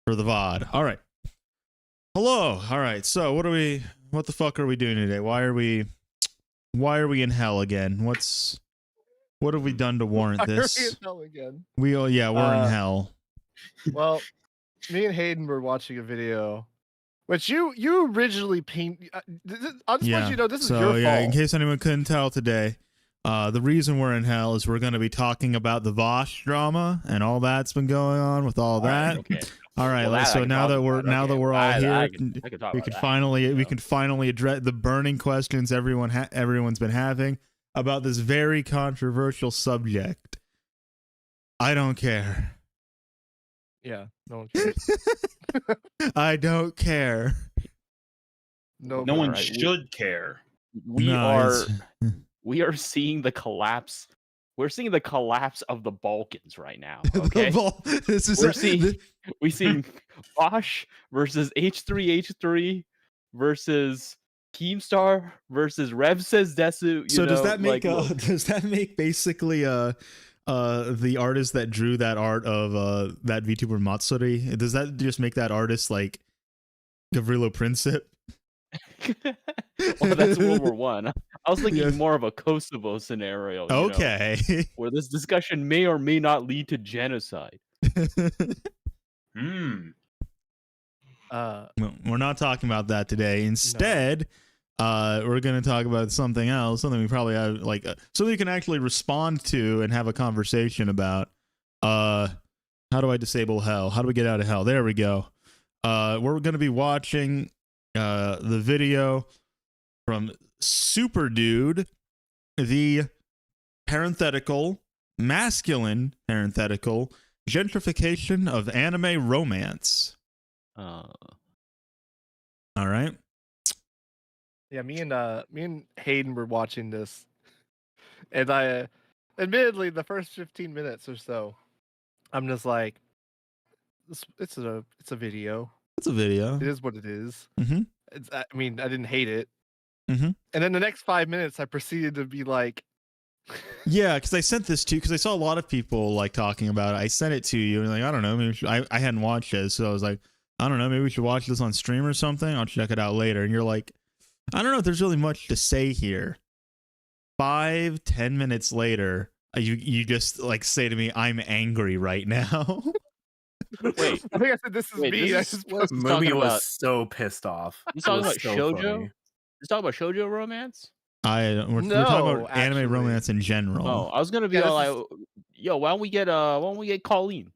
for the VOD. All right. Hello. All right. So what the fuck are we doing today? Why are we in hell again? What have we done to warrant this? Why are we in hell again? We're in hell. Well, me and Hayden were watching a video, which you originally pinged. I'll just let you know this is your fault. In case anyone couldn't tell today, the reason we're in hell is we're going to be talking about the Vosh drama and all that's been going on with all that. Okay. All right. Well, so now that we're all here, we can finally address the burning questions everyone's been having about this very controversial subject. I don't care. Yeah, no one cares. I don't care. No one should care. We are seeing the collapse. We're seeing the collapse of the Balkans right now. Okay, we're seeing Bosch versus H3H3 versus Keemstar versus Rev says Desu. Does that make basically the artist that drew that art of that VTuber Matsuri? Does that just make that artist like Gavrilo Princip? Well, that's World War One. I was thinking more of a Kosovo scenario. Okay. Where this discussion may or may not lead to genocide. We're not talking about that today. Instead, we're going to talk about something else, something we probably have something we can actually respond to and have a conversation about. How do I disable hell? How do we get out of hell? There we go. We're going to be watching the video from Super Dude, the masculine gentrification of anime romance. All right. Yeah, me and Hayden were watching this, and I, admittedly, the first 15 minutes or so, I'm just like, it's a video. It's a video. It is what it is. Mm-hmm. I didn't hate it. Mm-hmm. And then the next 5 minutes, I proceeded to be like, yeah, because I sent this to you because I saw a lot of people like talking about it. I sent it to you and I don't know, maybe I hadn't watched it, so I was like, I don't know, maybe we should watch this on stream or something. I'll check it out later. And you're like, I don't know if there's really much to say here. 5-10 minutes later, you just like say to me, I'm angry right now. Wait, I think I said this is me. Moomy was so pissed off. You talking about shoujo? You talking about shoujo romance? We're talking about anime romance in general. Oh, I was gonna be like, yo, why don't we get Colleen?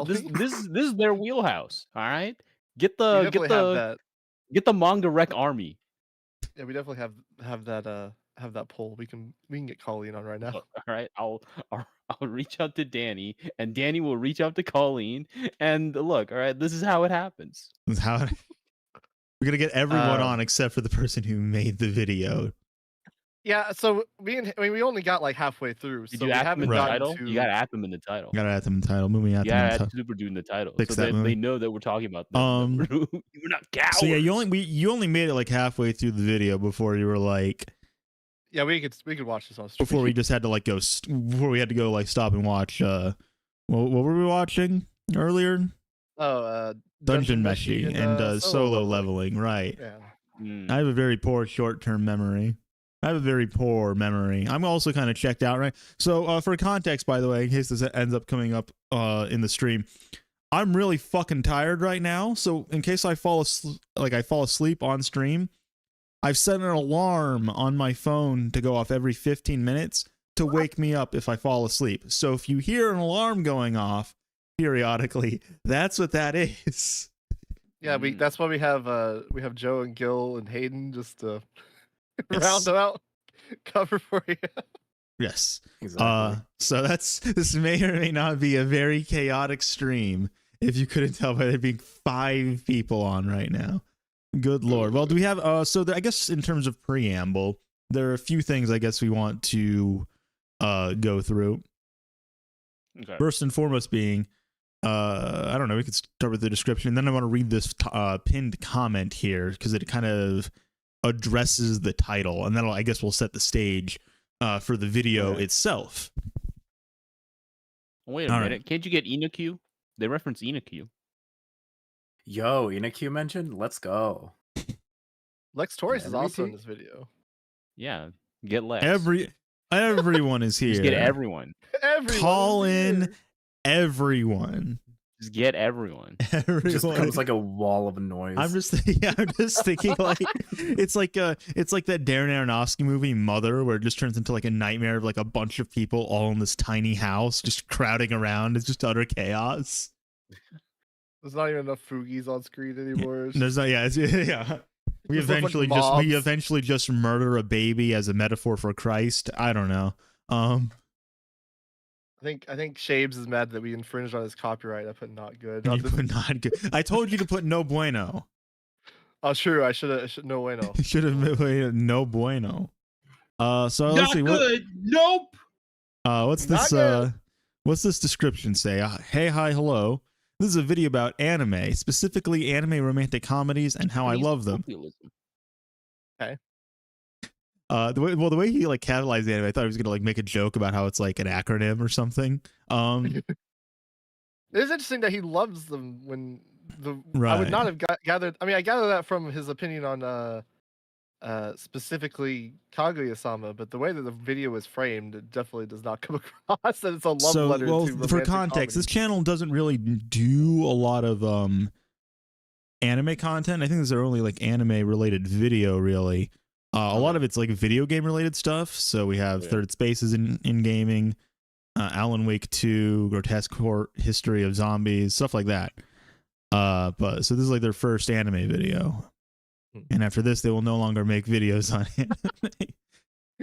This is their wheelhouse. All right, get the manga rec army. Yeah, we definitely have that poll. We can get Colleen on right now. All right, I'll reach out to Danny, and Danny will reach out to Colleen. And look, all right, this is how it happens. This is how we're gonna get everyone on except for the person who made the video. Yeah, so we only got like halfway through. So you add them in the title? You gotta add them in the title. Gotta add them in the title. Moving out. Yeah, add Super Dude in the title, so they know that we're talking about them. We're not cowards. So yeah, you only made it like halfway through the video before you were like, yeah, we could watch this on stream. Before we just had to like go. Before we had to go like stop and watch. What were we watching earlier? Oh, Dungeon Meshi and solo leveling. Right. Yeah. I have a very poor short-term memory. I'm also kind of checked out, right? So for context, by the way, in case this ends up coming up in the stream, I'm really fucking tired right now. So in case I fall asleep on stream, I've set an alarm on my phone to go off every 15 minutes to wake me up if I fall asleep. So if you hear an alarm going off periodically, that's what that is. Yeah, that's why we have Joe and Gil and Hayden just to round them out, cover for you. Yes. Exactly. So this may or may not be a very chaotic stream, if you couldn't tell by there being 5 people on right now. Good Lord. Well, do we have I guess in terms of preamble, there are a few things I guess we want to go through. Okay. First and foremost being I don't know, we could start with the description, then I want to read this pinned comment here because it kind of addresses the title, and then I guess we'll set the stage for the video itself. Wait a minute. Can't you get Inoku? They reference Inaku. Yo, Inaku mentioned? Let's go. Lex Torres is also in this video. Yeah, get Lex. Everyone is here. Just get everyone. Call in everyone. Just get everyone. It just becomes like a wall of noise. I'm just thinking like it's like that Darren Aronofsky movie Mother, where it just turns into like a nightmare of like a bunch of people all in this tiny house just crowding around. It's just utter chaos. There's not even enough Fugies on screen anymore. There's not. Yeah. We eventually just murder a baby as a metaphor for Christ. I don't know. I think Shabes is mad that we infringed on his copyright. I put not good. You put not good. I told you to put no bueno. Oh, true. I should no bueno. You should have put no bueno. So let's see. Good. Nope. What's this? What's this description say? Hey, hi, hello. This is a video about anime, specifically anime romantic comedies and how I love them. Okay. The way he like catalyzed the anime, I thought he was gonna like make a joke about how it's like an acronym or something. It is interesting that he loves them when right. I would not have gathered. I mean, I gather that from his opinion on specifically Kaguya-sama, but the way that the video is framed, it definitely does not come across that it's a love letter to romantic for context, comedy. this channel doesn't really do a lot of anime content. I think there's only like anime related video really. A lot of it's like video game related stuff. So we have Third Spaces in gaming, Alan Wake 2, Grotesque History of Zombies, stuff like that. But so this is like their first anime video. And after this, they will no longer make videos on anime.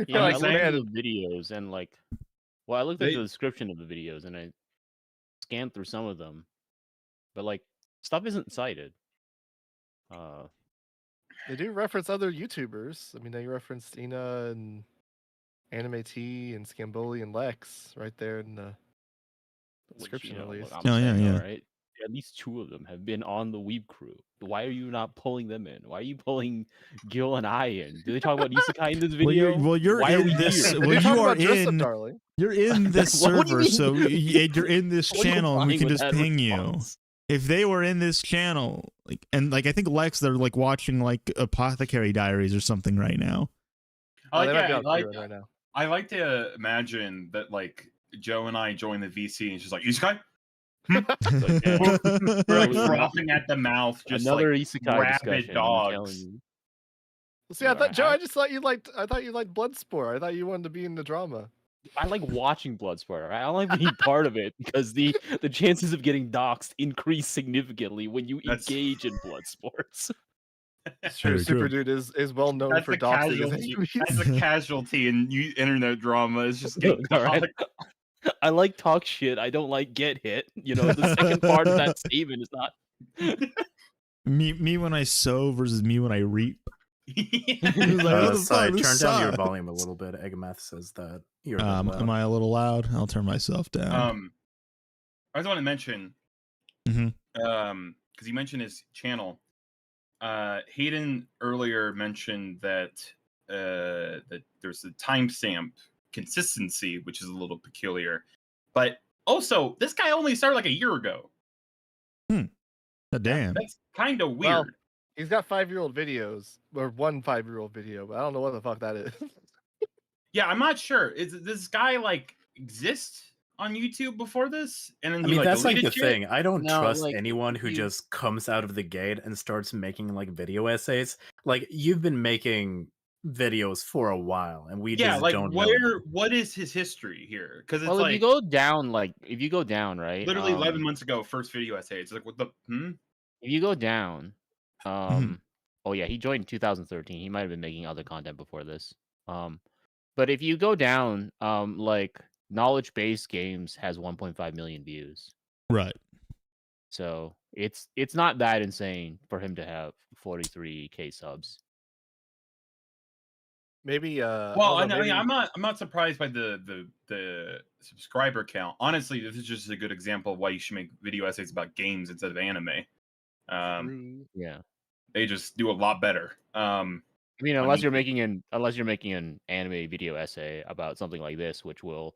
Yeah, I looked at the videos and like, I looked at the description of the videos and I scanned through some of them, but like stuff isn't cited. They do reference other YouTubers. I mean, they referenced Ina and Anime T and Scamboli and Lex right there in the description, at least. Yeah. Right? At least two of them have been on the Weeb crew. Why are you not pulling them in? Why are you pulling Gil and I in? Do they talk about isekai in this video? You're in this. Well, you are in. You're in this server, so you're in this channel, and we can just ping you. If they were in this channel, I think Lex, they're like watching like Apothecary Diaries or something right now. I like to imagine that like Joe and I join the VC and she's like, isekai? We're like frothing at the mouth, just another like isekai rabid dogs. See, I thought Joe, I thought you liked Bloodsport. I thought you wanted to be in the drama. I like watching Bloodsport. I don't like being part of it because the chances of getting doxxed increase significantly when you engage in blood sports. It's true. Super Dude is well known for doxing. That's a casualty in internet drama. Is just getting right. I like talk shit. I don't like get hit. You know, the second part of that statement is not me when I sow versus me when I reap. Sorry, turn down your volume a little bit. Eggmeth says that you're am I a little loud? I'll turn myself down. I just want to mention because you mentioned his channel. Hayden earlier mentioned that that there's a timestamp consistency, which is a little peculiar, but also this guy only started like a year ago. Damn, that's kind of weird. Well, he's got 5-year-old videos, or one 5-year-old video, but I don't know what the fuck that is. Yeah, I'm not sure. Is this guy like exist on YouTube before this? And then that's like the thing. I don't trust anyone who just comes out of the gate and starts making like video essays. Like you've been making videos for a while, and we just don't know. What is his history here? Because it's if you go down, right? Literally 11 months ago, first video essay. It's like what the If you go down, oh yeah, he joined in 2013. He might have been making other content before this. But if you go down, like Knowledge Base Games has 1.5 million views. Right. So it's not that insane for him to have 43k subs. Maybe I'm not surprised by the subscriber count. Honestly, this is just a good example of why you should make video essays about games instead of anime. Yeah. They just do a lot better. I mean, unless you're making an anime video essay about something like this, which will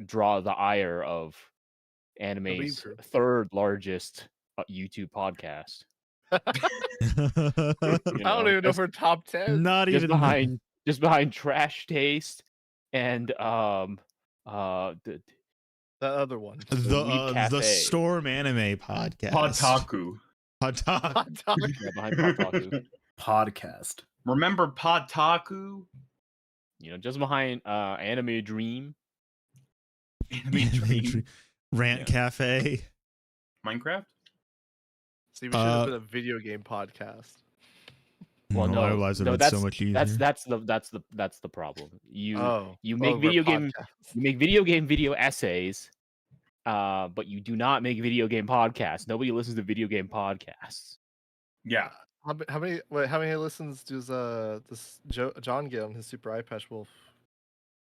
draw the ire of anime's third largest YouTube podcast. I don't even know if we're top 10. Not just even behind Trash Taste and the other one, the Storm Anime podcast. Podtaku. Yeah, behind Podtaku. Podcast. Remember Podtaku? Just behind Anime Dream. Anime Dream. Rant Cafe. Minecraft? See, we should have been a video game podcast. Well, no, otherwise it would be so much easier. That's the problem. You make video game video essays, but you do not make video game podcasts. Nobody listens to video game podcasts. Yeah. How many listens does this John get on his Super Eye Patch Wolf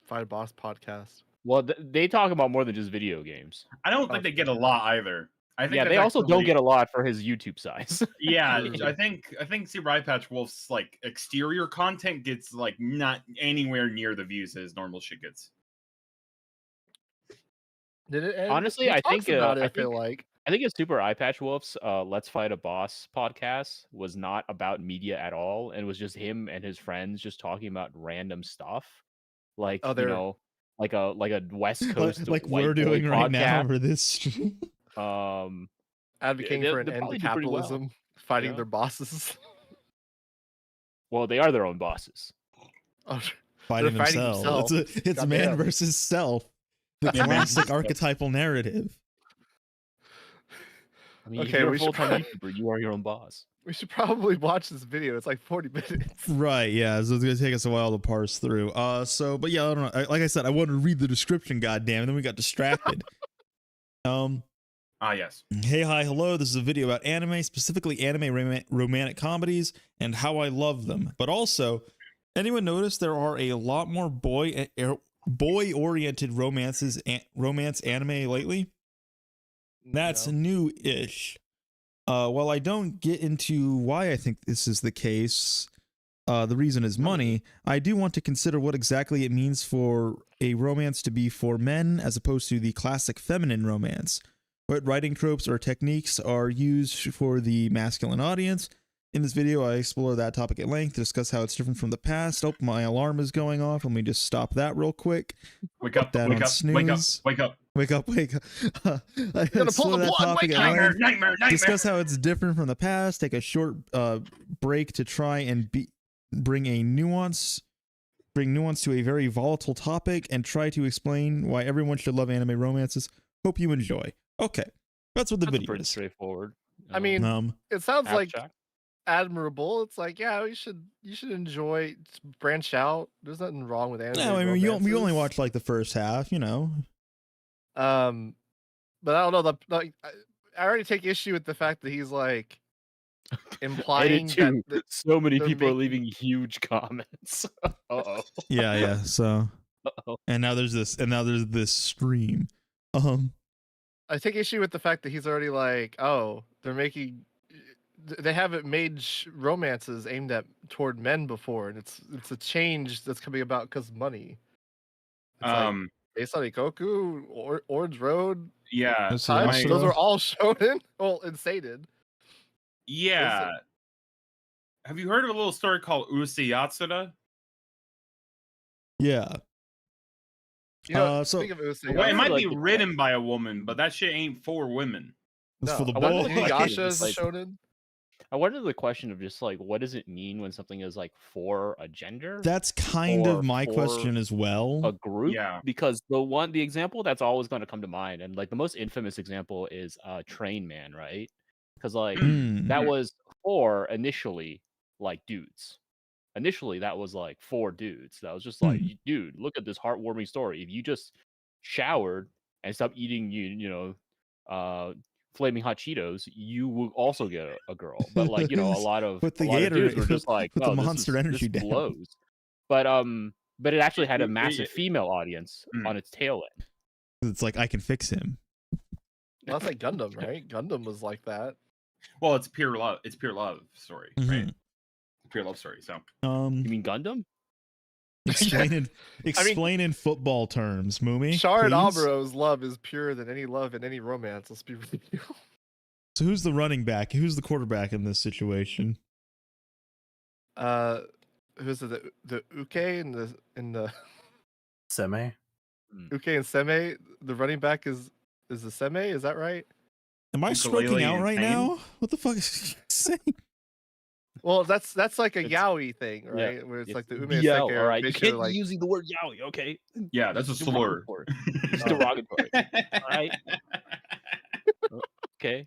Fight a Boss podcast? Well, they talk about more than just video games. I don't think they get a lot either. I think they also don't get a lot for his YouTube size. Yeah, I think Super Eye Patch Wolf's like exterior content gets like not anywhere near the views his normal shit gets. Did it? Honestly, I think I feel like his Super Eye Patch Wolf's Let's Fight a Boss podcast was not about media at all, and was just him and his friends just talking about random stuff, like like a West Coast like we're doing right now for this stream. Advocating for an end to capitalism, fighting their bosses. Well, they are their own bosses. Fighting themselves. It's man versus self. The classic archetypal narrative. I mean, you're a full-time YouTuber. You are your own boss. We should probably watch this video. It's like 40 minutes. Right, yeah. So it's gonna take us a while to parse through. But yeah, I don't know. Like I said, I wanted to read the description, goddamn, and then we got distracted. Yes. Hey, hi, hello. This is a video about anime, specifically anime romantic comedies, and how I love them. But also, anyone notice there are a lot more boy-oriented romance anime lately? That's new-ish. While I don't get into why I think this is the case, the reason is money, I do want to consider what exactly it means for a romance to be for men as opposed to the classic feminine romance. What writing tropes or techniques are used for the masculine audience? In this video, I explore that topic at length, discuss how it's different from the past. Oh, my alarm is going off. Let me just stop that real quick. Wake up, wake up, snooze. wake up. Wake up, wake up. I explore that topic at length. Nightmare. Discuss how it's different from the past. Take a short break to try and bring nuance to a very volatile topic and try to explain why everyone should love anime romances. Hope you enjoy. Okay, that's what the video pretty is. Straightforward. I mean, it sounds like admirable. It's like, yeah, you should enjoy, branch out. There's nothing wrong with anime. No, I mean, you only watch like the first half, you know. But I don't know. I already take issue with the fact that he's like implying that so many people are leaving huge comments. Yeah. So, and now there's this stream. I take issue with the fact that he's already like, oh, they haven't made romances aimed toward men before, and it's a change that's coming about because of money. It's like, based on Ikoku, Orange Road. Yeah, those are all shonen. Well, and sated. Yeah. Have you heard of a little story called Usa Yatsura? Yeah. It might be written by a woman, but that shit ain't for women. It's for the boys. Yasha is a shonen. I wonder the question of just like, what does it mean when something is like for a gender? That's kind of my question as well. A group, because the example that's always going to come to mind, and like the most infamous example is Train Man, right? Because like that was for initially like dudes. Initially, that was like for dudes. That was just like, dude, look at this heartwarming story. If you just showered and stopped eating, flaming hot Cheetos, you will also get a girl. But like, a lot of dudes were just like, the Monster Energy this blows. But it actually had a massive female audience on its tail end. It's like, I can fix him. Well, that's like Gundam, right? Gundam was like that. Well, it's pure love. It's pure love story, right? Pure love story. So, you mean Gundam? Explain in football terms, Moomy. Char and please. Amuro's love is purer than any love in any romance. Let's be real. So who's the running back? Who's the quarterback in this situation? Who's the Uke in the Seme? Uke and Seme? The running back is the Seme? Is that right? Am I stroking out right now? What the fuck is he saying? Well, that's like a yaoi thing, right? Yeah, where it's like the Ume Ume Seke. all right. You can't like... be using the word yaoi, okay? Yeah, that's a slur. It's derogatory. All right. Okay.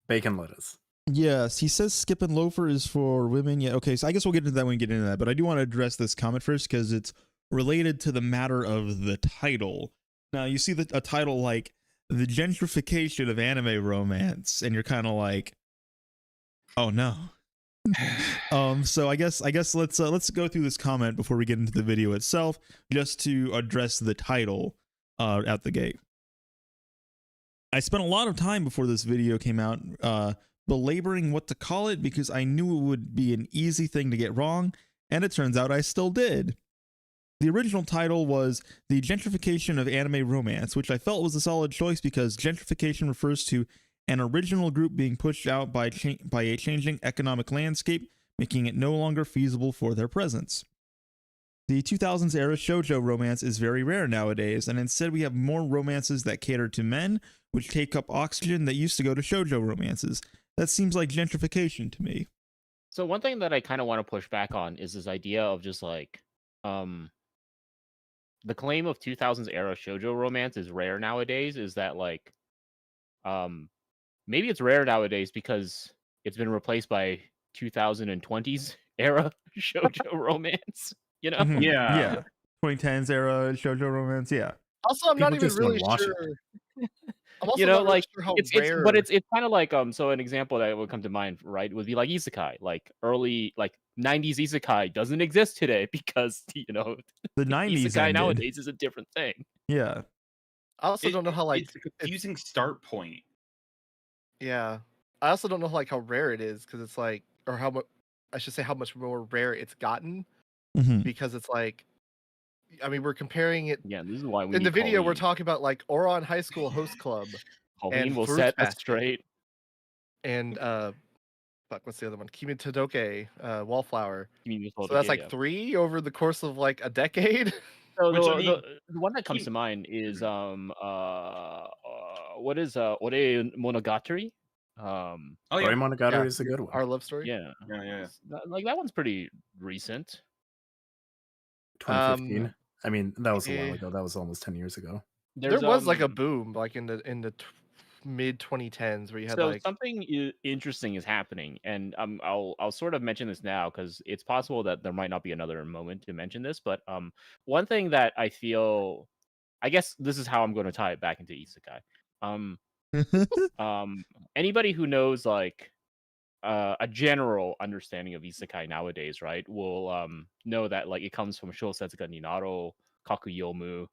Bacon lettuce. Yes, he says skip and loafer is for women. Yeah, okay, so I guess we'll get into that when we get into that. But I do want to address this comment first because it's related to the matter of the title. Now, you see a title like The Gentrification of Anime Romance, and you're kind of like, oh no. So I guess let's go through this comment before we get into the video itself, just to address the title out the gate. I spent a lot of time before this video came out belaboring what to call it because I knew it would be an easy thing to get wrong, and it turns out I still did. The original title was The Gentrification of Anime Romance, which I felt was a solid choice because gentrification refers to an original group being pushed out by a changing economic landscape, making it no longer feasible for their presence. The 2000s era shoujo romance is very rare nowadays, and instead we have more romances that cater to men, which take up oxygen that used to go to shoujo romances. That seems like gentrification to me. So one thing that I kind of want to push back on is this idea of just like, the claim of 2000s era shoujo romance is rare nowadays is that like, maybe it's rare nowadays because it's been replaced by 2020s era shoujo romance, you know? Mm-hmm. Yeah. Yeah. 2010s era shoujo romance, yeah. Also, I'm not even really sure. I'm also not really sure how rare. But it's kind of like so an example that would come to mind, right, would be like isekai. Like early 90s isekai doesn't exist today because the 90s isekai ended. nowadays is a different thing. Yeah. I also don't know how it's a confusing start point. Yeah. I also don't know how rare it is because it's like, or how much I should say how much more rare it's gotten because it's like, I mean, we're comparing it. Yeah, this is why we in the video we're talking about like Oron High School Host Club. Colleen will set us straight. And what's the other one? Kimi Todoke, Wallflower. So that's like 3 over the course of like a decade. So the one that comes to mind is what is Ore Monogatari? Ore Monogatari is a good one. Our love story. Yeah. Like that one's pretty recent. 2015. I mean, that was a while ago. That was almost 10 years ago. There was like a boom, like in the mid 2010s, where you had something interesting is happening, and I'll sort of mention this now because it's possible that there might not be another moment to mention this. But one thing that I feel, I guess this is how I'm going to tie it back into isekai. Anybody who knows like a general understanding of isekai nowadays, right, will know that like it comes from Shousetsuga Ninaro, Kakuyomu,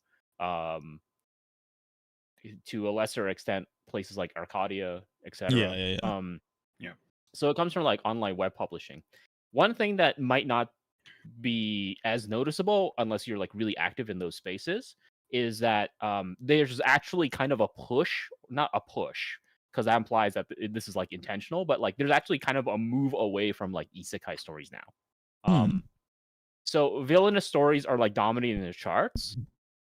to a lesser extent places like Arcadia, etc. Yeah. So it comes from like online web publishing. One thing that might not be as noticeable unless you're like really active in those spaces is that there's actually kind of a push, not a push, because that implies that this is like intentional, but like there's actually kind of a move away from like isekai stories now. So villainous stories are like dominating the charts,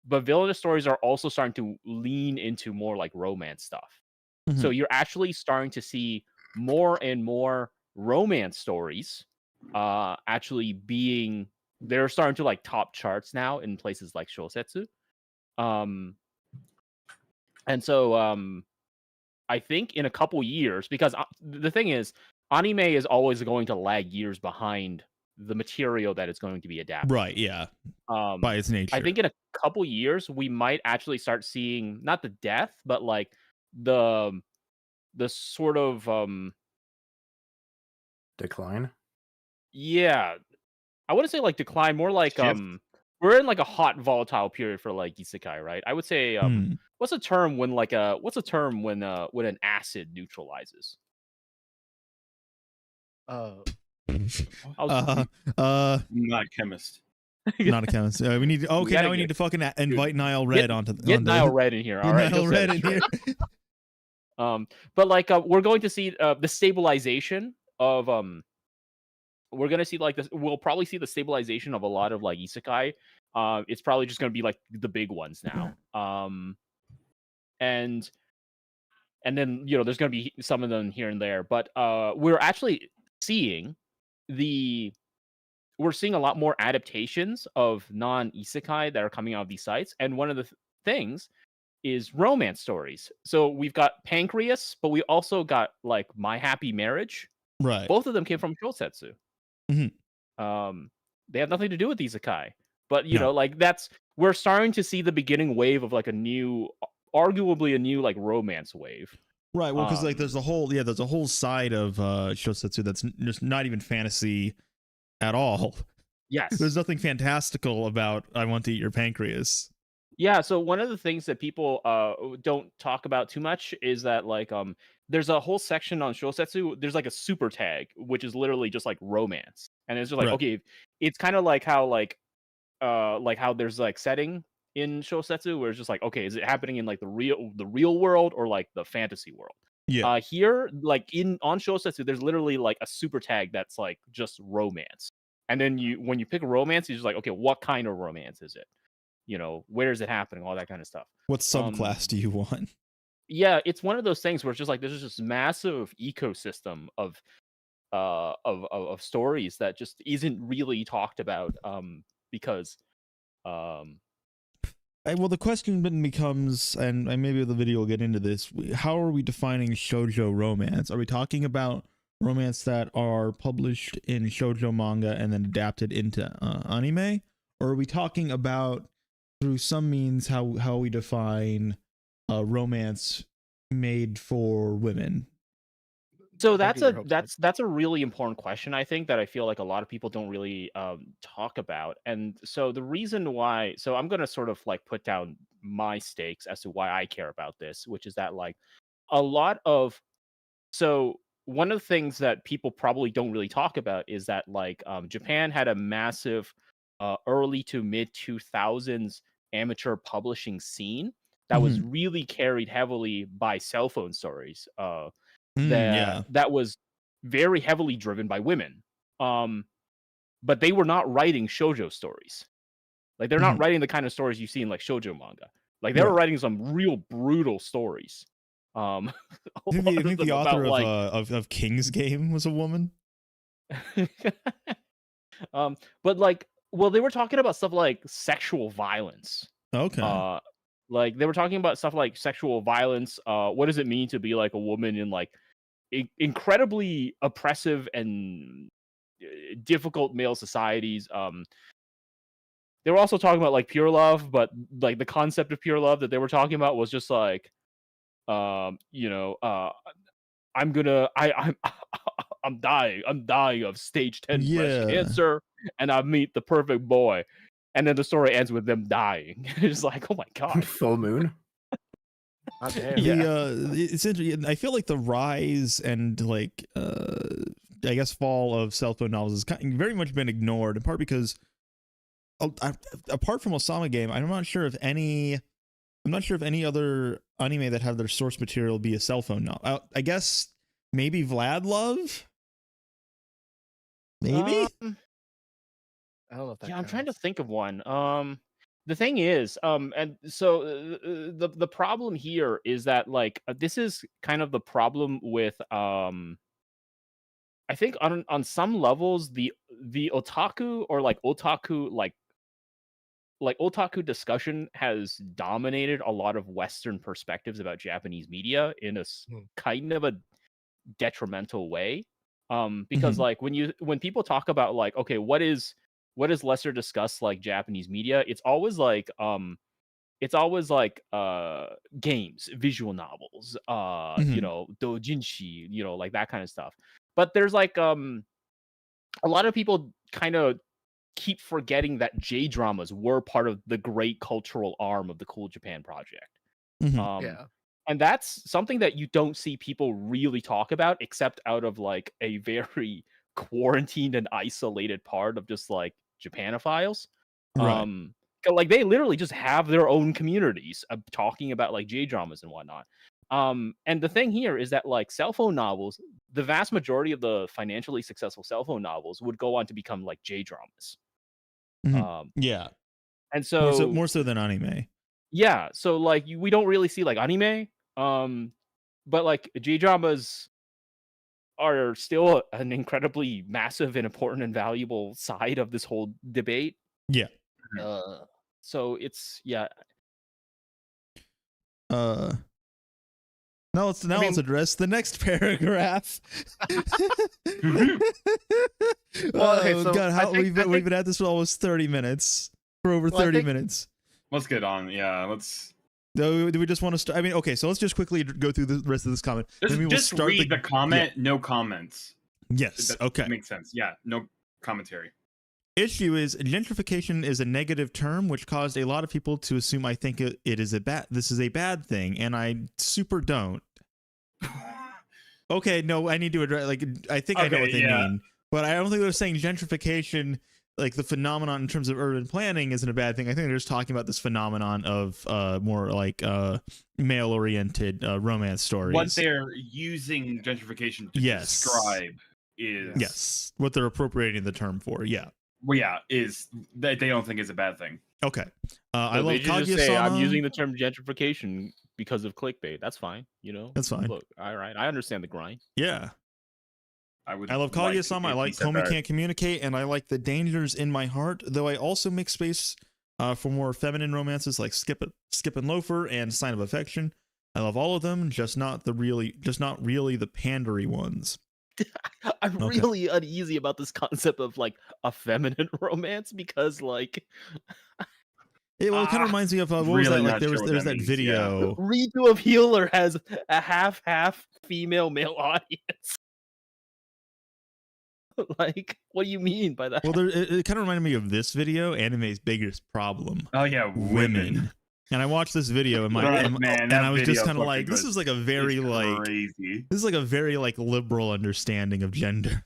but villainous stories are also starting to lean into more like romance stuff. So you're actually starting to see more and more romance stories actually being, they're starting to like top charts now in places like Shousetsu. And so I think in a couple years, because the thing is, anime is always going to lag years behind the material that it's going to be adapted. Right, yeah. By its nature. I think in a couple years, we might actually start seeing not the death, but like the sort of decline. Yeah. I wouldn't say like decline, more like shift. We're in like a hot volatile period for like isekai, right? I would say what's a term when an acid neutralizes? Not chemist. Not a chemist. We need to, okay. Now we need to fucking invite Nile Red onto Nile Red in here. All right, Nile Red in here. But like we're going to see the stabilization of we're gonna see like this. We'll probably see the stabilization of a lot of like isekai. It's probably just gonna be like the big ones now. And then there's gonna be some of them here and there. But we're actually seeing we're seeing a lot more adaptations of non-isekai that are coming out of these sites. And one of the things is romance stories. So we've got Pancreas, but we also got like My Happy Marriage. Right. Both of them came from Shosetsu. Mm-hmm. They have nothing to do with isekai. But like we're starting to see the beginning wave of like arguably a new like romance wave. Right. Well, because like there's a whole side of Shosetsu that's just not even fantasy at all. Yes. There's nothing fantastical about I want to eat your pancreas. Yeah, so one of the things that people don't talk about too much is that like there's a whole section on Shosetsu. There's like a super tag, which is literally just like romance. And it's just like, okay, it's kind of like how there's like setting in Shosetsu where it's just like, okay, is it happening in like the real world or like the fantasy world? Yeah. Here, like on Shosetsu, there's literally like a super tag that's like just romance. And then when you pick romance, you're just like, okay, what kind of romance is it? Where is it happening? All that kind of stuff. What subclass do you want? Yeah, it's one of those things where it's just like there's just this massive ecosystem of stories that just isn't really talked about because well, the question then becomes, and maybe the video will get into this, how are we defining shoujo romance? Are we talking about romance that are published in shoujo manga and then adapted into anime? Or are we talking about through some means how we define romance made for women? So that's a really important question, I think, that I feel like a lot of people don't really talk about. And so the reason why, so I'm going to sort of like put down my stakes as to why I care about this, which is that like a lot of, so one of the things that people probably don't really talk about is that like Japan had a massive early to mid 2000s amateur publishing scene that was really carried heavily by cell phone stories. That was very heavily driven by women. But they were not writing shoujo stories. Like they're not writing the kind of stories you see in like shoujo manga. Like they were writing some real brutal stories. I think the author of King's Game was a woman. But like, well, they were talking about stuff like sexual violence. Okay. Like they were talking about stuff like sexual violence. What does it mean to be like a woman in like incredibly oppressive and difficult male societies? They were also talking about like pure love, but like the concept of pure love that they were talking about was just like, I'm dying of stage 10 breast cancer, and I meet the perfect boy. And then the story ends with them dying. It's like, oh my god, full moon. Oh, damn. It's interesting. I feel like the rise and like I guess fall of cell phone novels has very much been ignored, in part because apart from Osama Game, I'm not sure if any other anime that have their source material be a cell phone novel. I guess maybe Vlad Love. Maybe. I don't know if that I'm trying to think of one. The thing is, and so the problem here is that like this is kind of the problem with I think on some levels the otaku or like otaku like otaku discussion has dominated a lot of Western perspectives about Japanese media in a kind of a detrimental way. Because like when people talk about like, okay, what is lesser discussed like Japanese media, it's always like games, visual novels, doujinshi, like that kind of stuff. But there's like a lot of people kind of keep forgetting that J-dramas were part of the great cultural arm of the Cool Japan Project. And that's something that you don't see people really talk about, except out of like a very quarantined and isolated part of just like Japanophiles. Right. Like they literally just have their own communities of talking about like J dramas and whatnot. And the thing here is that like cell phone novels, the vast majority of the financially successful cell phone novels would go on to become like J dramas. Yeah. And so more so than anime. Yeah, so like we don't really see like anime, but like J dramas are still an incredibly massive and important and valuable side of this whole debate. Yeah. So it's Now let's address the next paragraph. Well, okay, so God, we've been at this for almost 30 minutes. For over 30 minutes. Let's get on. Yeah, let's. Do we just want to start? I mean, okay, so let's just quickly go through the rest of this comment. Just read the comment, no comments. Yes, okay. That makes sense. Yeah, no commentary. Issue is gentrification is a negative term which caused a lot of people to assume I think this is a bad thing, and I super don't. Okay, no, I need to address, like, I think I know what they mean, but I don't think they're saying gentrification, like the phenomenon in terms of urban planning, isn't a bad thing. I think they're just talking about this phenomenon of more like male-oriented romance stories. What they're using gentrification to describe is what they're appropriating the term for. Is that they don't think is a bad thing. Okay. I love Kaguya-sama. I'm using the term gentrification because of clickbait. That's fine. That's fine. Look, all right. I understand the grind. Yeah. I love Kaguya-sama. I like Komi Can't Communicate, and I like The Dangers in My Heart, though I also make space for more feminine romances like Skip and Loafer and Sign of Affection. I love all of them, just not really the pandery ones. I'm really uneasy about this concept of like a feminine romance because like it kind of reminds me of what was that, like there's that video. Redo of Healer has a half female male audience. Like, what do you mean by that? Well, it kind of reminded me of this video, anime's biggest problem. Oh yeah, women. And I watched this video and I was just kind of like, this is like a very liberal understanding of gender.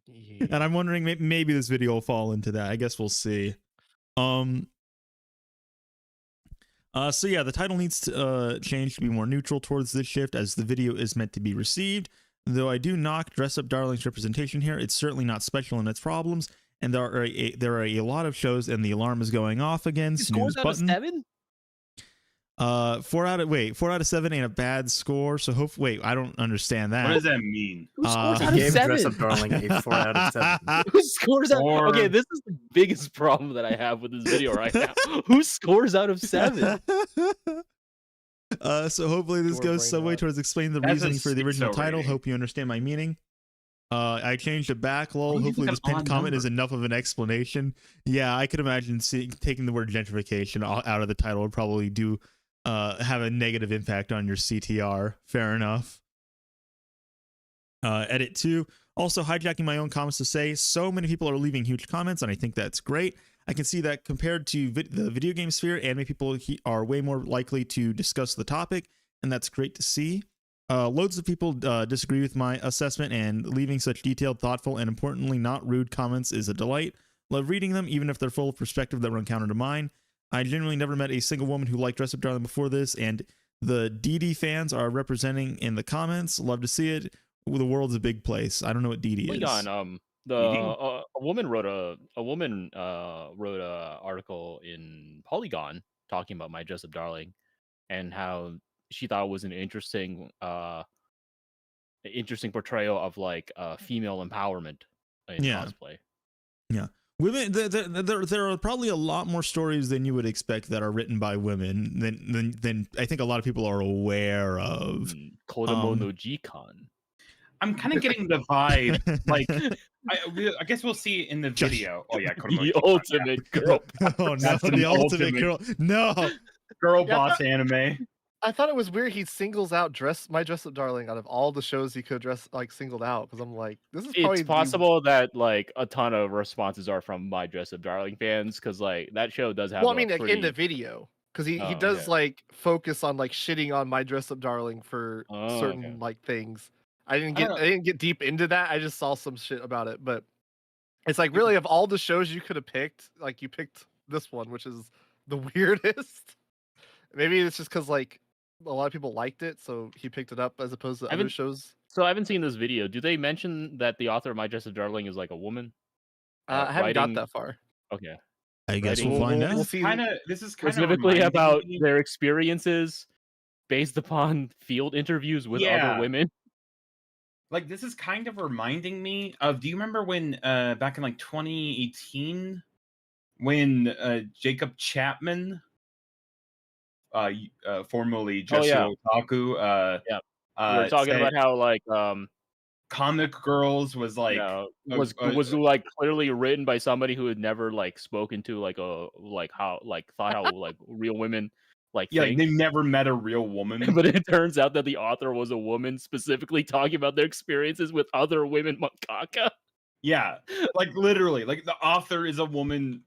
Yeah. And I'm wondering maybe this video will fall into that. I guess we'll see. So yeah, the title needs to change to be more neutral towards this shift as the video is meant to be received. Though I do knock Dress Up Darling's representation here, it's certainly not special in its problems. And there are a lot of shows, and the alarm is going off again. Snooze button. 4 out of 7 ain't a bad score. So I don't understand that. What does that mean? Who scores out of 7? Dress Up Darling a 4 out of 7. Who scores out? Okay, this is the biggest problem that I have with this video right now. Who scores out of 7? So hopefully this goes some way towards explaining the reasoning for the original title. Hope you understand my meaning. I changed it back, lol. Hopefully this pinned comment is enough of an explanation. Yeah, I could imagine taking the word gentrification out of the title would probably have a negative impact on your CTR. Fair enough. Edit 2. Also hijacking my own comments to say so many people are leaving huge comments, and I think that's great. I can see that compared to the video game sphere, anime people are way more likely to discuss the topic, and that's great to see. Loads of people disagree with my assessment, and leaving such detailed, thoughtful, and importantly not rude comments is a delight. Love reading them, even if they're full of perspective that run counter to mine. I genuinely never met a single woman who liked Dress Up Darling before this, and the DD fans are representing in the comments. Love to see it. The world's a big place. I don't know what DD is. A woman wrote a article in Polygon talking about my Dress Up Darling and how she thought it was an interesting portrayal of like female empowerment in cosplay. Yeah. Women, there are probably a lot more stories than you would expect that are written by women than I think a lot of people are aware of. Kodomo no Jikan. I'm kind of getting the vibe, like, I guess we'll see in the video. Oh yeah, the ultimate girl. Oh no, the ultimate girl. No, girl boss anime. I thought it was weird he singles out My Dress Up Darling out of all the shows he could singled out, because I'm like, this is probably... It's possible that like a ton of responses are from My Dress Up Darling fans, because like that show does have like in the video, because he does like focus on like shitting on My Dress Up Darling for certain like things. I didn't get deep into that. I just saw some shit about it, but It's like really of all the shows you could have picked, like you picked this one, which is the weirdest. Maybe it's just because like a lot of people liked it, so he picked it up as opposed to other shows. So I haven't seen this video. Do they mention that the author of My Dress Up Darling is like a woman? I haven't got that far. Okay. I guess we'll find out. We'll see. This is kind of specifically about their experiences based upon field interviews with other women. Like, this is kind of reminding me of, do you remember when back in like 2018 when Jacob Chapman, formerly Jesse Otaku, we were talking about how like Comic Girls was like was like clearly written by somebody who had never like spoken to like thought how like real women like like they never met a real woman. But it turns out that the author was a woman, specifically talking about their experiences with other women mangaka. Yeah, like literally, like the author is a woman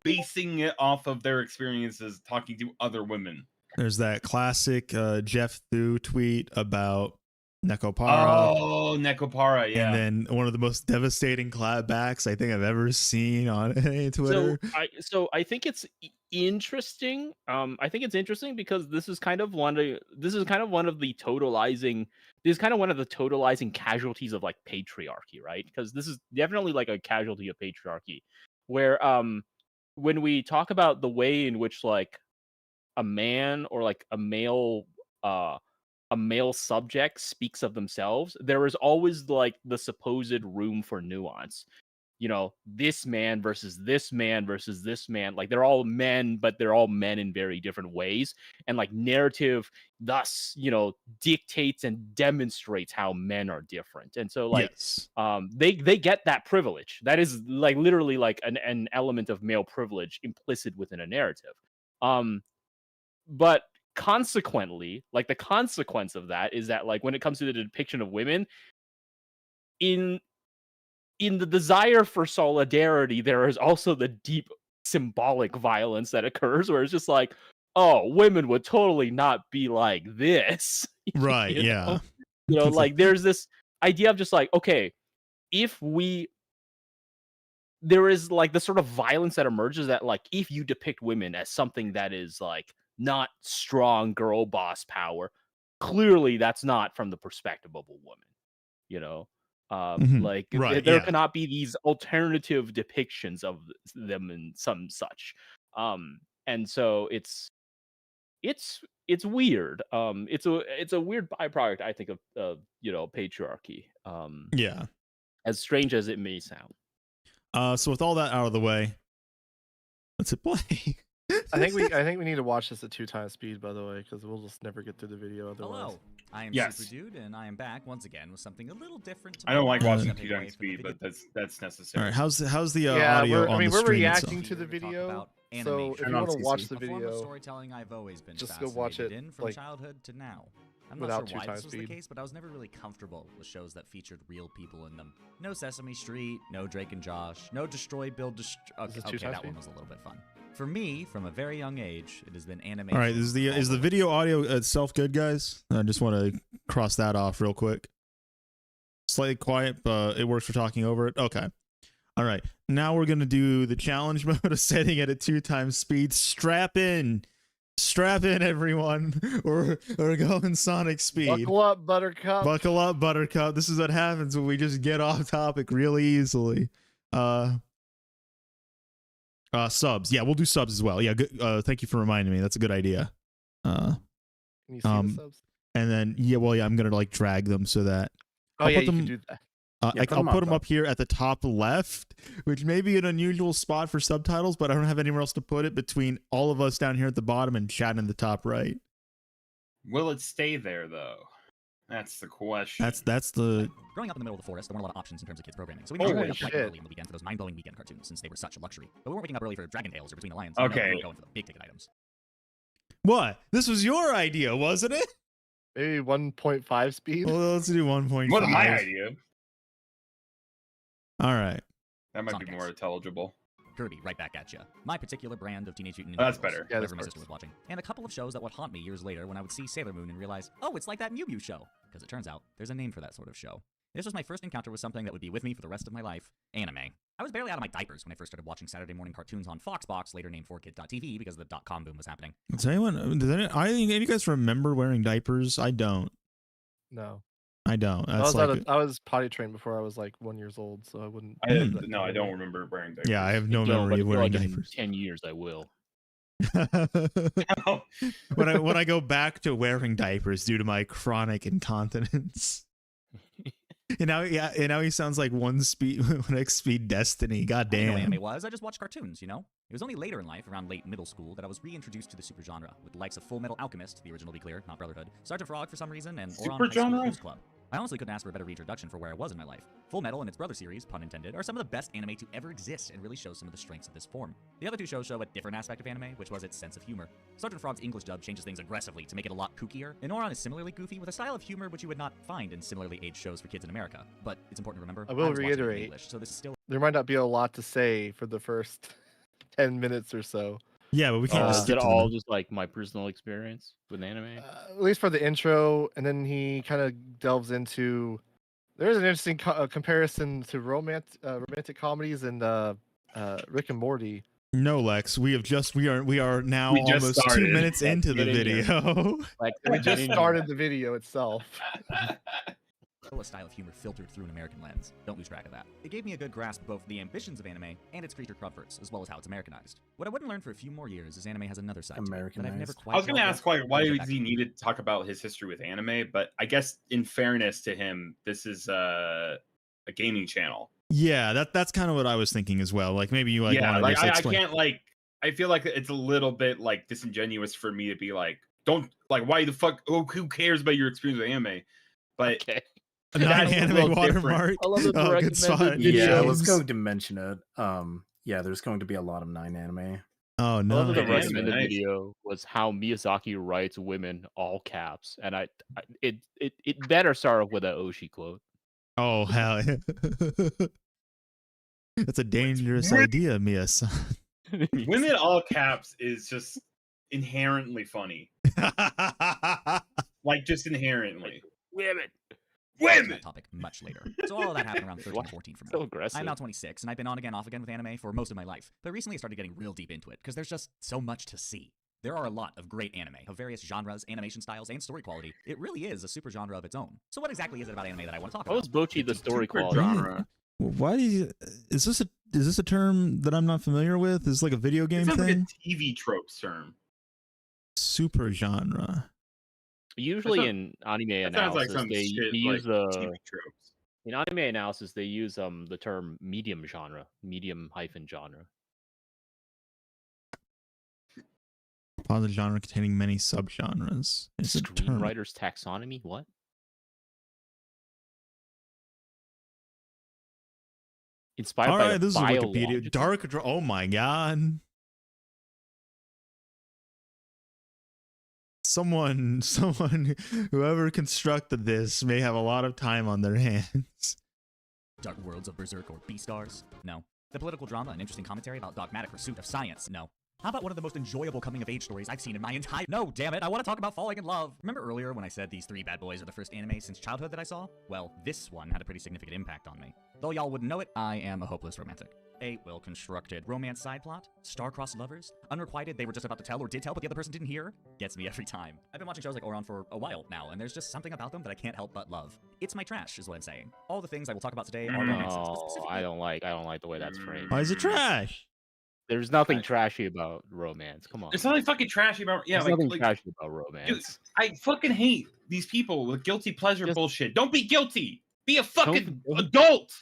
basing it off of their experiences talking to other women. There's that classic Jeff Thu tweet about Nekopara. Oh, Nekopara, yeah. And then one of the most devastating clapbacks I think I've ever seen on Twitter. So I think it's interesting. I think it's interesting because this is kind of one of the totalizing casualties of like patriarchy, right? Because this is definitely like a casualty of patriarchy, where when we talk about the way in which like a man or like a male subject speaks of themselves, there is always like the supposed room for nuance. You know, this man versus this man versus this man. Like they're all men, but they're all men in very different ways. And like narrative thus, you know, dictates and demonstrates how men are different. And so like they get that privilege. That is like literally like an element of male privilege implicit within a narrative. But consequently, like the consequence of that is that like when it comes to the depiction of women in the desire for solidarity, there is also the deep symbolic violence that occurs where it's just like, oh, women would totally not be like this. Right, yeah. You know, like there's this idea of just like, okay, there is like the sort of violence that emerges that like if you depict women as something that is like not strong girl boss power, clearly that's not from the perspective of a woman, you know? Like there cannot be these alternative depictions of them and some such. And so it's weird. It's a weird byproduct, I think, of you know, patriarchy. As strange as it may sound. So with all that out of the way, let's hit play. I think we need to watch this at 2x speed, by the way, because we'll just never get through the video otherwise. Hello, I am Super Dude, and I am back once again with something a little different. I don't like watching 2x speed, but that's necessary. All right, how's the audio on the stream? We're reacting to the video, so if you want to watch the video, storytelling I've always been just go watch it in from childhood to now. I'm not sure why this was the case, but I was never really comfortable with shows that featured real people in them. No Sesame Street, no Drake and Josh, no Destroy, Build, Destroy. Okay, that one was a little bit fun. For me, from a very young age, it has been animation. All right, is the video audio itself good, guys? I just want to cross that off real quick. Slightly quiet, but it works for talking over it. Okay. All right, now we're gonna do the challenge mode of setting it at 2x speed. Strap in, everyone. We're going Sonic speed. Buckle up, Buttercup. Buckle up, Buttercup. This is what happens when we just get off topic really easily. Subs. Yeah, we'll do subs as well. Yeah, good. Thank you for reminding me. That's a good idea. Can you see the subs? And then I'm gonna like drag them so that you can do that. I'll put them up here at the top left, which may be an unusual spot for subtitles, but I don't have anywhere else to put it between all of us down here at the bottom and chat in the top right. Will it stay there though? That's the question. That's the. Growing up in the middle of the forest, there weren't a lot of options in terms of kids programming, so we made sure we got up early in the weekend for those mind-blowing weekend cartoons, since they were such a luxury. But we weren't waking up early for Dragon Tales or Between the Lions. Okay. We were going for the big ticket items. What? This was your idea, wasn't it? Maybe 1.5 speed. Well, let's do 1.5. Wasn't my idea. All right. That might be more intelligible. Kirby, right back at you. My particular brand of Teenage Mutant Ninja That's Turtles, better. Yeah, whenever my sister was watching. And a couple of shows that would haunt me years later when I would see Sailor Moon and realize, oh, it's like that Mew Mew show. Because it turns out there's a name for that sort of show. This was my first encounter with something that would be with me for the rest of my life, anime. I was barely out of my diapers when I first started watching Saturday morning cartoons on Foxbox, later named 4Kid.tv, because the .com boom was happening. Does any of you guys remember wearing diapers? I don't. No. I don't. I was potty trained before I was like 1 year old, so I wouldn't. No, I don't remember wearing diapers. Yeah, I have no memory of wearing diapers. In 10 years, I will. when I go back to wearing diapers due to my chronic incontinence. And now he sounds like one X Speed Destiny. God damn. I didn't know what anime was. I just watched cartoons, you know? It was only later in life, around late middle school, that I was reintroduced to the supergenre, with the likes of Full Metal Alchemist, the original, be clear, not Brotherhood, Sergeant Frog for some reason, and Ouran High School Blues Club. I honestly couldn't ask for a better reintroduction for where I was in my life. Full Metal and its brother series, pun intended, are some of the best anime to ever exist and really show some of the strengths of this form. The other two shows show a different aspect of anime, which was its sense of humor. Sergeant Frog's English dub changes things aggressively to make it a lot kookier, and Ouran is similarly goofy with a style of humor which you would not find in similarly aged shows for kids in America. But it's important to remember, I will reiterate, English, so this is still... there might not be a lot to say for the first 10 minutes or so. Yeah, but we can't just get all just like my personal experience with anime. At least for the intro, and then he kind of delves into. There's an interesting comparison to romantic comedies and Rick and Morty. No, Lex, we are now almost 2 minutes into the video. Like we just started the video itself. A style of humor filtered through an American lens. Don't lose track of that. It gave me a good grasp of both the ambitions of anime and its creature comforts, as well as how it's Americanized. What I wouldn't learn for a few more years is anime has another side to it that I've never quite... I was going to ask why does he need to talk about his history with anime, but I guess in fairness to him, this is a gaming channel. Yeah, that's kind of what I was thinking as well. Like maybe you like yeah, want to like I explain. can't like I feel like it's a little bit like disingenuous for me to be like, don't like why the fuck who cares about your experience with anime? But okay. Not anime watermark. I love the good spot. Yeah, let's go to mention it. Yeah, there's going to be a lot of 9 anime. Oh no! The recommended video was how Miyazaki writes women all caps, and it better start off with an Oshi quote. Oh hell! That's a dangerous idea, Miyasa. Women all caps is just inherently funny. Like just inherently. Women! That topic much later. So all of that happened around 13 to 14 for me. So aggressive. I'm now 26, and I've been on again, off again with anime for most of my life. But recently I started getting real deep into it, because there's just so much to see. There are a lot of great anime, of various genres, animation styles, and story quality. It really is a super genre of its own. So what exactly is it about anime that I want to talk about? How is Bochi the story quality genre? Why do you... Is this a term that I'm not familiar with? Is it like a video game thing? Like a TV trope term. Super genre. Usually in anime analysis, they use in anime analysis they use the term medium genre, medium-genre. Composite genre containing many subgenres. Screenwriter's taxonomy? What? Inspired by the this is Wikipedia. Dark. Oh my god. Someone, whoever constructed this may have a lot of time on their hands. Dark Worlds of Berserk or Beastars? No. The political drama and interesting commentary about dogmatic pursuit of science? No. How about one of the most enjoyable coming-of-age stories I've seen in my entire... No, damn it, I want to talk about falling in love! Remember earlier when I said these 3 bad boys are the first anime since childhood that I saw? Well, this one had a pretty significant impact on me. Though y'all wouldn't know it, I am a hopeless romantic. A well-constructed romance side plot, star-crossed lovers, unrequited they were just about to tell or did tell but the other person didn't hear, gets me every time. I've been watching shows like Ouran for a while now, and there's just something about them that I can't help but love. It's my trash, is what I'm saying. All the things I will talk about today are romances. No, I don't like the way that's framed. Why is it trash? There's nothing trashy about romance. Come on. There's nothing fucking trashy about There's nothing trashy about romance. Dude, I fucking hate these people with guilty pleasure bullshit. Don't be guilty. Be a fucking adult.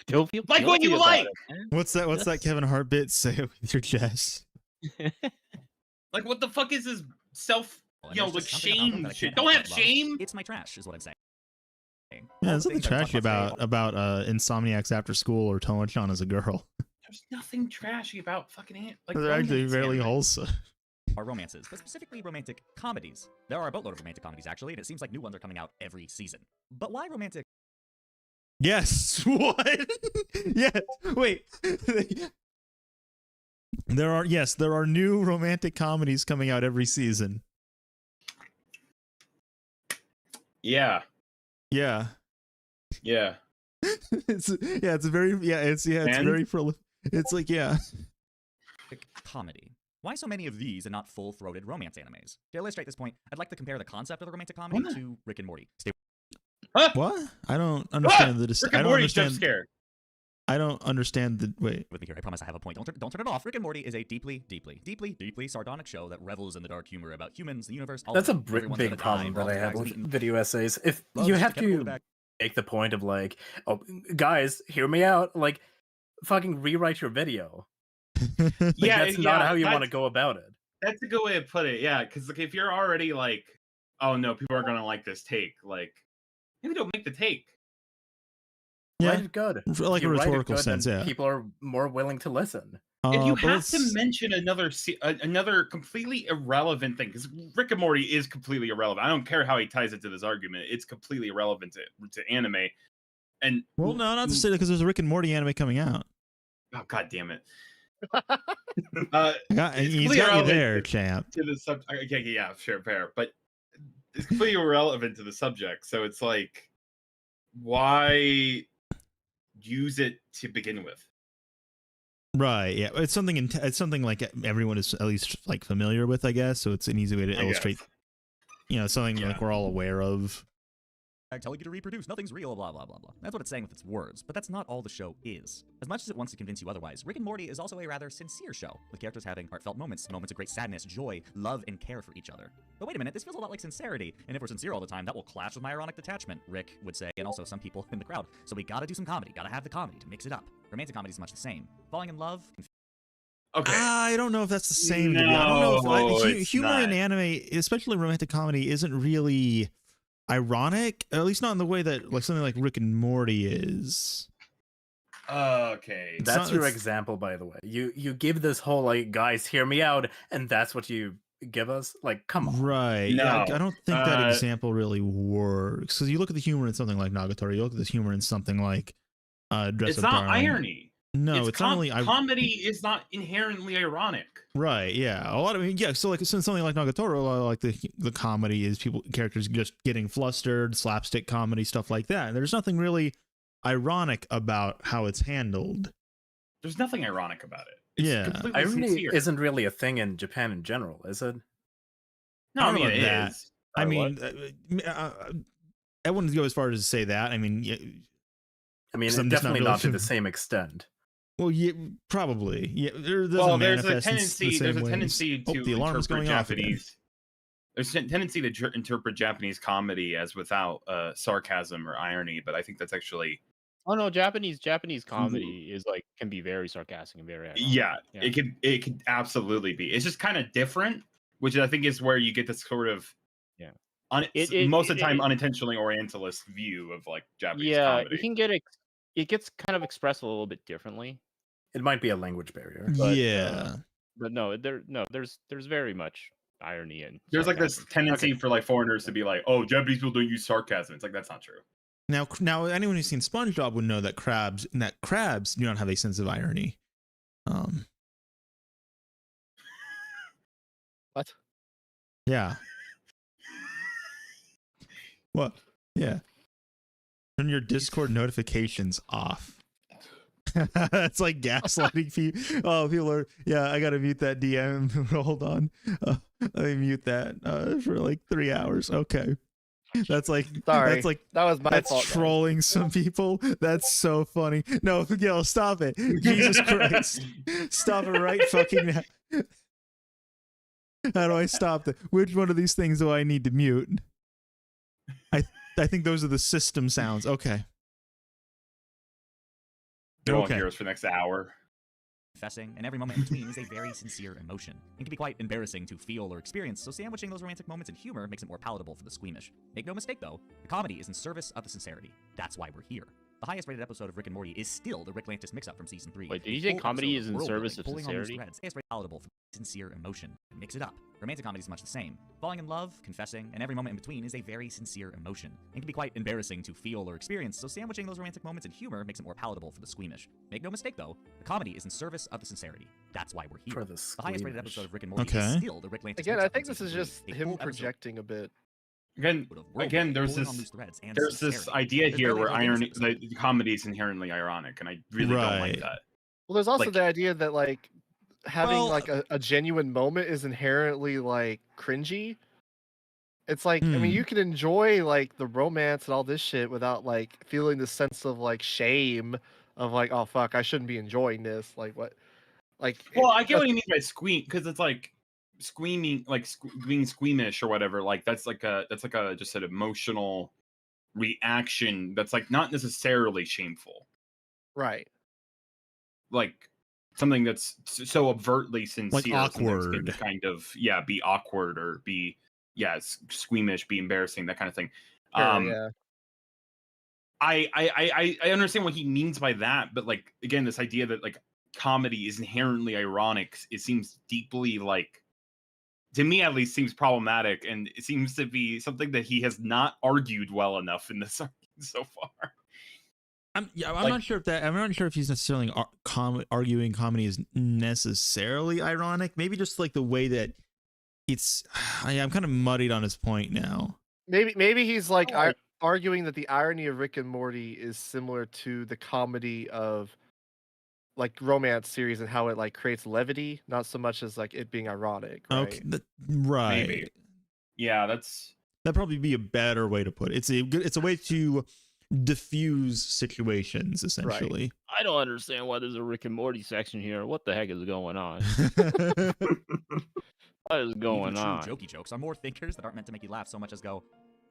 Don't feel like what you like. What's that Kevin Hart bit? Say it with your chest. Like what the fuck is this like shame shit? Don't have shame. It's my trash, is what I'm saying. Yeah, there's nothing trashy about Insomniacs After School or Tomo-chan as a girl. There's nothing trashy about fucking like they're actually fairly wholesome. Are romances, but specifically romantic comedies. There are a boatload of romantic comedies actually, and it seems like new ones are coming out every season. But why romantic? Yes. What? Yes. Wait. There are new romantic comedies coming out every season. Yeah. Yeah. Yeah. It's very prolific. It's like comedy. Why so many of these and not full-throated romance animes? To illustrate this point, I'd like to compare the concept of the romantic comedy to Rick and Morty. What? I don't understand the Rick and Morty jump scare. I don't understand the wait. With me here, I promise I have a point. Don't turn it off. Rick and Morty is a deeply sardonic show that revels in the dark humor about humans, the universe. That's a big problem that I have with video essays. If you have to make the point of like, oh, guys, hear me out, like, fucking rewrite your video. Like, that's not how you want to go about it. That's a good way to put it. Yeah, because like if you're already like, oh no, people are gonna like this take, like maybe don't make the take. Yeah, write it good. Like a rhetorical sense. Yeah, people are more willing to listen. If you have to mention another completely irrelevant thing, because Rick and Morty is completely irrelevant. I don't care how he ties it to this argument; it's completely irrelevant to anime. And well, no, not to say that because there's a Rick and Morty anime coming out. Oh god damn it! He's got you there, champ. To the okay, yeah, sure, fair, but it's completely irrelevant to the subject. So it's like, why use it to begin with? Right. Yeah. It's something like everyone is at least like familiar with, I guess. So it's an easy way to illustrate. Something like we're all aware of. I tell you to reproduce. Nothing's real, blah, blah, blah, blah. That's what it's saying with its words, but that's not all the show is. As much as it wants to convince you otherwise, Rick and Morty is also a rather sincere show, with characters having heartfelt moments of great sadness, joy, love, and care for each other. But wait a minute, this feels a lot like sincerity, and if we're sincere all the time, that will clash with my ironic detachment, Rick would say, and also some people in the crowd. So we gotta do some comedy, gotta have the comedy to mix it up. Romantic comedy is much the same. Falling in love... Okay. I don't know if that's the same. No, I don't know if humor not. in anime, especially romantic comedy, isn't really ironic, at least not in the way that like something like Rick and Morty is. Okay, that's your example, by the way. You give this whole like, guys, hear me out, and that's what you give us. Like, come on, right? No. Yeah, I don't think that example really works because you look at the humor in something like Nagatoro, you look at this humor in something like It's not irony. No, it's not really. Comedy is not inherently ironic. Right. Yeah. A lot of So like something like Nagatoro, a lot of like the comedy is characters just getting flustered, slapstick comedy, stuff like that. And there's nothing really ironic about how it's handled. There's nothing ironic about it. It's completely irony sincere. Isn't really a thing in Japan in general, is it? No, I mean it is. I mean, I wouldn't go as far as to say that. I mean, it's definitely not to the same extent. Well, yeah, probably. Yeah, there's a tendency. There's a tendency to the alarm is going Japanese. There's a tendency to interpret Japanese comedy as without sarcasm or irony, but I think that's actually. Oh no, Japanese comedy is like can be very sarcastic and very ironic. Yeah, it could absolutely be. It's just kind of different, which I think is where you get this sort of most of the time unintentionally Orientalist view of like Japanese comedy. Yeah, you can get it gets kind of expressed a little bit differently. It might be a language barrier. But, but there's very much irony and there's like this tendency for like foreigners to be like, oh, Japanese people don't use sarcasm. It's like that's not true. Now anyone who's seen SpongeBob would know that crabs do not have a sense of irony. What? Yeah. What? Yeah. Turn your Discord notifications off. It's like gaslighting people. Oh, people are. Yeah, I gotta mute that DM. Hold on. Let me mute that for like 3 hours. Okay. That's like. Sorry. That's like. That was my fault. That's trolling some people. That's so funny. No, Gil, stop it. Jesus Christ. Stop it right fucking now. How do I stop that? Which one of these things do I need to mute? I think those are the system sounds. Okay. You won't hear us for the next hour. Confessing, and every moment in between is a very sincere emotion. It can be quite embarrassing to feel or experience, so sandwiching those romantic moments in humor makes it more palatable for the squeamish. Make no mistake, though, the comedy is in service of the sincerity. That's why we're here. The highest rated episode of Rick and Morty is still the Rick Lantis mix-up from season 3. Wait, did you say comedy is in service of sincerity? Highest rated palatable for sincere emotion. Mix it up. Romantic comedy is much the same. Falling in love, confessing, and every moment in between is a very sincere emotion. It can be quite embarrassing to feel or experience, so sandwiching those romantic moments in humor makes it more palatable for the squeamish. Make no mistake, though, the comedy is in service of the sincerity. That's why we're here. For the highest rated episode of Rick and Morty is still the Rick Lantis Again, I think this is just him projecting a bit. Again, there's this idea here where irony, the comedy is inherently ironic, and I really don't like that. Well, there's also the idea that like having like a genuine moment is inherently like cringy. It's like, I mean, you can enjoy like the romance and all this shit without like feeling the sense of like shame of like, oh fuck, I shouldn't be enjoying this. Like what? Like, well, I get what you mean by squeam, because it's like screaming, like being squeamish or whatever. Like that's like a just an emotional reaction that's like not necessarily shameful, right? Like something that's so overtly sincere, like awkward, can kind of be awkward or be squeamish, be embarrassing, that kind of thing. Sure, yeah. I understand what he means by that, but like again, this idea that like comedy is inherently ironic, it seems deeply, like, to me at least, seems problematic, and it seems to be something that he has not argued well enough in this so far. I'm not sure if he's necessarily arguing comedy is necessarily ironic. Maybe just like the way that it's. I'm kind of muddied on his point now. Maybe he's like arguing that the irony of Rick and Morty is similar to the comedy of like romance series and how it like creates levity, not so much as like it being ironic. Right? Okay, right. Maybe. Yeah, that'd probably be a better way to put it. It's a way to diffuse situations, essentially. Right. I don't understand why there's a Rick and Morty section here. What the heck is going on? What is going on? True jokey jokes are more thinkers that aren't meant to make you laugh so much as go,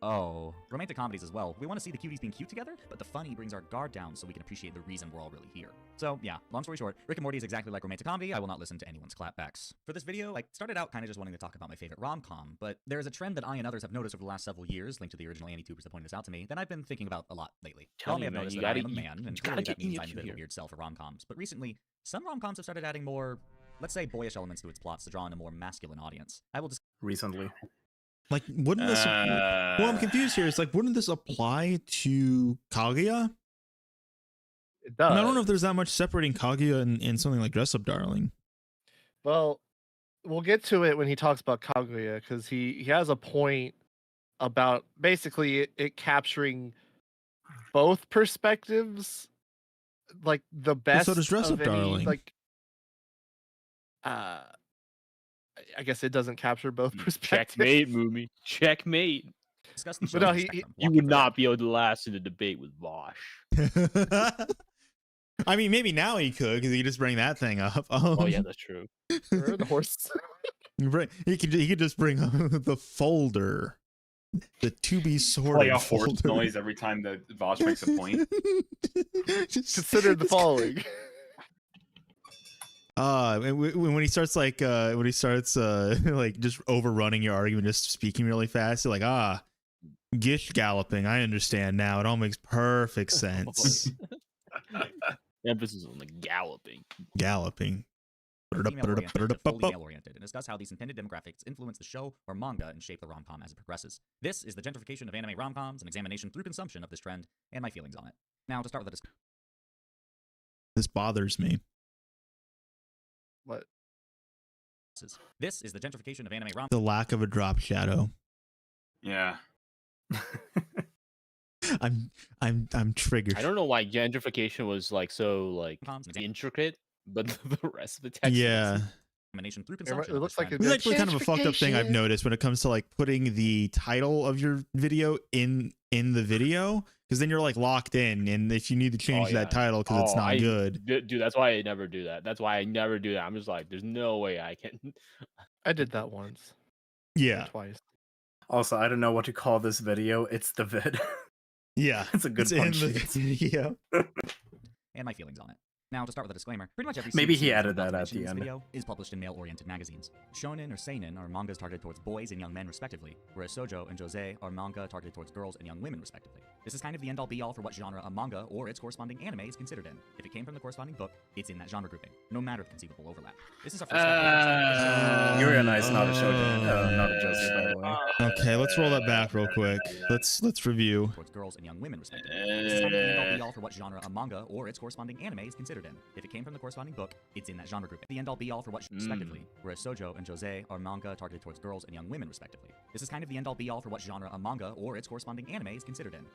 oh. Romantic comedies as well. We want to see the cuties being cute together, but the funny brings our guard down so we can appreciate the reason we're all really here. So yeah, long story short, Rick and Morty is exactly like romantic comedy. I will not listen to anyone's clapbacks. For this video, I started out kind of just wanting to talk about my favorite rom-com, but there is a trend that I and others have noticed over the last several years, linked to the original AnyTubers that pointed this out to me, that I've been thinking about a lot lately. Y'all may have noticed that I am a man, and clearly that means I'm a bit of a weird sell for rom-coms, but recently, some rom-coms have started adding more, let's say, boyish elements to its plots to draw in a more masculine audience. I will just recently. Like, wouldn't this? Well, I'm confused here. It's like, wouldn't this apply to Kaguya? It does. And I don't know if there's that much separating Kaguya and something like Dress Up Darling. Well, we'll get to it when he talks about Kaguya, because he has a point about basically it capturing both perspectives, like the best. So does Dress Up Darling. Like, I guess it doesn't capture both perspectives. Checkmate, Moomy. Checkmate. But no, you would not be able to last in a debate with Bosch. I mean, maybe now he could, because he could just bring that thing up. Oh yeah, that's true. The horse. He could just bring the folder, the to be sorted. Play a horse noise every time that Vosh makes a point. Consider the following. When he starts like just overrunning your argument, just speaking really fast, you're like, gish galloping. I understand now. It all makes perfect sense. Emphasis on the galloping. Galloping. Female-oriented, and discuss how these intended demographics influence the show or manga and shape the rom-com as it progresses. This is the gentrification of anime rom-coms, an examination through consumption of this trend, and my feelings on it. Now, to start with this bothers me. What? This is the gentrification of anime rom. The lack of a drop shadow. Yeah. I'm triggered. I don't know why gentrification was like so like intricate, but the rest of the text. Yeah. Through consumption. It looks like it's actually kind of a fucked up thing I've noticed when it comes to like putting the title of your video in the video, because then you're like locked in, and if you need to change that title because it's not good, dude, that's why I never do that. I'm just like, there's no way I can. I did that once. Yeah, twice. Also, I don't know what to call this video. It's the vid. Yeah, it's a good punch. Yeah. And my feelings on it. Now, to start with a disclaimer, pretty much every maybe he added that at the end. Video is published in male-oriented magazines. Shonen or seinen are mangas targeted towards boys and young men respectively, whereas shoujo and josei are manga targeted towards girls and young women respectively. This is kind of the end-all be-all for what genre a manga or its corresponding anime is considered in. If it came from the corresponding book, it's in that genre grouping, no matter the conceivable overlap. This is our first Yuri on Ice, not a shoujo, not a josei, by the way. Okay, let's roll that back real quick. Let's review. Towards girls and young women, respectively. This is kind of the end-all be-all for what genre a manga or its corresponding anime is considered in. If it came from the corresponding book, it's in that genre grouping. The end-all be-all for what respectively, whereas shoujo and josei are manga targeted towards girls and young women, respectively. This is kind of the end-all be-all for what genre a manga or its corresponding anime is considered in.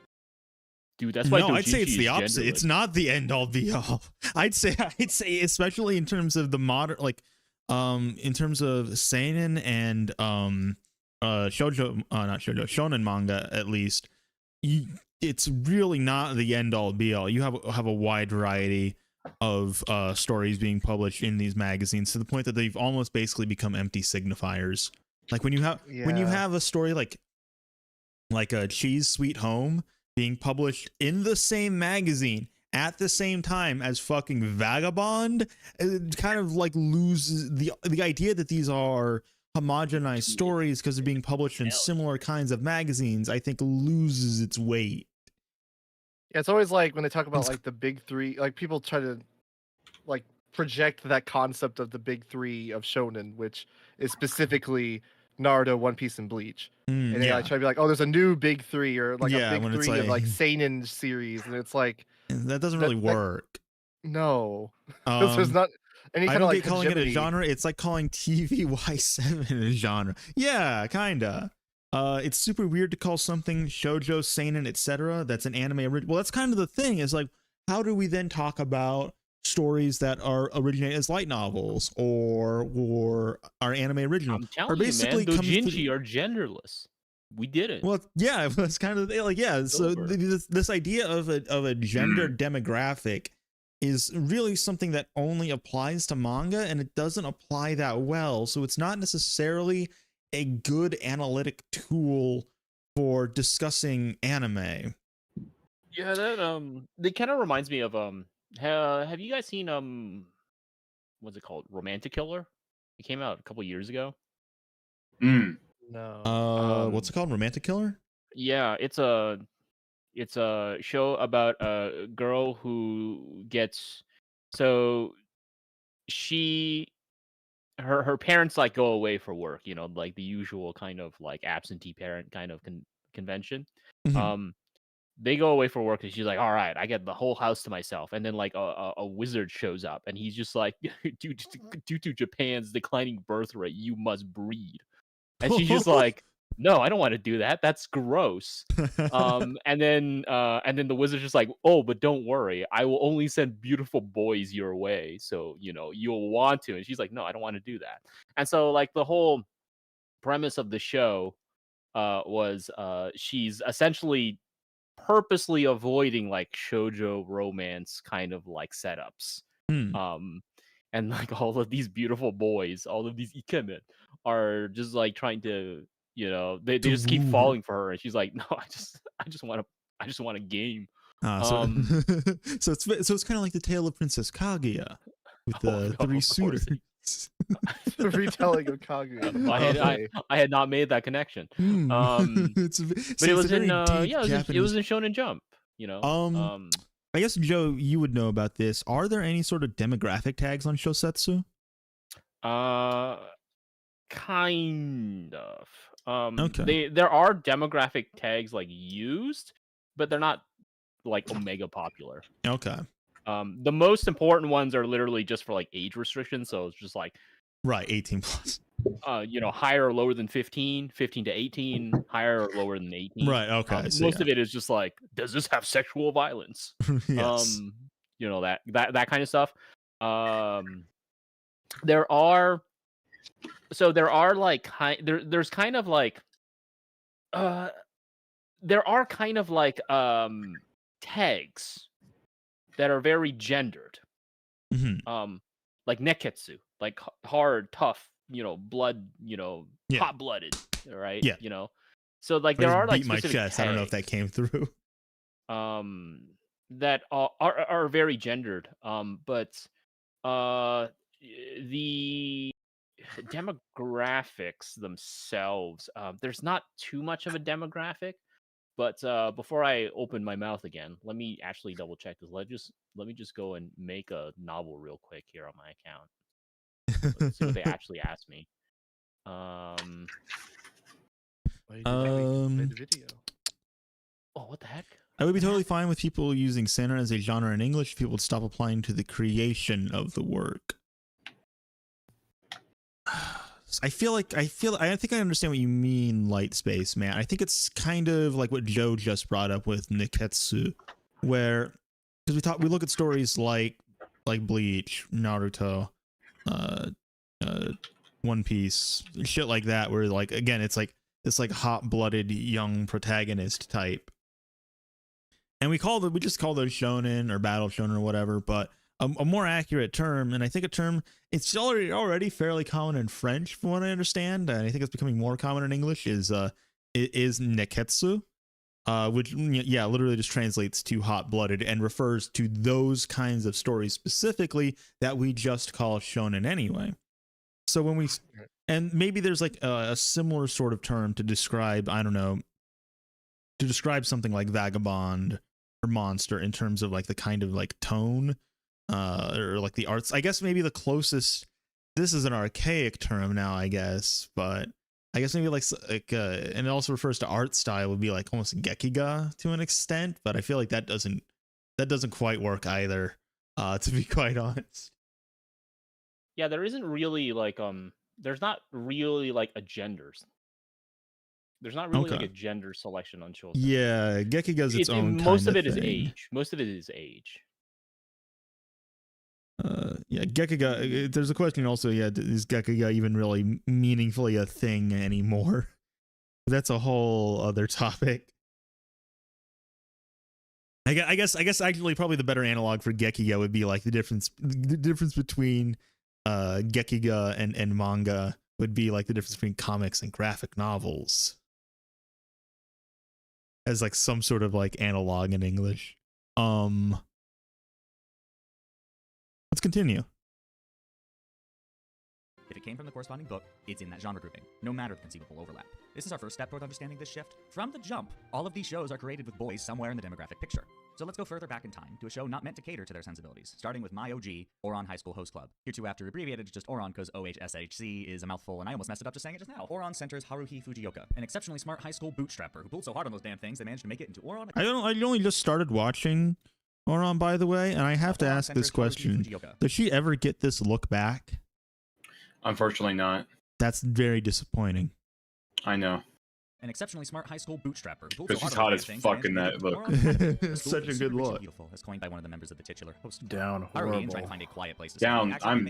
Dude, that's why I'd say it's the opposite. Genderless. It's not the end all be all. I'd say especially in terms of the modern, like in terms of seinen and shoujo, not shoujo, shonen manga at least. It's really not the end all be all. You have a wide variety of stories being published in these magazines to the point that they've almost basically become empty signifiers. Like when you have a story like a Cheese Sweet Home being published in the same magazine at the same time as fucking Vagabond, it kind of like loses the idea that these are homogenized stories because they're being published in similar kinds of magazines. I think loses its weight. Yeah, it's always like when they talk about like the big three, like people try to like project that concept of the big three of shonen, which is specifically Naruto, One Piece, and Bleach. And they like try to be like, oh, there's a new big three, or like a big three of like seinen series, and it's like that doesn't really work. No, there's not any kind of like calling hegemony. it a genre. It's like calling TVY7 a genre. Yeah, kinda. It's super weird to call something shoujo, seinen, etc. That's an anime original. Well, that's kind of the thing. Is like, how do we then talk about stories that are originated as light novels or are anime original? I'm telling or basically you, man, doujinshi are genderless. We did it. Well, yeah, it's kind of like, yeah. So this idea of a gender demographic is really something that only applies to manga, and it doesn't apply that well. So it's not necessarily a good analytic tool for discussing anime. Yeah, that kind of reminds me of have you guys seen what's it called? Romantic Killer? It came out a couple years ago. No. What's it called? Romantic Killer? Yeah, it's a show about a girl who gets her parents like go away for work, you know, like the usual kind of like absentee parent kind of convention. Mm-hmm. They go away for work and she's like, all right, I get the whole house to myself. And then like a wizard shows up and he's just like, due to Japan's declining birth rate, you must breed. And she's just like, no, I don't want to do that. That's gross. And then the wizard's just like, oh, but don't worry, I will only send beautiful boys your way, so you know you'll want to. And she's like, no, I don't want to do that. And so like the whole premise of the show was she's essentially purposely avoiding like shoujo romance kind of like setups. And like all of these beautiful boys, all of these ikemen are just like trying to, you know, they just keep falling for her, and she's like, no, I just want a game. So it's kind of like the tale of Princess Kaguya with the three suitors. The retelling of Kaguya. I had not made that connection. But it was in it was in Shonen Jump, you know. I guess, Joe, you would know about this. Are there any sort of demographic tags on Shosetsu? Kind of. Okay. There are demographic tags like used, but they're not like Omega popular. Okay. The most important ones are literally just for like age restrictions, so it's just like 18 plus. You know, higher or lower than 15 to 18, higher or lower than 18. Right, okay. Most of it is just like, does this have sexual violence? Yes. You know, that kind of stuff. There are like there's kind of like there are kind of like tags that are very gendered. Mm-hmm. Like neketsu, like hard, tough, you know, blood, you know, hot-blooded, right? Yeah. You know. So like there are like beat my chest. tags, I don't know if that came through. That are very gendered. But the demographics themselves, there's not too much of a demographic. But before I open my mouth again, let me actually double check this. Let me just go and make a novel real quick here on my account. Let's see what they actually asked me. Why did you make the video? Oh, what the heck? I would be totally fine with people using Santa as a genre in English if people would stop applying to the creation of the work. I think I understand what you mean, Light Space Man. I think it's kind of like what Joe just brought up with Niketsu, where because we look at stories like Bleach, Naruto, One Piece, shit like that, where like again it's like this like hot-blooded young protagonist type, and we just call those shonen or battle shonen or whatever, but a more accurate term, and I think a term it's already fairly common in French from what I understand, and I think it's becoming more common in English, is neketsu, which literally just translates to hot-blooded and refers to those kinds of stories specifically that we just call shonen anyway. So when we, and maybe there's like a similar sort of term to describe, I don't know, to describe something like vagabond or monster in terms of like the kind of like tone, or like the arts. I guess maybe the closest, this is an archaic term now, I guess, but I guess maybe like and it also refers to art style, would be like almost gekiga to an extent, but I feel like that doesn't quite work either, to be quite honest. Yeah, there isn't really like there's not really like a genders. There's not really like a gender selection on children. Yeah, gekiga's its own most of kind it thing. is age. Most of it is age. Yeah, gekiga. There's a question also. Yeah, is gekiga even really meaningfully a thing anymore? That's a whole other topic. I guess actually probably the better analog for gekiga would be like the difference between gekiga and manga would be like the difference between comics and graphic novels, as like some sort of like analog in English. Let's continue. If it came from the corresponding book, it's in that genre grouping, no matter the conceivable overlap. This is our first step toward understanding this shift. From the jump, all of these shows are created with boys somewhere in the demographic picture. So let's go further back in time to a show not meant to cater to their sensibilities, starting with my OG, Ouran High School Host Club. Hereto abbreviated just Ouran because OHSHC is a mouthful and I almost messed it up just saying it just now. Ouran centers Haruhi Fujioka, an exceptionally smart high school bootstrapper who pulled so hard on those damn things they managed to make it into Ouran. I only just started watching Ouran, by the way, and I have to ask this question. Does she ever get this look back? Unfortunately not. That's very disappointing. I know. An exceptionally smart high school bootstrapper. Because she's hot as fuck in that look. Such a good look. Beautiful, as coined by one of the members of the titular host. Down horrible. Trying to find a quiet place to down. I'm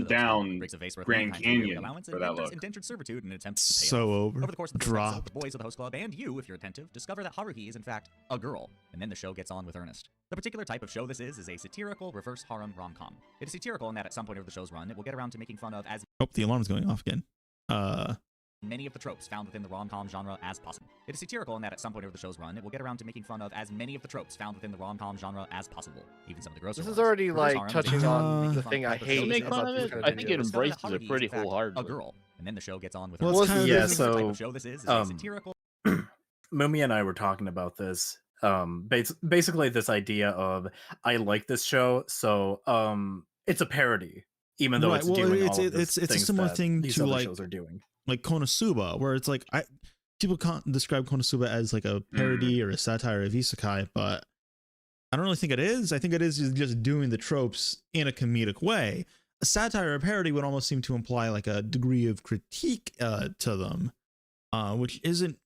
down Grand Canyon for that look. Indentured servitude and attempts to pay so off. over the course of the drop. The boys of the host club and you, if you're attentive, discover that Haruhi is in fact a girl, and then the show gets on with earnest. The particular type of show this is a satirical reverse harem rom-com. It is satirical in that at some point over the show's run, it will get around to making fun of as the alarm's going off again. Many of the tropes found within the rom-com genre as possible. It is satirical in that at some point over the show's run, it will get around to making fun of as many of the tropes found within the rom-com genre as possible, even some of the grosser This is ones. already like touching on the thing I hate. Make fun of it. I think it embraces it pretty wholeheartedly. A girl, and then the show gets on with well, her. Yeah, The so type of show this is a satirical. Mumi and I were talking about this. Basically this idea of I like this show, so it's a parody, even though it's doing all of it's a similar thing to like shows are doing. Like Konosuba, where it's like people can't describe Konosuba as like a parody or a satire of isekai, but I don't really think it is. I think it is just doing the tropes in a comedic way. A satire or parody would almost seem to imply like a degree of critique to them, which isn't.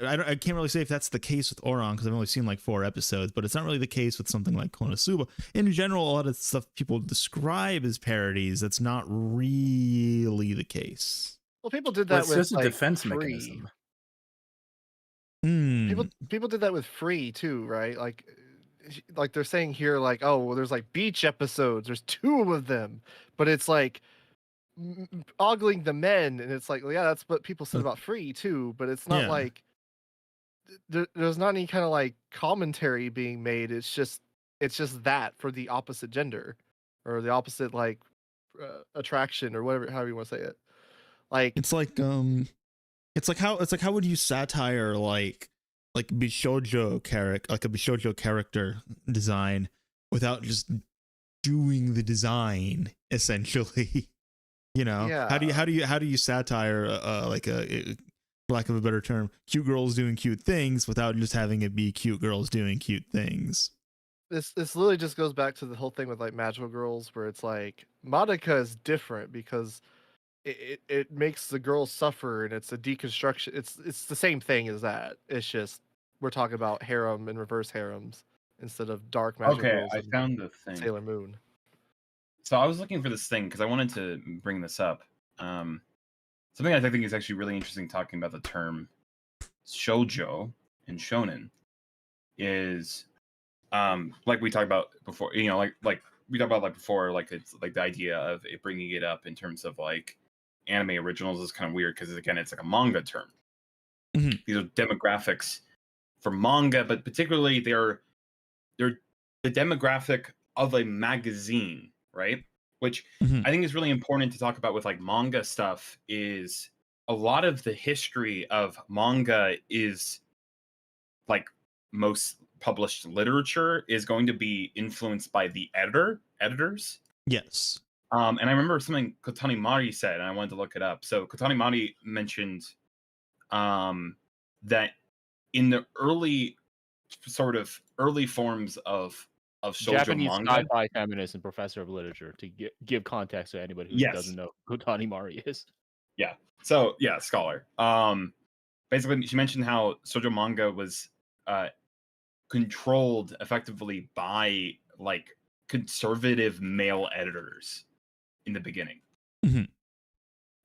I can't really say if that's the case with Ouran because I've only seen like 4 episodes, but it's not really the case with something like Konosuba. In general, a lot of stuff people describe as parodies, that's not really the case. Well, people did that with just like, a defense Free. mechanism. People did that with Free too, right? Like they're saying here, like, oh, well, there's like beach episodes. There's 2 of them, but it's like ogling the men, and it's like, well, yeah, that's what people said about Free too, but it's not like there's not any kind of like commentary being made. It's just that for the opposite gender or the opposite like attraction or whatever, however you want to say it. Like it's like how would you satire like like bishoujo character, like a bishoujo character design without just doing the design essentially. You know, Yeah. how do you satire like for lack of a better term, cute girls doing cute things without just having it be cute girls doing cute things? This literally just goes back to the whole thing with like magical girls, where it's like Monica is different because it makes the girls suffer, and it's a deconstruction. It's the same thing as that. It's just we're talking about harem and reverse harems instead of dark magical girls. I found the thing. Sailor Moon. So I was looking for this thing because I wanted to bring this up. Something I think is actually really interesting talking about the term shoujo and shonen is like we talked about before, you know, like we talked about like before, like it's like the idea of it bringing it up in terms of like anime originals is kind of weird because again it's like a manga term. Mm-hmm. These are demographics for manga, but particularly they're the demographic of a magazine, right? Which I think is really important to talk about with like manga stuff is a lot of the history of manga is like most published literature is going to be influenced by the editors. Yes. And I remember something Kotani Mari said, and I wanted to look it up. So Kotani Mari mentioned that in the early forms of shoujo Japanese manga, sci-fi feminist and professor of literature to give context to anybody who doesn't know who Tani Mari is. Yeah. So yeah, scholar. Basically, she mentioned how shoujo manga was controlled effectively by like conservative male editors in the beginning,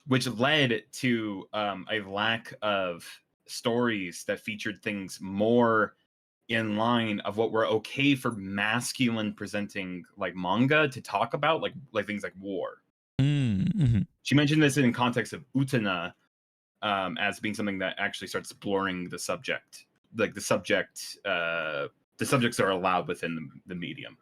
which led to a lack of stories that featured things more in line of what were okay for masculine presenting like manga to talk about, like things like war. She mentioned this in context of Utena as being something that actually starts blurring the subject, like the subjects are allowed within the medium.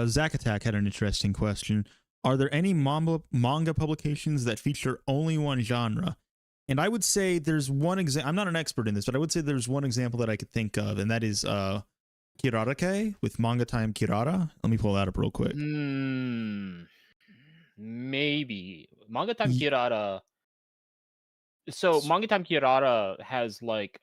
Zack Attack had an interesting question. Are there any manga publications that feature only one genre? And I would say there's one example. I'm not an expert in this, but I would say there's one example that I could think of, and that is Kirara-ke with Manga Time Kirara. Let me pull that up real quick. Maybe Manga Time Kirara. So Manga Time Kirara has like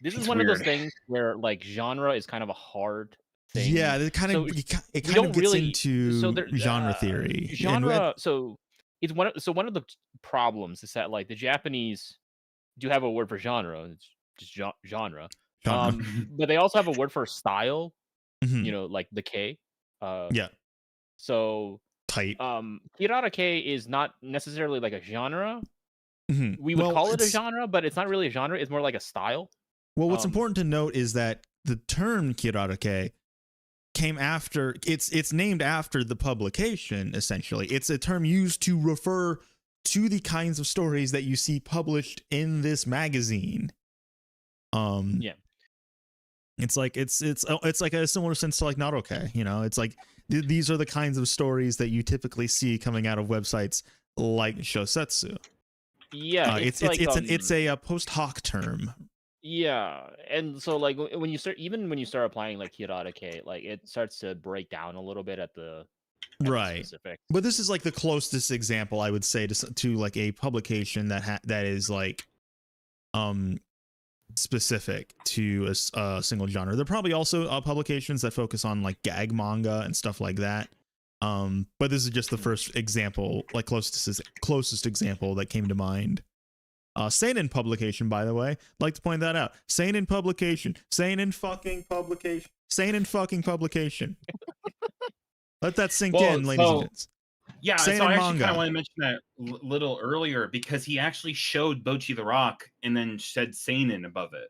this is one of those things where like genre is kind of a hard thing. Yeah, it kind of gets into genre theory. So it's one of the problems is that like the Japanese do have a word for genre. It's just genre. But they also have a word for style. You know, like the K. Yeah. So tight. Kirara-ke is not necessarily like a genre. We would call it a genre, but it's not really a genre. It's more like a style. Well, what's important to note is that the term Kirara-ke came after, it's named after the publication, essentially. It's a term used to refer to the kinds of stories that you see published in this magazine. Yeah. It's like it's like a similar sense to like Naruto, you know. It's like these are the kinds of stories that you typically see coming out of websites like Shosetsu. Yeah, it's a post hoc term. Yeah, and so like when you start applying like Kirara-ke, like it starts to break down a little bit at the specific. But this is like the closest example I would say to like a publication that is like specific to a single genre. There are probably also publications that focus on like gag manga and stuff like that. But this is just the first example, like closest example that came to mind. Seinen publication, by the way, I'd like to point that out. Seinen publication. Seinen fucking publication. Let that sink in, ladies and gents. Yeah, so I actually kind of want to mention that little earlier because he actually showed Bocchi the Rock and then said Seinen above it.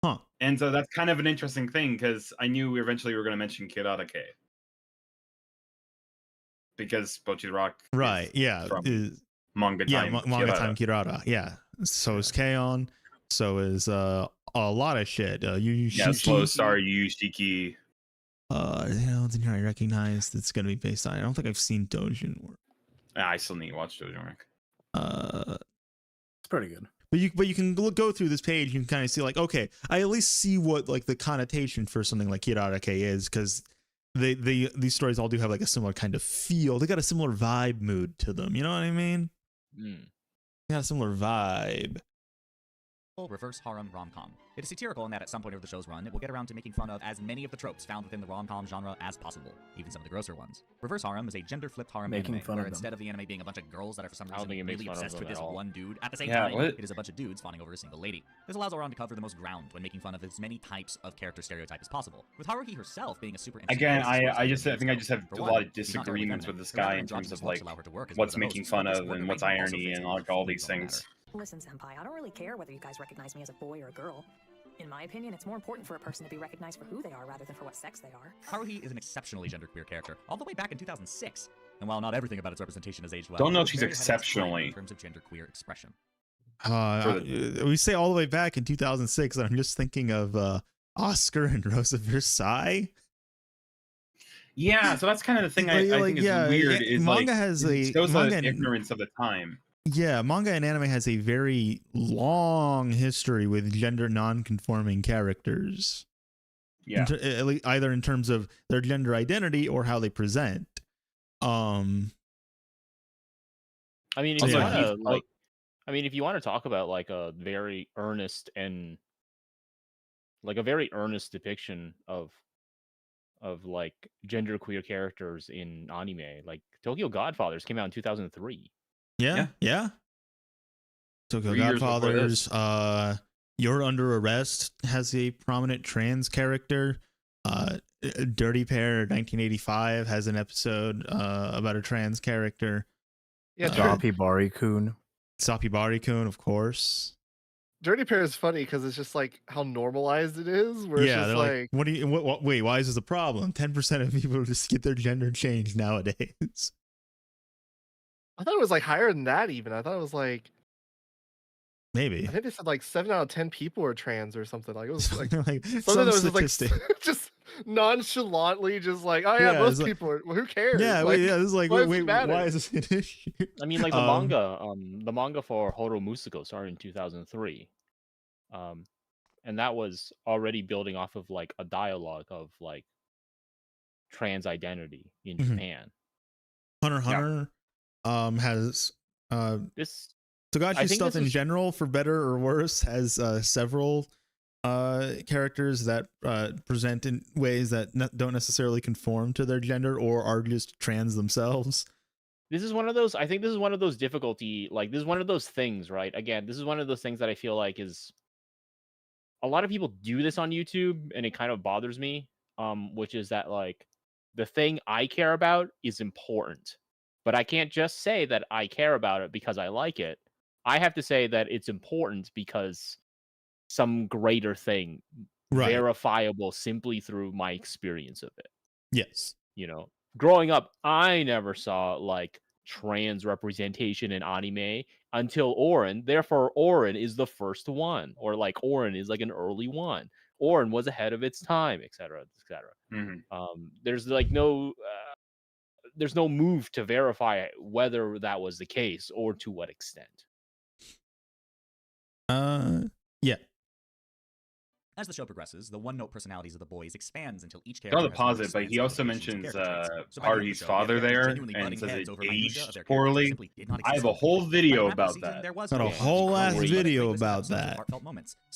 Huh. And so that's kind of an interesting thing because I knew we were going to mention Kirara-ke. Because Bocchi the Rock is Manga Time Manga Time Kirara. Yeah. So is K-On! So is a lot of shit. Slow Star Yushiki. Didn't I recognize it's gonna be based on? I don't think I've seen Dojin work. I still need to watch Dojin work. It's pretty good. But you can go through this page. You can kind of see like, okay, I at least see what like the connotation for something like Hirarake is, because these stories all do have like a similar kind of feel. They got a similar vibe mood to them. You know what I mean? They got a similar vibe. Reverse harem rom-com. It is satirical in that at some point over the show's run, it will get around to making fun of as many of the tropes found within the rom-com genre as possible, even some of the grosser ones. Reverse harem is a gender-flipped harem anime, where instead of the anime being a bunch of girls that are for some reason really obsessed with this one dude, at the same time, it is a bunch of dudes fawning over a single lady. This allows Oran to cover the most ground when making fun of as many types of character stereotype as possible, with Haruhi herself being a super Again, I think I just have a lot of disagreements with this guy in terms of like what's making fun of and what's irony and like all these things. Listen, Senpai, I don't really care whether you guys recognize me as a boy or a girl. In my opinion, it's more important for a person to be recognized for who they are rather than for what sex they are. Haruhi is an exceptionally genderqueer character, all the way back in 2006. And while not everything about its representation has aged well, don't know if she's exceptionally in terms of genderqueer expression. We say all the way back in 2006, and I'm just thinking of Oscar and Rosa Versailles. Yeah, so that's kind of the thing I think is weird. Is manga like, has it shows the ignorance of the time. Yeah, manga and anime has a very long history with gender non-conforming characters. Yeah, either in terms of their gender identity or how they present. I mean, if you want to if you want to talk about like a very earnest depiction of like genderqueer characters in anime, like Tokyo Godfathers came out in 2003. Yeah. Tokyo Godfathers. You're Under Arrest has a prominent trans character. Dirty Pair 1985 has an episode about a trans character. Yeah, Sapibari-kun, of course. Dirty Pair is funny because it's just like how normalized it is. Where it's just like, what do you? Wait, why is this a problem? 10% of people just get their gender changed nowadays. I thought it was like higher than that. Even I thought it was like maybe. I think they said like 7 out of 10 people are trans or something. Like it was like, like something that was just like just nonchalantly just like, oh yeah, most people are. Well, who cares? Yeah, like, this is like why is this an issue? I mean, like the manga for Horo Musuko started in 2003, and that was already building off of like a dialogue of like trans identity in Japan. Hunter x Hunter has this Togashi stuff in general, for better or worse, has several characters that present in ways that don't necessarily conform to their gender or are just trans themselves. This is one of those, I think this is one of those difficulty, like this is one of those things, right? Again, this is one of those things that I feel like is a lot of people do this on YouTube and it kind of bothers me, which is that like the thing I care about is important, but I can't just say that I care about it because I like it. I have to say that it's important because some greater thing, verifiable simply through my experience of it. Yes. You know, growing up, I never saw like trans representation in anime until Oren. Therefore, Oren is the first one, or like Oren is like an early one. Oren was ahead of its time, etc., etc. There's like there's no move to verify whether that was the case or to what extent. Yeah. As the show progresses, the one-note personalities of the boys expands until each character. I'll pause it, but he also mentions Haruhi's father there and says it aged poorly. I have a whole video about that. Got a whole ass video about that.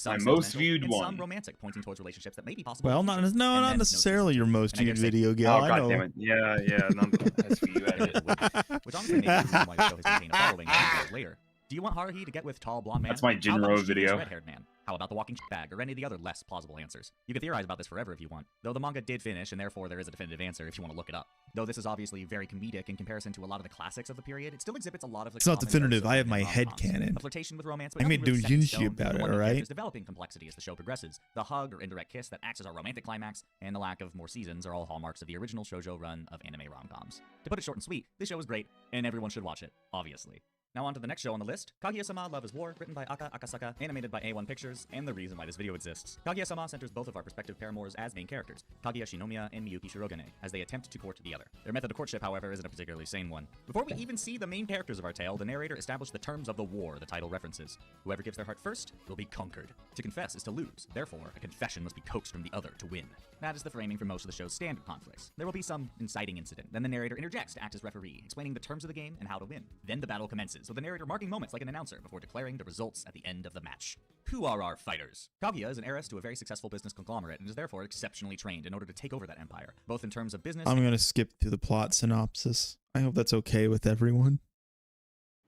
My most viewed one. Romantic, pointing towards relationships that may be possible. Well, not necessarily your most viewed video, Gil. Oh, God damn it. Yeah, not the SVU. Which honestly makes the reason why the show has maintained a following later. Do you want Haruhi to get with tall blonde man? That's my Jinro video. Red-haired man? How about the walking bag or any of the other less plausible answers? You can theorize about this forever if you want, though the manga did finish and therefore there is a definitive answer if you want to look it up. Though this is obviously very comedic in comparison to a lot of the classics of the period, it still exhibits a lot of the. It's not definitive. I have my head canon. A flirtation with romance. I made doujinshi about it, alright? Developing complexity as the show progresses. The hug or indirect kiss that acts as our romantic climax, and the lack of more seasons are all hallmarks of the original shoujo run of anime rom-coms. To put it short and sweet, this show is great, and everyone should watch it, obviously. Now on to the next show on the list, Kaguya-sama Love is War, written by Aka Akasaka, animated by A1 Pictures, and the reason why this video exists. Kaguya-sama centers both of our prospective paramours as main characters, Kaguya Shinomiya and Miyuki Shirogane, as they attempt to court the other. Their method of courtship, however, isn't a particularly sane one. Before we even see the main characters of our tale, the narrator established the terms of the war the title references. Whoever gives their heart first will be conquered. To confess is to lose, therefore, a confession must be coaxed from the other to win. That is the framing for most of the show's standard conflicts. There will be some inciting incident, then the narrator interjects to act as referee, explaining the terms of the game and how to win. Then the battle commences, with the narrator marking moments like an announcer before declaring the results at the end of the match. Who are our fighters? Kaguya is an heiress to a very successful business conglomerate and is therefore exceptionally trained in order to take over that empire, both in terms of business. I'm going to skip through the plot synopsis. I hope that's okay with everyone.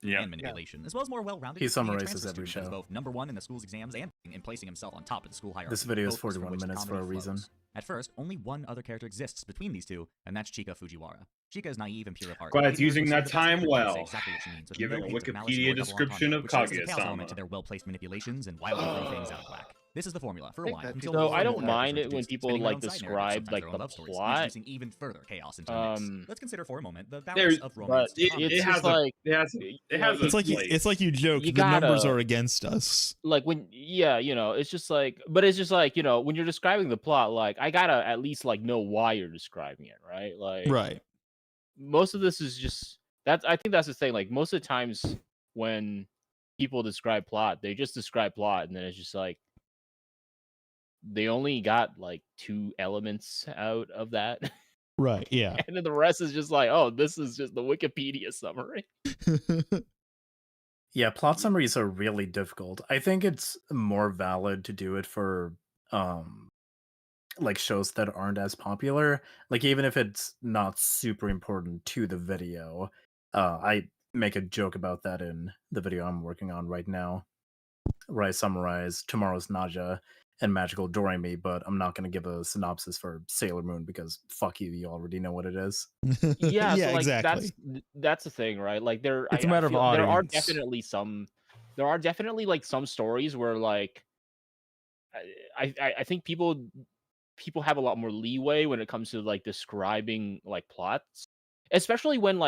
And manipulation, as well as more well-rounded. He summarizes every show. Both #1 in the school's exams and in placing himself on top of the school hierarchy. This video is 41 minutes for a reason. At first, only one other character exists between these two, and that's Chika Fujiwara. Chika is naive and pure of heart. Glad using that time well. Exactly what she means, Giving a Wikipedia description of Kaguya-sama. To their well-placed manipulations and wildly throw things out of whack. This is the formula for a while. So I don't mind it when people like describe like the plot. Introducing even further chaos into the mix. Let's consider for a moment the balance of romance. It has it's like you joke. The numbers are against us. Like when it's just like, but it's just like, when you're describing the plot, like I gotta at least like know why you're describing it, right? Like right. Most of this is just that's. I think that's the thing. Like most of the times when people describe plot, they just describe plot, and then it's just like they only got like 2 elements out of that. Right, yeah. And then the rest is just like, oh, this is just the Wikipedia summary. Yeah, plot summaries are really difficult. I think it's more valid to do it for like shows that aren't as popular. Like even if it's not super important to the video. I make a joke about that in the video I'm working on right now, where I summarize Tomorrow's Nausea and Magical Doremi, but I'm not going to give a synopsis for Sailor Moon because fuck you, you already know what it is. Yeah, so like exactly. That's the thing, right? Like it's a matter of audience. There are definitely like some stories where like I think people have a lot more leeway when it comes to like describing like plots, especially when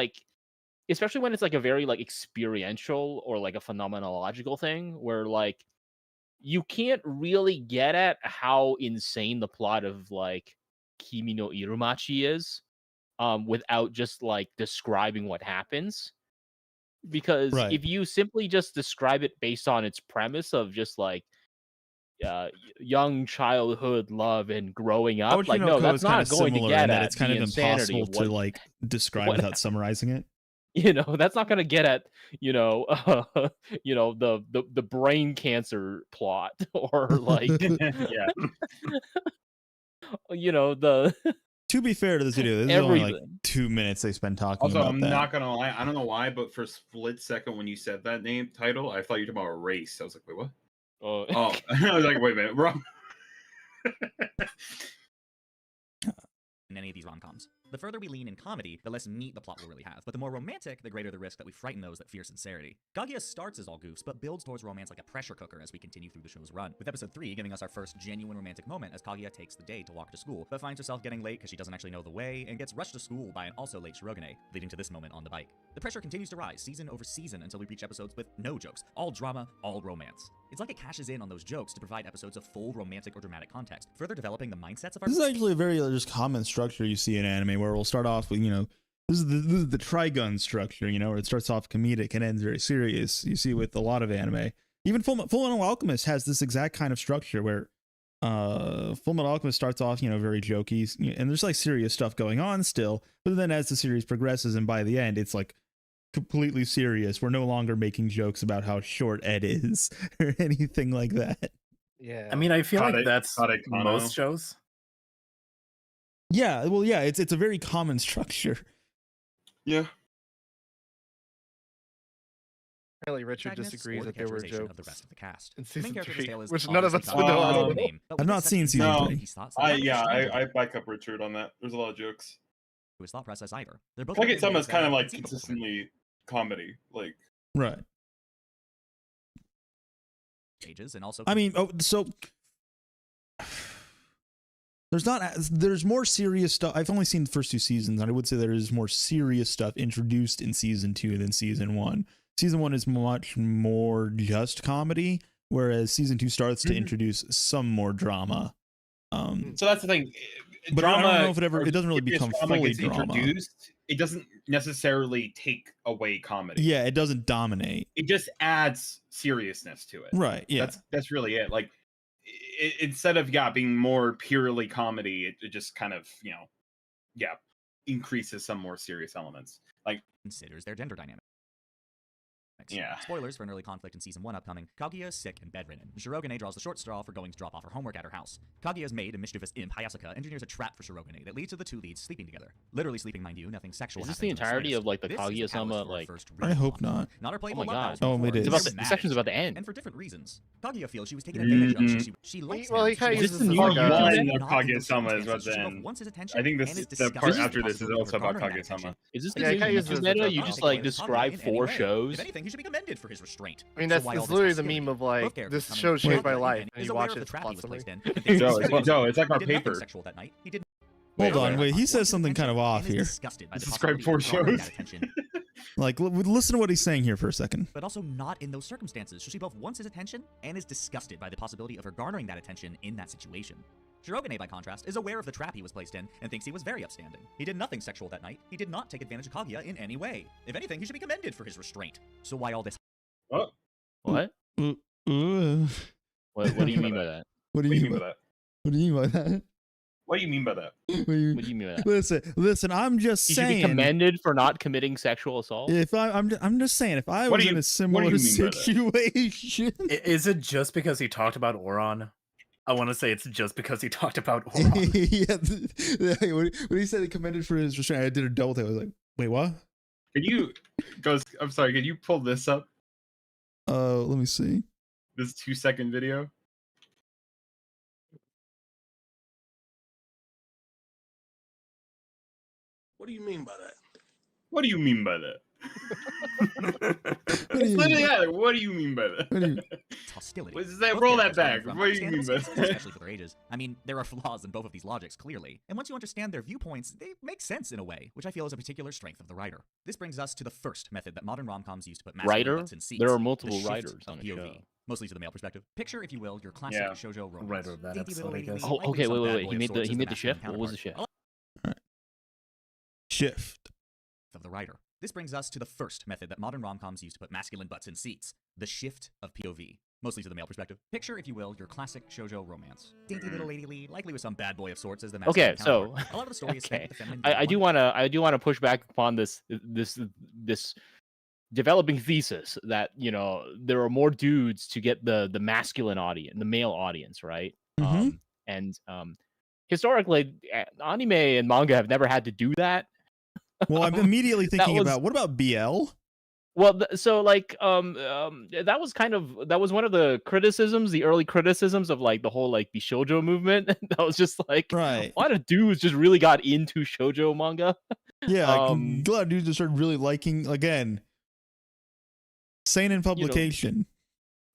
it's like a very like experiential or like a phenomenological thing where like you can't really get at how insane the plot of like Kimi no Irumachi is without just like describing what happens. Because if you simply just describe it based on its premise of just like young childhood love and growing up, like no, that's not going to get at it's kind of impossible to like describe without summarizing it. That's not going to get at the brain cancer plot or like To be fair to this video, this is only like 2 minutes they spend talking about that. I'm not gonna lie, I don't know why, but for a split second when you said that name title, I thought you were talking about race. I was like, wait, what? Oh, I was like, wait a minute, wrong. In any of these rom-coms. The further we lean in comedy, the less meat the plot will really have, but the more romantic, the greater the risk that we frighten those that fear sincerity. Kaguya starts as all goofs, but builds towards romance like a pressure cooker as we continue through the show's run, with episode 3 giving us our first genuine romantic moment as Kaguya takes the day to walk to school, but finds herself getting late because she doesn't actually know the way, and gets rushed to school by an also late Shirogane, leading to this moment on the bike. The pressure continues to rise season over season until we reach episodes with no jokes, all drama, all romance. It's like it cashes in on those jokes to provide episodes of full romantic or dramatic context, further developing the mindsets of our— This is actually a very just common structure you see in anime, where we'll start off with, this is the Trigun structure, where it starts off comedic and ends very serious. You see with a lot of anime. Even Full Metal Alchemist has this exact kind of structure where Full Metal Alchemist starts off, very jokey, and there's like serious stuff going on still, but then as the series progresses and by the end, it's like completely serious. We're no longer making jokes about how short Ed is or anything like that. Yeah. I mean, I feel like that's most shows. Yeah, well, yeah, it's a very common structure. Yeah. Apparently, Richard disagrees that there were jokes of the rest of the cast. In season 3, which none of us would know. I've not seen season 3. I back up Richard on that. There's a lot of jokes. His thought process either. They're both. I get some as kind of like consistently comedy, like right. Pages and also. I mean, so there's more serious stuff. I've only seen the first 2 seasons, and I would say there is more serious stuff introduced in season 2 than season 1. season 1 is much more just comedy, whereas season 2 starts to introduce some more drama. So that's the thing. But Drama, I don't know if it doesn't really become fully drama. It doesn't necessarily take away comedy. Yeah, it doesn't dominate. It just adds seriousness to it. Right. Yeah. That's really it. Like instead of being more purely comedy, it just kind of increases some more serious elements. Like considers their gender dynamic. Yeah. Spoilers for an early conflict in season 1 upcoming. Kaguya is sick and bedridden. Shirogane draws the short straw for going to drop off her homework at her house. Kaguya's maid and mischievous imp Hayasaka engineers a trap for Shirogane that leads to the two leads sleeping together. Literally sleeping, mind you, nothing sexual. Is this the entirety of like the Kaguya-sama like? I hope not. Not her Oh my god! Oh, it is. The section's about to end. And for different reasons. Kaguya feels she was taken advantage of. She likes well, he kind of uses uses the like one of Kaguya-sama is what then. I think the part after this is also about Kaguya-sama. Is this the new meta? You just like describe 4 shows. If anything, he should be commended for his restraint. I mean, that's literally the meme of like this show changed my life. And you watch it. Joe, it's like our paper. Hold on, wait. He says something kind of off here. Describe 4 shows. Like, listen to what he's saying here for a second. But also not in those circumstances. So she both wants his attention and is disgusted by the possibility of her garnering that attention in that situation. Shirogane, by contrast, is aware of the trap he was placed in and thinks he was very upstanding. He did nothing sexual that night. He did not take advantage of Kaguya in any way. If anything, he should be commended for his restraint. So why all this? What? What? What do you mean by that? What do you mean by that? What do you mean by that? What do you mean by that? What do you mean by that? Listen. I'm just saying. He should be commended for not committing sexual assault. If I'm just saying, if I was in a similar situation, is it just because he talked about Oron? I want to say it's just because he talked about Oron. Yeah. When he said he commended for his restraint, I did a double take. I was like, wait, what? Can you I'm sorry. Can you pull this up? Let me see. This 2-second video. What do you mean by that? What do you mean by that? What do you mean by that? Hostility. What is that? Roll that back. What do you mean by that? Especially for their ages. I mean, there are flaws in both of these logics, clearly. And once you understand their viewpoints, they make sense in a way, which I feel is a particular strength of the writer. This brings us to the first method that modern rom-coms use to put masculine butts in seats. There are multiple the writers on the POV. show. Mostly to the male perspective. Picture, if you will, your classic shoujo romance. Writer of that episode, I guess. Oh, okay, wait. He made the shift? What was the shift? Right. Shift. Of the writer. This brings us to the first method that modern rom-coms use to put masculine butts in seats. The shift of POV. Mostly to the male perspective. Picture, if you will, your classic shoujo romance. Dainty little lady Lee, likely with some bad boy of sorts as the masculine Okay, so a lot of the story is spent with the feminine. I do want to push back upon this developing thesis that, you know, there are more dudes to get the masculine audience, the male audience, right? Historically, anime and manga have never had to do that. Well, I'm immediately thinking about what about BL? Well, so like that was one of the criticisms, the early criticisms of like the whole like Bishoujo movement. That was just like, right, a lot of dudes just really got into shoujo manga. Yeah, a lot of dudes just started really liking, again, seinen publication.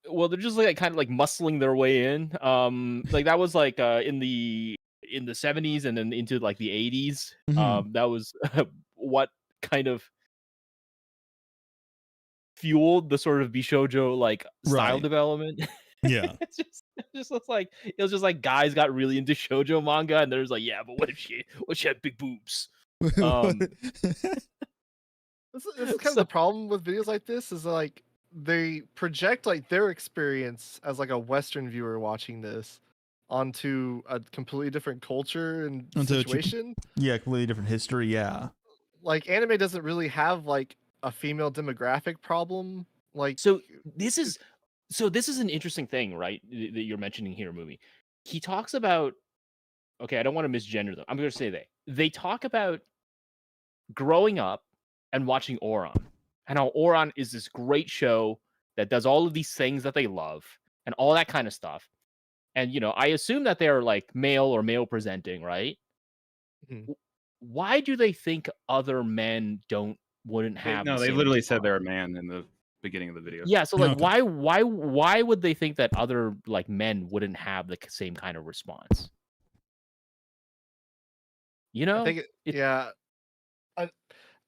You know, well, they're just like kind of like muscling their way in. Like that was like in the 70s and then into like the 80s. That was what kind of fueled the sort of Bishoujo like style development. Yeah. it was just like guys got really into shoujo manga and there's like, yeah, but what if she had big boobs? This is kind of the problem with videos like this is like they project like their experience as like a Western viewer watching this onto a completely different culture and situation. Yeah, completely different history. Yeah. Like anime doesn't really have like a female demographic problem. Like this is an interesting thing, right? That you're mentioning here, movie. He talks about, okay, I don't want to misgender them. I'm going to say they talk about growing up and watching Oron, and how Oron is this great show that does all of these things that they love and all that kind of stuff. And you know, I assume that they're like male or male presenting, right? Mm-hmm. Why do they think other men wouldn't have? No, they literally said they're a man in the beginning of the video. Yeah, so like, why would they think that other like men wouldn't have the same kind of response? You know, I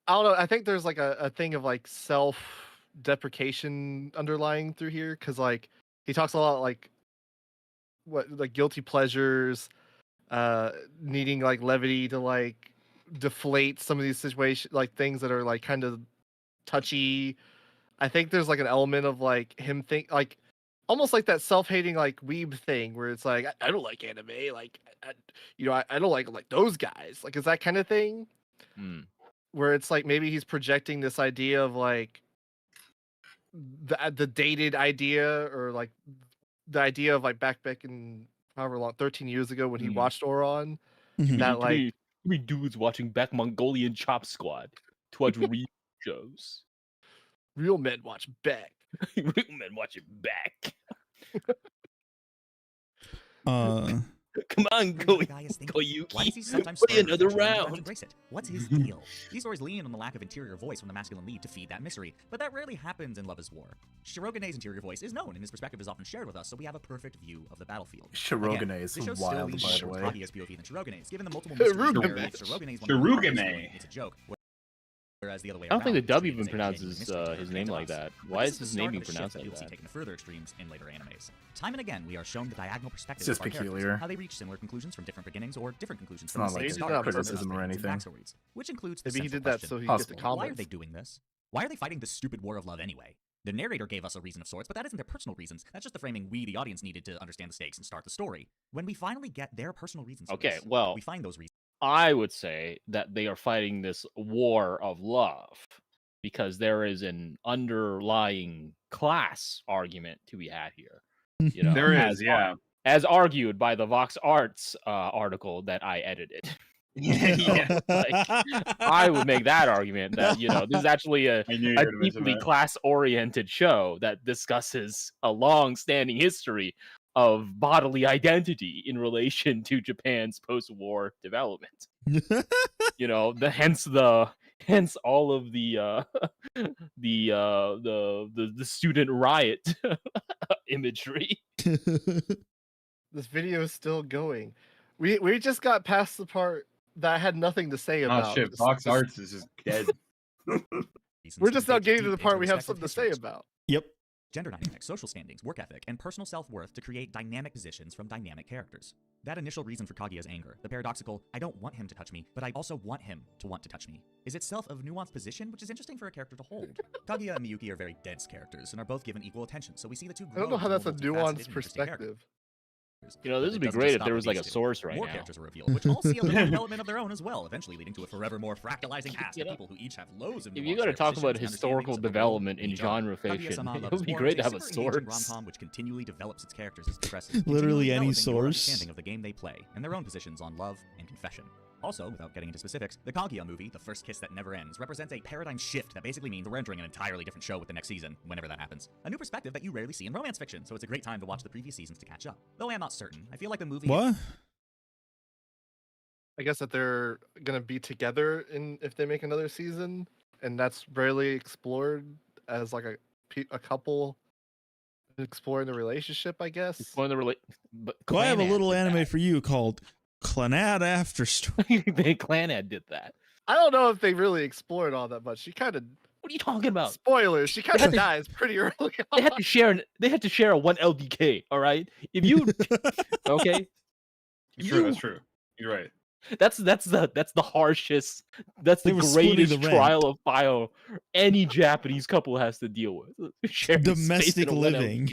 don't know. I think there's like a thing of like self deprecation underlying through here, because like he talks a lot like guilty pleasures, needing like levity to like deflate some of these situations, like things that are like kind of touchy. I think there's like an element of like him like almost like that self-hating like weeb thing where it's like I don't like anime, like I don't like those guys, like is that kind of thing. Where it's like maybe he's projecting this idea of like the dated idea, or like the idea of like back in however long, 13 years ago when he watched Oron, that like three dudes watching back Mongolian Chop Squad to watch real shows. Real men watch back. Real men watch it back. Come on, Koyuki. Why does he sometimes play another round? Embrace it. What's his deal? These stories lean on the lack of interior voice from the masculine lead to feed that mystery, but that rarely happens in Love is War. Shirogane's interior voice is known, and his perspective is often shared with us, so we have a perfect view of the battlefield. Shirogane is wild, by the way. Kaguya's POV than Shirogane's, given the multiple Shirogane. It's a joke. Whereas the other way I don't think the around, dub even pronounces his name like that. Why is his name being pronounced like that? Taken to further extremes in later animes. Time and again, we are shown the diagonal perspective it's just of our peculiar. characters, how they reach similar conclusions from different beginnings or different conclusions It's from not the like same it's criticism or anything. backstories, which includes the maybe he central did that question. so he gets the comments. Why are they doing this? Why are they fighting this stupid war of love anyway? The narrator gave us a reason of sorts, but that isn't their personal reasons. That's just the framing we, the audience, needed to understand the stakes and start the story. When we finally get their personal reasons, Okay, this, well, we find those reasons. I would say that they are fighting this war of love because there is an underlying class argument to be had here. You know, there is, yeah. As argued by the Vox Arts article that I edited. Yeah. Like, I would make that argument that, you know, this is actually a deeply class-oriented show that discusses a long-standing history of bodily identity in relation to Japan's post-war development. You know, hence all of the student riot imagery. This video is still going. We just got past the part that I had nothing to say about. Oh shit, Vox Arts is just dead. We're just now getting to the part we have something to say about. Yep. Gender dynamics, social standings, work ethic, and personal self-worth to create dynamic positions from dynamic characters. That initial reason for Kaguya's anger, the paradoxical, I don't want him to touch me, but I also want him to want to touch me, is itself a nuanced position, which is interesting for a character to hold. Kaguya and Miyuki are very dense characters and are both given equal attention, so we see the two grow. I don't know how that's a nuanced perspective. You know, this would be great if there was like a source right More now. characters are revealed, which all see a little development of their own as well, eventually leading to a forever more fractalizing cast of people who each have loads of. If you got to talk about historical development in genre fiction, it would be great to have a source. Rom-com which continually develops its characters as progresses. Literally any source. source. Of the game they play and their own positions on love and confession. Also, without getting into specifics, the Kaguya movie, The First Kiss That Never Ends, represents a paradigm shift that basically means we're entering an entirely different show with the next season, whenever that happens. A new perspective that you rarely see in romance fiction, so it's a great time to watch the previous seasons to catch up. Though I am not certain. I feel like the movie... What? I guess that they're gonna be together if they make another season, and that's rarely explored as like a couple exploring the relationship, I guess. Exploring the Well, I have a little anime for you called Clanad After Story. Clanad did that. I don't know if they really explored all that much. She kind of. What are you talking about? Spoilers. She kind of dies pretty early on. They had to share a 1 LDK. All right. If you okay. That's true. You're right. That's the harshest. That's the greatest trial of fire any Japanese couple has to deal with. Domestic living.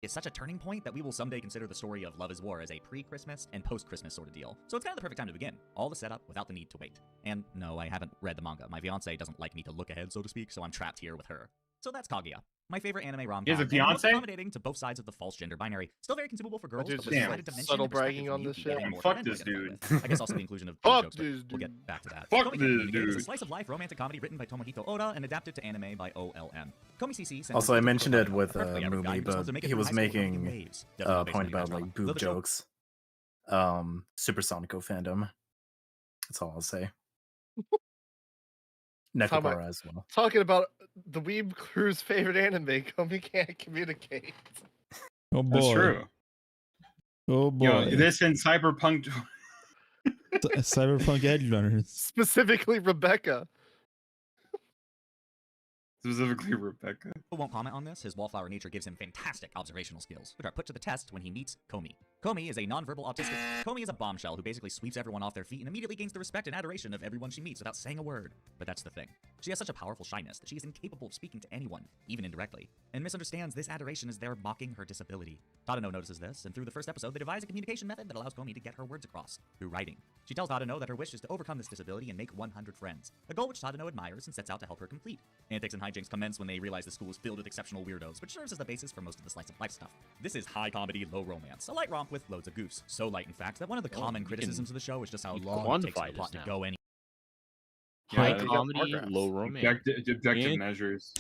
It's such a turning point that we will someday consider the story of Love is War as a pre-Christmas and post-Christmas sort of deal. So it's kind of the perfect time to begin. All the setup without the need to wait. And no, I haven't read the manga. My fiancé doesn't like me to look ahead, so to speak, so I'm trapped here with her. So that's Kaguya. My favorite anime rom-com. He has a fiancé? Accommodating to both sides of the false gender binary. Still very consumable for girls, but damn, subtle bragging on this shit. Fuck this dude. I guess also the inclusion of fuck jokes, this dude. We'll get back to that. Fuck this dude. It's a slice of life romantic comedy written by Tomohito Oda and adapted to anime by OLM. Also, I mentioned it with Mumi, but he was making a point about like boob jokes. Supersonico fandom. That's all I'll say. Nekopara as well. Talking about the Weeb Crew's favorite anime, Komi can't communicate. Oh boy. That's true. Oh boy. You know, this in Cyberpunk. Cyberpunk Edge Runners. Specifically Rebecca. Specifically Rebecca. Won't comment on this. His wallflower nature gives him fantastic observational skills, which are put to the test when he meets Komi. Komi is a nonverbal autistic. Komi is a bombshell who basically sweeps everyone off their feet and immediately gains the respect and adoration of everyone she meets without saying a word. But that's the thing. She has such a powerful shyness that she is incapable of speaking to anyone, even indirectly, and misunderstands this adoration as they're mocking her disability. Tadano notices this, and through the first episode, they devise a communication method that allows Komi to get her words across, through writing. She tells Tadano that her wish is to overcome this disability and make 100 friends, a goal which Tadano admires and sets out to help her complete. Antics and hijinks commence when they realize the school is filled with exceptional weirdos, which serves as the basis for most of the slice of life stuff. This is high comedy, low romance, a light romp with loads of goofs. So light, in fact, that one of the common criticisms of the show is just how long it takes for the plot to go any. High comedy, low romance. Objective measures.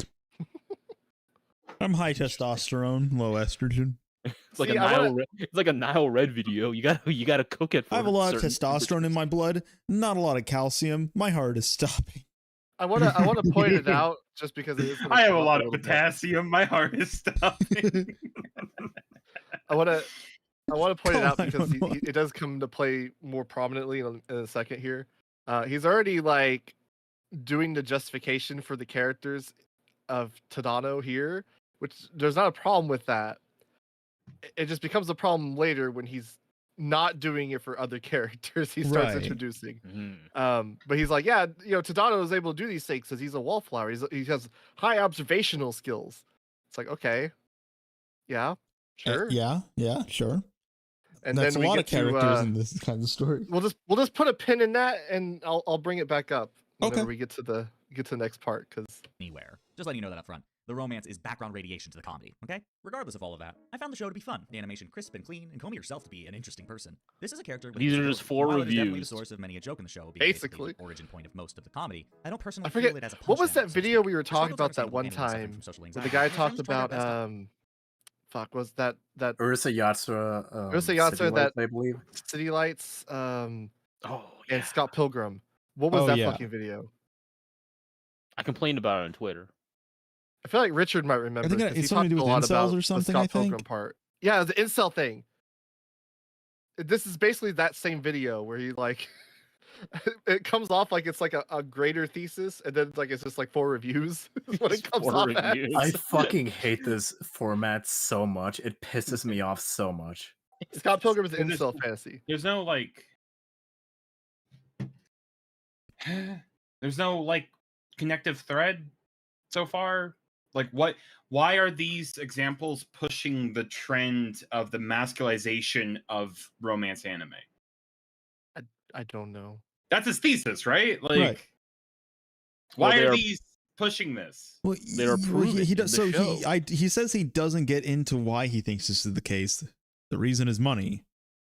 I'm high testosterone, low estrogen. It's like it's like a Nile Red video. You gotta cook it. For I have a lot of testosterone in my blood, not a lot of calcium. My heart is stopping. I wanna point it out just because it is. I have a lot of potassium. My heart is stopping. I wanna point it out because it does come into play more prominently in a second here. He's already like doing the justification for the characters of Tadano here, which there's not a problem with that. It just becomes a problem later when he's not doing it for other characters he starts introducing. But he's like, yeah, Tadano is able to do these things because he's a wallflower. He has high observational skills. It's like, okay, yeah, sure, yeah, sure. And that's then a lot of characters in this kind of story. We'll just put a pin in that, and I'll bring it back up whenever we get to the next part. Because anywhere, just letting you know that up front. The romance is background radiation to the comedy, okay? Regardless of all of that, I found the show to be fun, the animation crisp and clean, and Komi herself to be an interesting person. This is a character with these are just 4 reviews. Definitely the source of many a joke in the show, basically the origin point of most of the comedy. I don't personally I forget feel it as a what was that punchline, video we were talking about that one time. Where the guy talked about was that Ursa Yatsura that I believe City Lights and Scott Pilgrim. What was that fucking video? I complained about it on Twitter. I feel like Richard might remember. I think it's something to do with incels or something. The Scott I think. Pilgrim part. Yeah, the incel thing. This is basically that same video where he like, it comes off like it's like a greater thesis, and then like it's just like 4 reviews. When it comes off I fucking hate this format so much. It pisses me off so much. Scott Pilgrim is incel fantasy. There's no connective thread so far. Like why are these examples pushing the trend of the masculization of romance anime? I don't know. That's his thesis, right? Like why are these pushing this? Well, they're proving he does. So he says he doesn't get into why he thinks this is the case. The reason is money.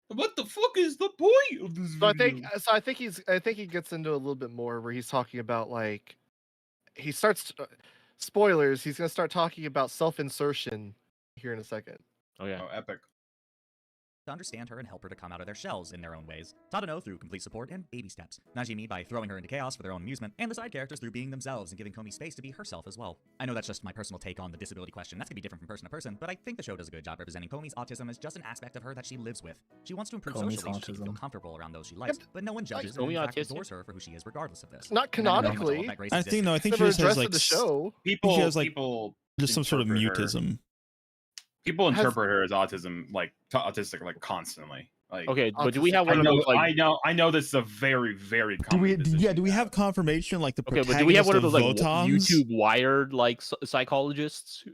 What the fuck is the point of this video? I think he gets into a little bit more where he's talking about like he starts spoilers, he's going to start talking about self-insertion here in a second. Oh yeah. Oh, epic. To understand her and help her to come out of their shells in their own ways. Tadano through complete support and baby steps. Najimi by throwing her into chaos for their own amusement, and the side characters through being themselves and giving Komi space to be herself as well. I know that's just my personal take on the disability question. That's gonna be different from person to person, but I think the show does a good job representing Komi's autism as just an aspect of her that she lives with. She wants to improve socially so she can feel comfortable around those she likes, but no one judges and in fact adores her for who she is regardless of this. Not canonically. I think she just has like the show. People just some sort of mutism. People interpret her as autistic like constantly. Like, okay, but do we have one of those? Like, I know this is a very, very common do we have confirmation like the protagonist but do we have one of those like Votons? YouTube Wired like psychologists,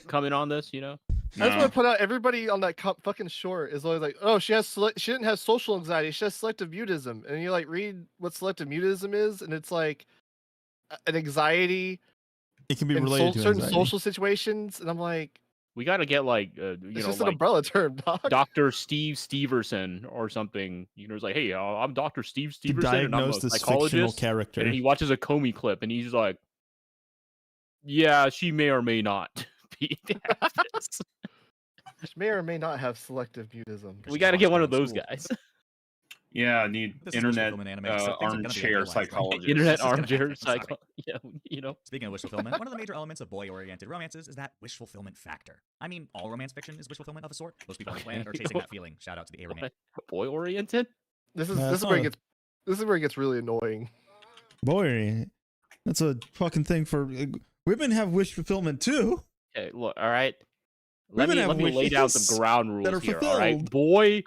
coming on this, I just want to put out everybody on that fucking short is always like, oh, she didn't have social anxiety, she has selective mutism, and you like read what selective mutism is, and it's like an anxiety. It can be related to certain anxiety. social situations, and I'm like, we got to get like it's just an umbrella term, dog. Dr. Steve Steverson or something. It's like, hey, I'm Dr. Steve Steverson, and I'm a psychologist. Character. And he watches a Komi clip, and he's like, yeah, she may or may not be. She may or may not have selective mutism. We got to get one of those guys. Yeah, I need internet armchair psychologist. Internet armchair psychologist. Yeah, Speaking of wish fulfillment, one of the major elements of boy-oriented romances is that wish fulfillment factor. I mean, all romance fiction is wish fulfillment of a sort. Most people on the planet are chasing that feeling. Shout out to the A-Romance. Boy-oriented? This is where it gets really annoying. Boy, that's a fucking thing for Women have wish fulfillment too. Okay, look, all right. Women Let me lay down some ground rules here. All right, boy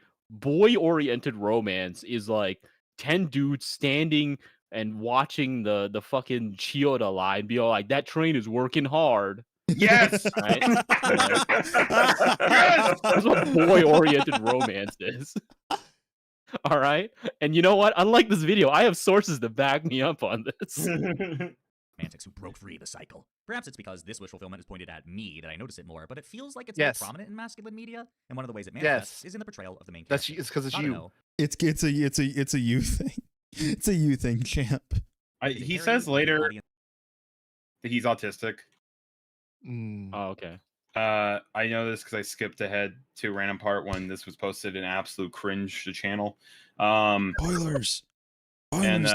oriented romance is like 10 dudes standing and watching the fucking Chiyoda line, be all like, that train is working hard. Yes. Right? Yes. That's what boy oriented romance is. All right. And you know what? Unlike this video, I have sources to back me up on this. Romantics who broke free of the cycle. Perhaps it's because this wish fulfillment is pointed at me that I notice it more, but it feels like it's more prominent in masculine media, and one of the ways it manifests is in the portrayal of the main character. It's because it's you. It's a you thing. It's a you thing, champ. He says later that he's autistic. Oh, okay. I know this because I skipped ahead to a random part when this was posted in absolute cringe to channel. Spoilers. And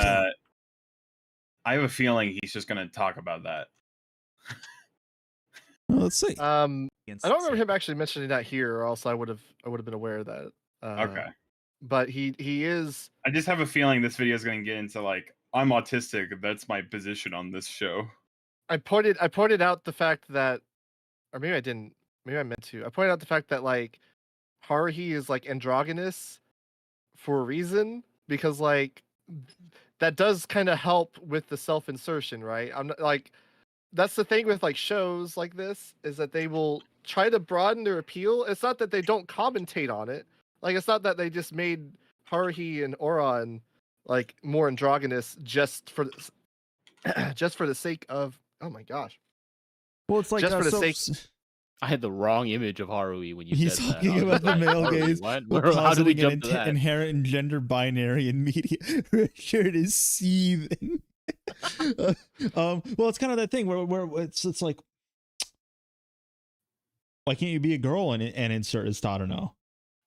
I have a feeling he's just gonna talk about that. Well, let's see. I don't remember him actually mentioning that here, or else I would have been aware of that. Okay. But he is. I just have a feeling this video is gonna get into like, I'm autistic. That's my position on this show. I pointed out the fact that, or maybe I didn't. Maybe I meant to. I pointed out the fact that like Haruhi is like androgynous for a reason, because like that does kind of help with the self-insertion, right? I'm not, like, that's the thing with like shows like this, is that they will try to broaden their appeal. It's not that they don't commentate on it. Like, it's not that they just made Haruhi and Oran like more androgynous just for the sake of, oh my gosh. Well, it's like just for the sake. I had the wrong image of Haruhi when you He's said that. talking about the male gaze. How did we jump to that? Inherent gender binary in media. Richard is seething. Well, it's kind of that thing where it's like, why can't you be a girl and insert as Tadano?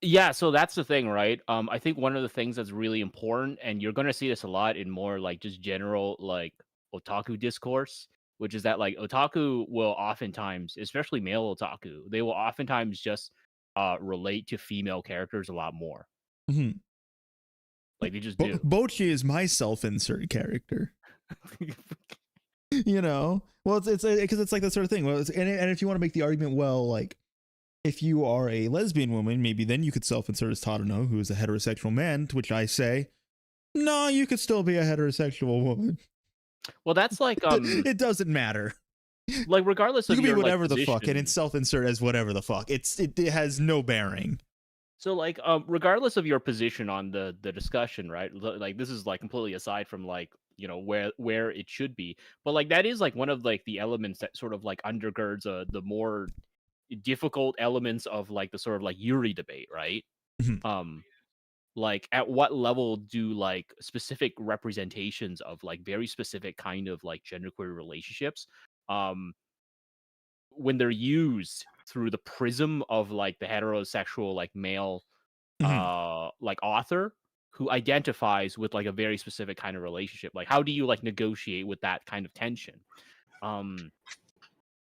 Yeah, so that's the thing, right? I think one of the things that's really important, and you're gonna see this a lot in more like just general like otaku discourse, which is that like otaku will oftentimes, especially male otaku, they will oftentimes just relate to female characters a lot more. Mm-hmm. Like they just do. Bochi is my self-insert character. You know, well, it's because it's like that sort of thing. Well, and if you want to make the argument, well, like if you are a lesbian woman, maybe then you could self-insert as Tadano, who is a heterosexual man. To which I say, no, you could still be a heterosexual woman. Well, that's like it doesn't matter. Like regardless of you can your be whatever like, the fuck, position, and it's self-insert as whatever the fuck. It has no bearing. So like regardless of your position on the discussion, right? Like this is like completely aside from like, you know, where it should be. But like that is like one of like the elements that sort of like undergirds the more difficult elements of like the sort of like Yuri debate, right? Mm-hmm. Like at what level do like specific representations of like very specific kind of like genderqueer relationships when they're used through the prism of like the heterosexual like male like author who identifies with like a very specific kind of relationship, like how do you like negotiate with that kind of tension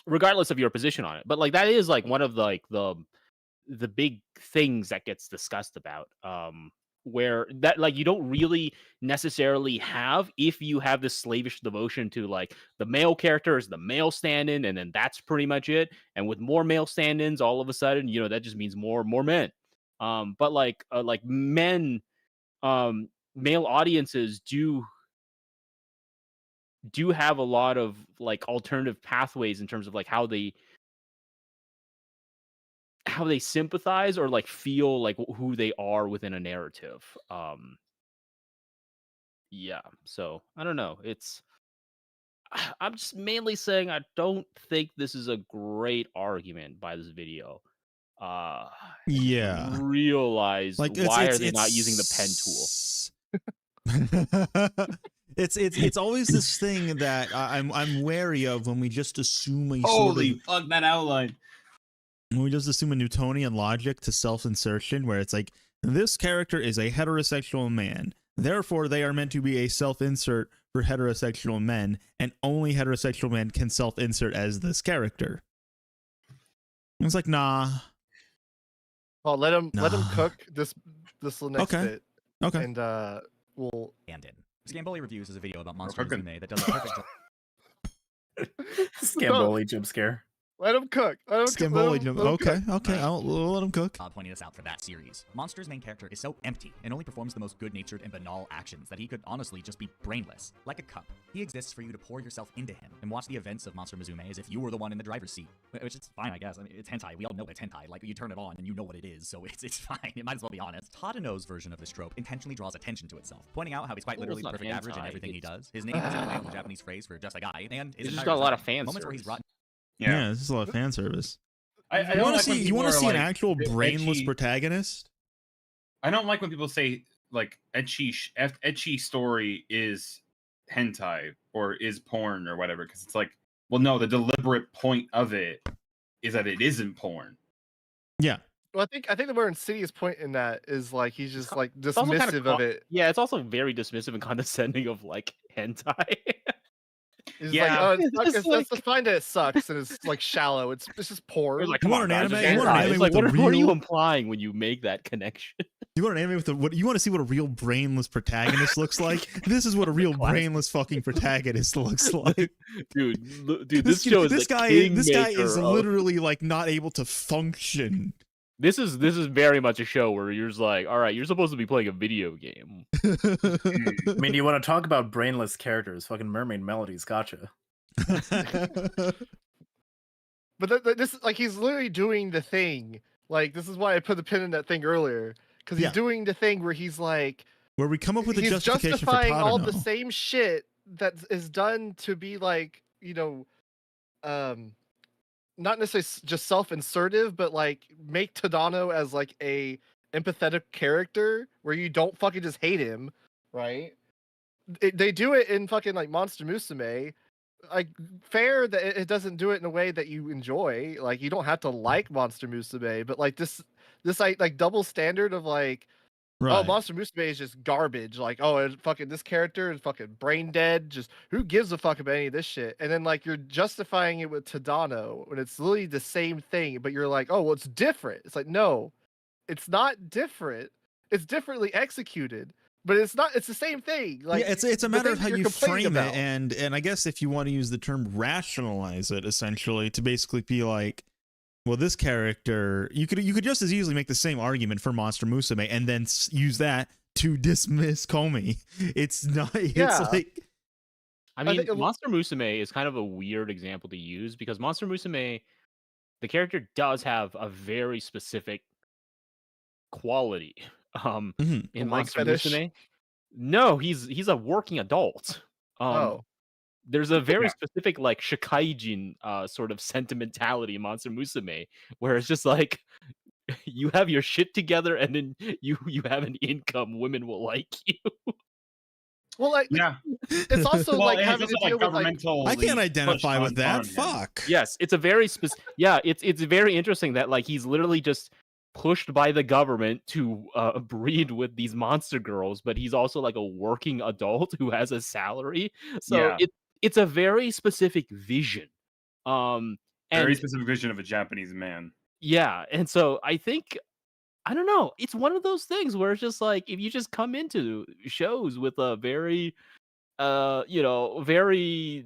regardless of your position on it? But like that is like one of like the big things that gets discussed about where that like you don't really necessarily have if you have this slavish devotion to like the male character is the male stand-in and then that's pretty much it, and with more male stand-ins all of a sudden, you know, that just means more men. But like men, male audiences do have a lot of like alternative pathways in terms of like how they sympathize or like feel like who they are within a narrative. Yeah, so I don't know, I'm just mainly saying I don't think this is a great argument by this video. Yeah, realize like why are they not using the pen tool? It's always this thing that I'm wary of when we just assume a holy fuck that outline. We just assume a Newtonian logic to self-insertion, where it's like, this character is a heterosexual man, therefore they are meant to be a self-insert for heterosexual men, and only heterosexual men can self-insert as this character. It's like, nah. Well, let him cook this next bit. Okay. And we'll Scamboli Reviews is a video about Monster Musume that does a perfect job. Scamboli jump scare. Let him cook. Scamboli jump. Okay, I'll let him cook. Pointing this out for that series. Monster's main character is so empty and only performs the most good-natured and banal actions that he could honestly just be brainless, like a cup. He exists for you to pour yourself into him and watch the events of Monster Musume as if you were the one in the driver's seat, which is fine, I guess. I mean, it's hentai. We all know it's hentai. Like, you turn it on and you know what it is, so it's fine. It might as well be honest. Tadano's version of this trope intentionally draws attention to itself, pointing out how he's quite literally the perfect average in everything he does. His name is a Japanese phrase for just a guy, and it's just got a lot of fan moments where he's brought. Yeah, this is a lot of fan service. I you want to see like, an actual brainless ecchi protagonist? I don't like when people say like ecchi story is hentai or is porn or whatever, because it's like, well, no, the deliberate point of it is that it isn't porn. Yeah. Well, I think the more insidious point in that is like he's just like dismissive of it. Yeah, it's also very dismissive and condescending of like hentai. He's like, oh, it's fine that it sucks and it's like shallow. It's just porn. Like, come on, guys, what are you implying when you make that connection? You want an anime with you want to see what a real brainless protagonist looks like? This is what a real brainless fucking protagonist looks like. Dude, this show is this guy is literally like not able to function. This is very much a show where you're just like, all right, you're supposed to be playing a video game. I mean, you want to talk about brainless characters? Fucking Mermaid Melodies, gotcha. But this like he's literally doing the thing. Like this is why I put the pin in that thing earlier, because he's doing the thing where he's like, where we come up with a justification justifying for all the same shit that is done to be like, you know, not necessarily just self-insertive, but like make Tadano as like a empathetic character where you don't fucking just hate him, right? They do it in fucking like Monster Musume. Like fair that it doesn't do it in a way that you enjoy. Like you don't have to like Monster Musume, but like this like double standard of like, right. Oh, Monster Musume is just garbage. Like, oh, fucking this character is fucking brain dead. Just who gives a fuck about any of this shit? And then like you're justifying it with Tadano when it's literally the same thing, but you're like, oh, well, it's different. It's like, no, it's not different. It's differently executed, but it's not. It's the same thing. Like, yeah, it's a matter of how you frame it, and I guess if you want to use the term rationalize it, essentially to basically be like, well, this character, you could just as easily make the same argument for Monster Musume and then use that to dismiss Komi. It's not. It's like, I mean, Monster Musume is kind of a weird example to use because Monster Musume, the character does have a very specific quality. In Monster Musume, no, he's a working adult. There's a very specific like shikaijin sort of sentimentality in Monster Musume where it's just like you have your shit together and then you have an income, women will like you. Well, like, yeah, it's also like having to deal with like, I can't identify with that. Fuck. Yes, it's a very specific. Yeah, it's very interesting that like he's literally just pushed by the government to breed with these monster girls, but he's also like a working adult who has a salary. So it's a very specific vision. Very specific vision of a Japanese man. Yeah, and so I think, I don't know, it's one of those things where it's just like, if you just come into shows with a very, very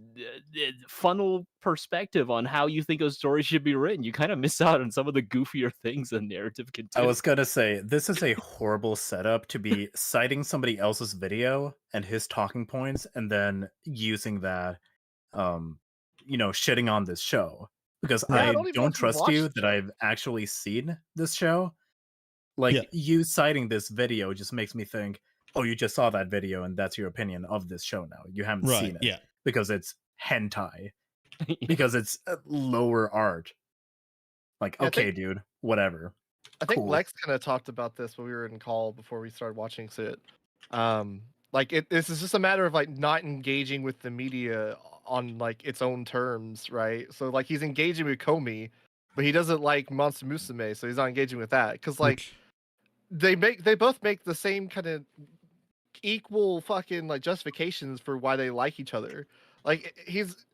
funnel perspective on how you think a story should be written, you kind of miss out on some of the goofier things the narrative can do. I was gonna say, this is a horrible setup to be citing somebody else's video and his talking points and then using that, shitting on this show. Because I don't trust you that I've actually seen this show. Like, you citing this video just makes me think, oh, you just saw that video and that's your opinion of this show now. You haven't seen it because it's hentai, because it's lower art. Like, okay, dude, whatever. I think Lex kind of talked about this when we were in call before we started watching it. This is just a matter of like not engaging with the media on like its own terms, right? So like he's engaging with Komi, but he doesn't like Monster Musume, so he's not engaging with that because like they both make the same kind of equal fucking like justifications for why they like each other. Like he's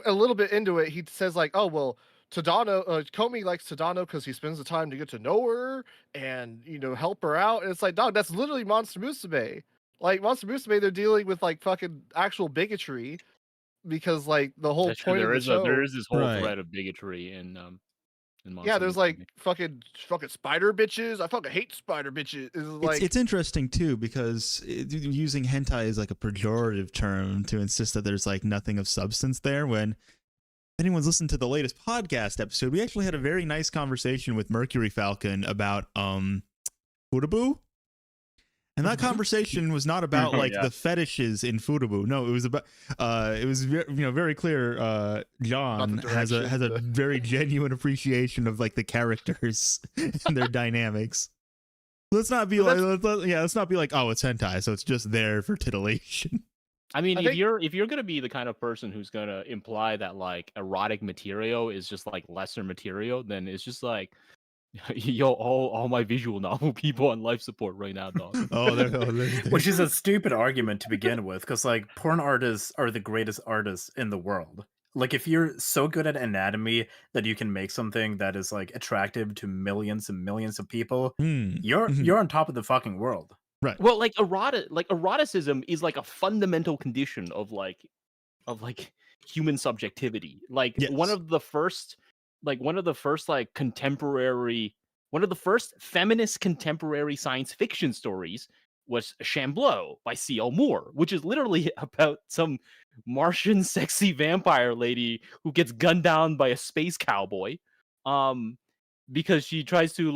a little bit into it. He says like, oh well, Tadano, Komi likes Tadano because he spends the time to get to know her and help her out. And it's like, dog, that's literally Monster Musume. Like Monster Musume, they're dealing with like fucking actual bigotry. because like the whole point of the show, there is this whole Right. thread of bigotry in yeah, there's Monster like Musume. fucking spider bitches. I fucking hate spider bitches. It's like It's interesting too because using hentai is like a pejorative term to insist that there's like nothing of substance there. When anyone's listened to the latest podcast episode, we actually had a very nice conversation with Mercury Falcon about Futaboo. And that conversation was not about like the fetishes in Futaboo. No, it was about it was very clear. John has a very genuine appreciation of like the characters and their dynamics. Let's not be let's not be like, oh, it's hentai, so it's just there for titillation. I mean, if you're gonna be the kind of person who's gonna imply that like erotic material is just like lesser material, then it's just like, yo, all my visual novel people on life support right now, dog. Which is a stupid argument to begin with, because like porn artists are the greatest artists in the world. Like if you're so good at anatomy that you can make something that is like attractive to millions and millions of people, you're on top of the fucking world. Right. Well, like eroticism is like a fundamental condition of like human subjectivity. Like one of the first feminist contemporary science fiction stories was Shambleau by C.L. Moore, which is literally about some Martian sexy vampire lady who gets gunned down by a space cowboy because she tries to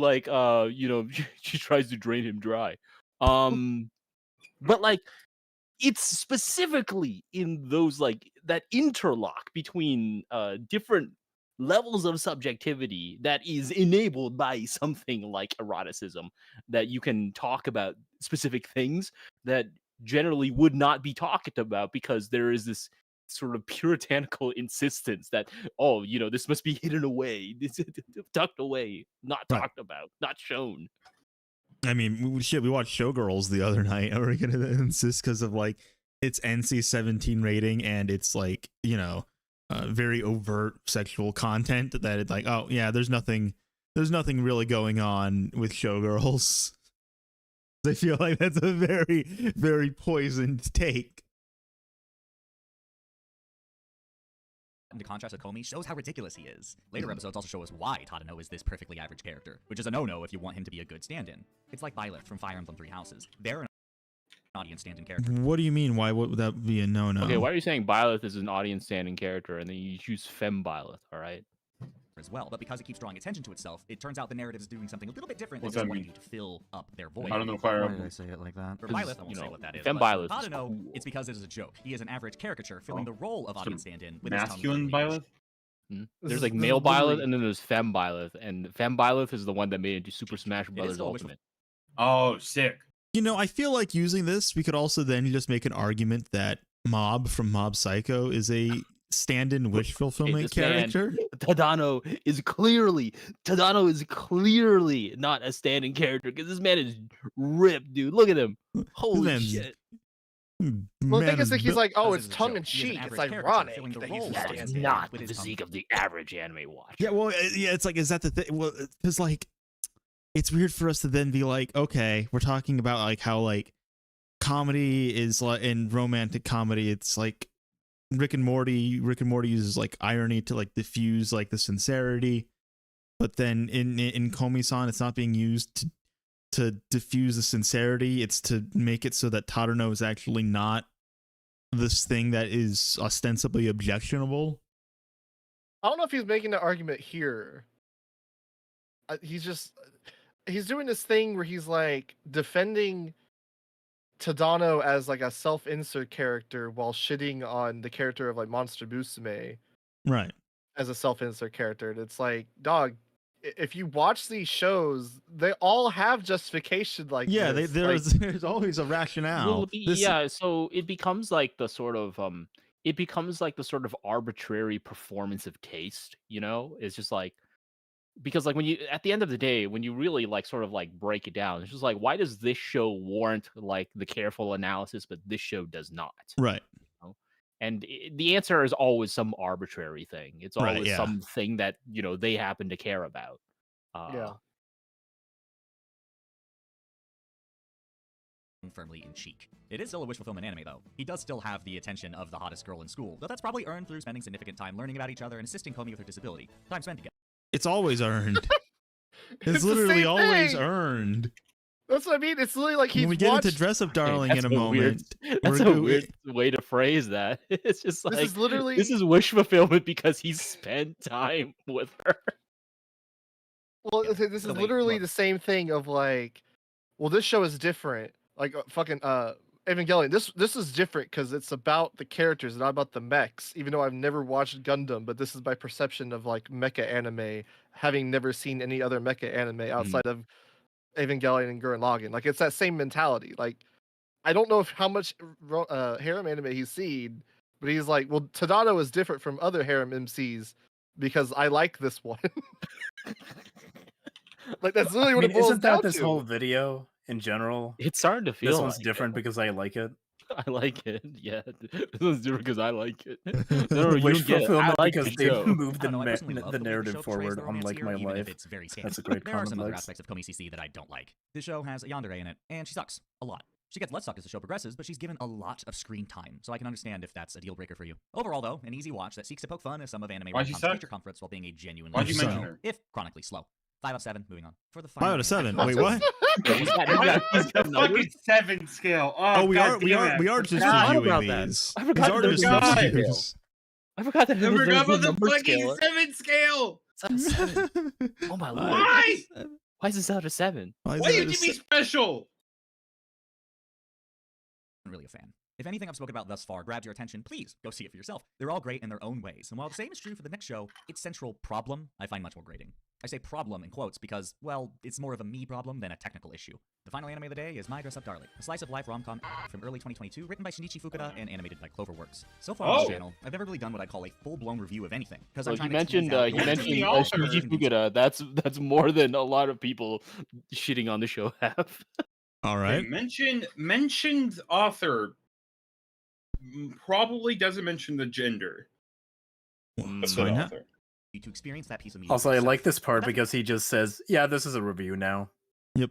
she tries to drain him dry. But like it's specifically in those like that interlock between different levels of subjectivity that is enabled by something like eroticism that you can talk about specific things that generally would not be talked about because there is this sort of puritanical insistence that this must be hidden away, tucked away, not talked about, not shown. I mean, we watched Showgirls the other night. Are we gonna insist because of like its NC-17 rating and it's like very overt sexual content that it's like, oh yeah, there's nothing really going on with Showgirls. I feel like that's a very, very poisoned take. The contrast of Comey shows how ridiculous he is. Later episodes also show us why Tadano is this perfectly average character, which is a no-no if you want him to be a good stand-in. It's like Byleth from Fire Emblem Three Houses. They're an audience stand-in character. What do you mean? Why would that be a no-no? Okay, why are you saying Byleth is an audience stand-in character and then you choose Femme Byleth, all right? As well, but because it keeps drawing attention to itself, it turns out the narrative is doing something a little bit different than just wanting you to fill up their void. I don't know if I say it like that. For Byleth, I won't say what that is. Femme Byleth. Tadano, it's because it is a joke. He is an average caricature filling the role of audience stand-in with masculine Byleth. There's like male Byleth and then there's Femme Byleth, and Femme Byleth is the one that made it into Super Smash Bros. Ultimate. Oh, sick. I feel like using this, we could also then just make an argument that Mob from Mob Psycho is a stand-in wish fulfillment character. Tadano is clearly not a stand-in character because this man is ripped, dude. Look at him. Holy shit. Well, the thing is, like, he's like, oh, it's tongue in cheek. It's ironic that he's that is not the physique of the average anime watcher. Yeah, well, yeah, it's like, is that the thing? Well, because like, it's weird for us to then be like, okay, we're talking about like how like comedy is like in romantic comedy, it's like Rick and Morty uses like irony to like diffuse like the sincerity, but then in Komi-san, it's not being used to diffuse the sincerity. It's to make it so that Tadano is actually not this thing that is ostensibly objectionable. I don't know if he's making the argument here. He's doing this thing where he's like defending Tadano as like a self-insert character while shitting on the character of like Monster Musume, right? As a self-insert character, and it's like, dog, if you watch these shows, they all have justification. Like, there's always a rationale. So it becomes like the sort of arbitrary performance of taste. It's just like, because like when you, at the end of the day, when you really like sort of like break it down, it's just like, why does this show warrant like the careful analysis, but this show does not? Right. And the answer is always some arbitrary thing. It's always something that they happen to care about. Yeah. firmly in cheek. It is still a wish fulfillment anime, though. He does still have the attention of the hottest girl in school, though that's probably earned through spending significant time learning about each other and assisting Komi with her disability. Time spent together. It's always earned. It's literally always thing. earned. That's what I mean. It's literally like he's When we get watched... into Dress Up Darling in a moment. That's a weird way to phrase that. It's just like, this is literally... this is wish fulfillment because he's spent time with her. Well, this is literally the same thing of like, well, this show is different. Like fucking Evangelion. This is different because it's about the characters, not about the mechs. Even though I've never watched Gundam, but this is my perception of like mecha anime, having never seen any other mecha anime outside of Evangelion and Gurren Lagann. Like it's that same mentality. Like I don't know how much harem anime he's seen, but he's like, well, Tadano is different from other harem MCs because I like this one. Like that's literally what it boils isn't down that this to. whole video in general? It's starting to feel this one's like different because I like it. I like it. Yeah, this one's different because I like it. No, you Wish don't get it. I fulfillment like because the they show. moved I don't know, I personally love the the way the narrative show portrays forward, the romance unlike here, my even if life. it's very That's scant. a great There are comment, some other Lex. aspects of Komi CC that I don't like. This show has a yandere in it, and she sucks a lot. She gets less suck as the show progresses, but she's given a lot of screen time, so I can understand if that's a deal breaker for you. Overall, though, an easy watch that seeks to poke fun at some of anime Why'd you rom-com's suck? feature comforts while being a genuinely Why'd you slow, mention her? if chronically slow. 5 out of 7. Moving on. For the 5 out of 7. Wait, what? He's got What's the fucking 7 scale? Oh, we God are damn it. just forgot reviewing about that. these. I forgot These are that just there's a reviews. I forgot that I there was forgot a about the number fucking scale. 7 scale. It's out of 7. Oh my lord! Why? Why is this out of 7? Why is Why that you a give me se- special? I'm really a fan. If anything I've spoken about thus far grabbed your attention, please go see it for yourself. They're all great in their own ways, and while the same is true for the next show, its central problem I find much more grating. I say problem in quotes because, well, it's more of a me problem than a technical issue. The final anime of the day is My Dress Up Darling, a slice of life rom-com from early 2022, written by Shinichi Fukuda and animated by Cloverworks. So far on this channel, I've never really done what I call a full-blown review of anything. Because So you mentioned Shinichi Fukuda. That's more than a lot of people shitting on the show have. All right. Okay, mentioned author probably doesn't mention the gender. Of the Why not? author. To experience that piece of media. Also, I like this part because he just says, yeah, this is a review now. Yep.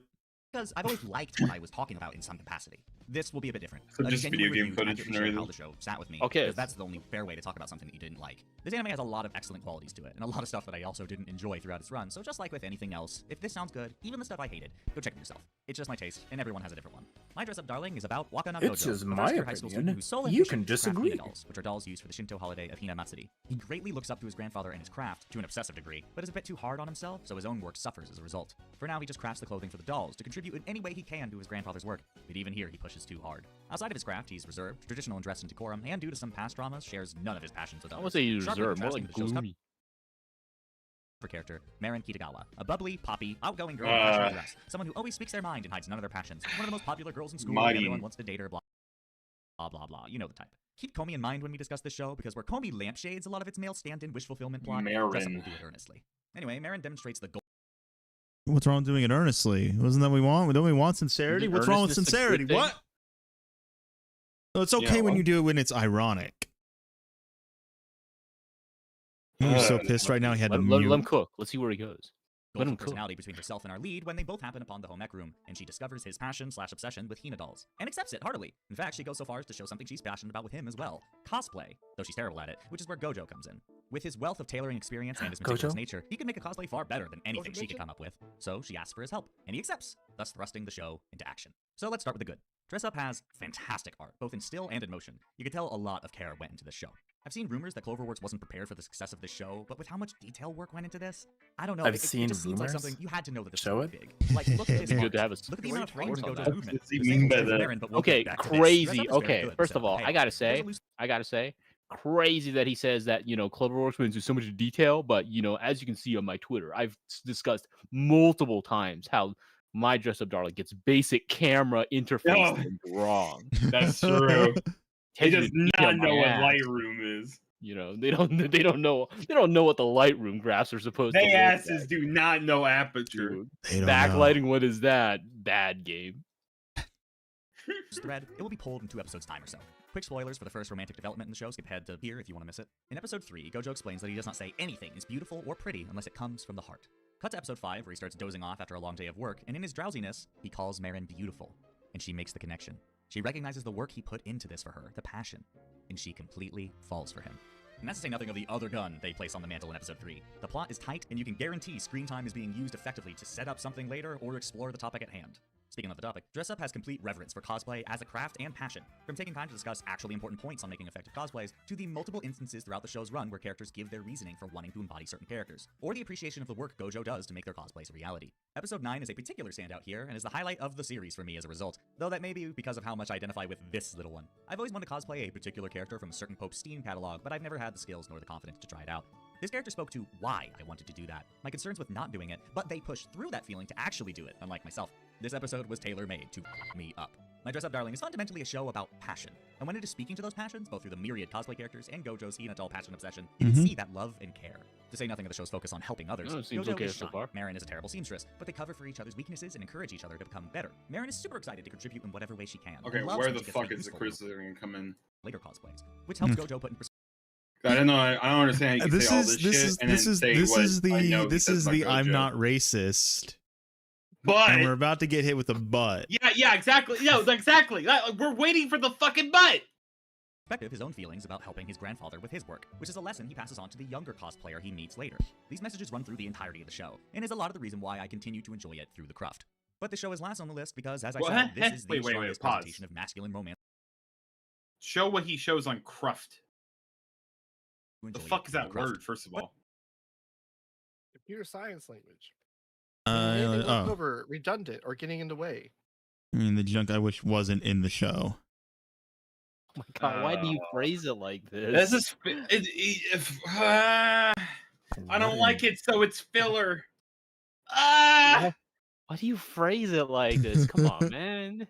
Because I've always liked what I was talking about in some capacity. This will be a bit different. So A just genuine video game review to footage accurately from share how earlier. the show sat with me. Okay. Because that's the only fair way to talk about something that you didn't like. This anime has a lot of excellent qualities to it, and a lot of stuff that I also didn't enjoy throughout its run, so just like with anything else, if this sounds good, even the stuff I hated, go check it yourself. It's just my taste, and everyone has a different one. My Dress Up Darling is about Waka no Gojo, It's just a my first-year high school opinion. student whose sole You ambition can is to craft disagree. Hina dolls, which are dolls used for the Shinto holiday of Hina Matsuri. He greatly looks up to his grandfather and his craft, to an obsessive degree, but is a bit too hard on himself, so his own work suffers as a result. For now, he just crafts the clothing for the dolls to contribute in any way he can to his grandfather's work, but even here he pushes too hard. Outside of his craft, he's reserved, traditional in dress and decorum, and due to some past dramas, shares none of his passions with I others. won't say he's Sharply reserved, more contrasting like the show's gloomy. cover character, Marin Kitagawa, a bubbly, poppy, outgoing girl in fashion dress, someone who always speaks their mind and hides none of their passions, one of the most popular girls in school, and Mighty. everyone wants to date her, blah, blah, blah, blah, you know the type. Keep Komi in mind when we discuss this show, because where Komi lampshades a lot of its male stand-in wish fulfillment plot, Dress Up Marin. will do it earnestly. Anyway, Marin demonstrates the goal. What's wrong with doing it earnestly? Wasn't that what we want? Don't we want sincerity? Isn't What's wrong with earnestness a good sincerity? thing? What? No, it's okay Yeah, when well- you do it when it's ironic. He's so pissed right now he had to Let mute. him cook. Let's see where he goes. Let Goals him and cook. personality between herself and our lead when they both happen upon the home ec room, and she discovers his passion/obsession with Hina dolls, and accepts it heartily. In fact, she goes so far as to show something she's passionate about with him as well: cosplay, though she's terrible at it, which is where Gojo comes in. With his wealth of tailoring experience and his meticulous Gojo? nature, he can make a cosplay far better than anything she could come up with. So she asks for his help, and he accepts, thus thrusting the show into action. So let's start with the good. Dress Up has fantastic art, both in still and in motion. You can tell a lot of care went into this show. I've seen rumors that Cloverworks wasn't prepared for the success of this show, but with how much detail work went into this, I don't know. I've it seen just seems like rumors? something you had to know that this Show was it? big. Like, look at his Good art. to have a Look at the amount of frames in report on Gojo's that. movement. What does he The same mean by goes for that? Marin, but we'll Okay, get back to this. crazy. Dress Up is very Okay, good, first so, of all, hey, I gotta there's say, a loose crazy that he says that Cloverworks went into so much detail. But as you can see on my Twitter, I've discussed multiple times how My Dress Up Darling gets basic camera interface wrong. That's true. He does Attention to detail, not know my what ass. Lightroom is. They don't know what the Lightroom graphs are supposed to They look asses like. do not know aperture. Dude. They don't know. Backlighting, what is that? Bad game. thread, it will be pulled in 2 episodes' time or so. Quick spoilers for the first romantic development in the show, skip ahead to here if you want to miss it. In episode 3, Gojo explains that he does not say anything is beautiful or pretty unless it comes from the heart. Cut to episode 5, where he starts dozing off after a long day of work, and in his drowsiness, he calls Marin beautiful. and she makes the connection. She recognizes the work he put into this for her, the passion, and she completely falls for him. And that's to say nothing of the other gun they place on the mantle in episode 3. The plot is tight, and you can guarantee screen time is being used effectively to set up something later or explore the topic at hand. Speaking of the topic, Dress Up has complete reverence for cosplay as a craft and passion, from taking time to discuss actually important points on making effective cosplays, to the multiple instances throughout the show's run where characters give their reasoning for wanting to embody certain characters, or the appreciation of the work Gojo does to make their cosplays a reality. Episode 9 is a particular standout here, and is the highlight of the series for me as a result, though that may be because of how much I identify with this little one. I've always wanted to cosplay a particular character from a certain Pope Steam catalog, but I've never had the skills nor the confidence to try it out. This character spoke to why I wanted to do that, my concerns with not doing it, but they pushed through that feeling to actually do it, unlike myself. This episode was tailor-made to me up. My Dress Up Darling is fundamentally a show about passion, and when it is speaking to those passions, both through the myriad cosplay characters and Gojo's he and adult passion obsession, you can see that love and care. To say nothing of the show's focus on helping others, Gojo is shy, Marin is a terrible seamstress, but they cover for each other's weaknesses and encourage each other to become better. Marin is super excited to contribute in whatever way she can. Okay, where the fuck is the criticism gonna come in? Later cosplays, which helps Gojo put in perspective. I don't know. I don't understand how you can say all this shit and then say what I know he says about Gojo. I'm not racist. But and we're about to get hit with a butt. Yeah, exactly. No, exactly. We're waiting for the fucking butt. His own feelings about helping his grandfather with his work, which is a lesson he passes on to the younger cosplayer he meets later. These messages run through the entirety of the show, and is a lot of the reason why I continue to enjoy it through the cruft. But the show is last on the list because, as I said, this is the strongest presentation of masculine romance. Show what he shows on cruft. The fuck is that word, first of all? Computer science language. Oh. Over, redundant, or getting in the way. I mean, the junk I wish wasn't in the show. Oh my god, why do you phrase it like this? This is... I don't like it, so it's filler. Why do you phrase it like this? Come on, man.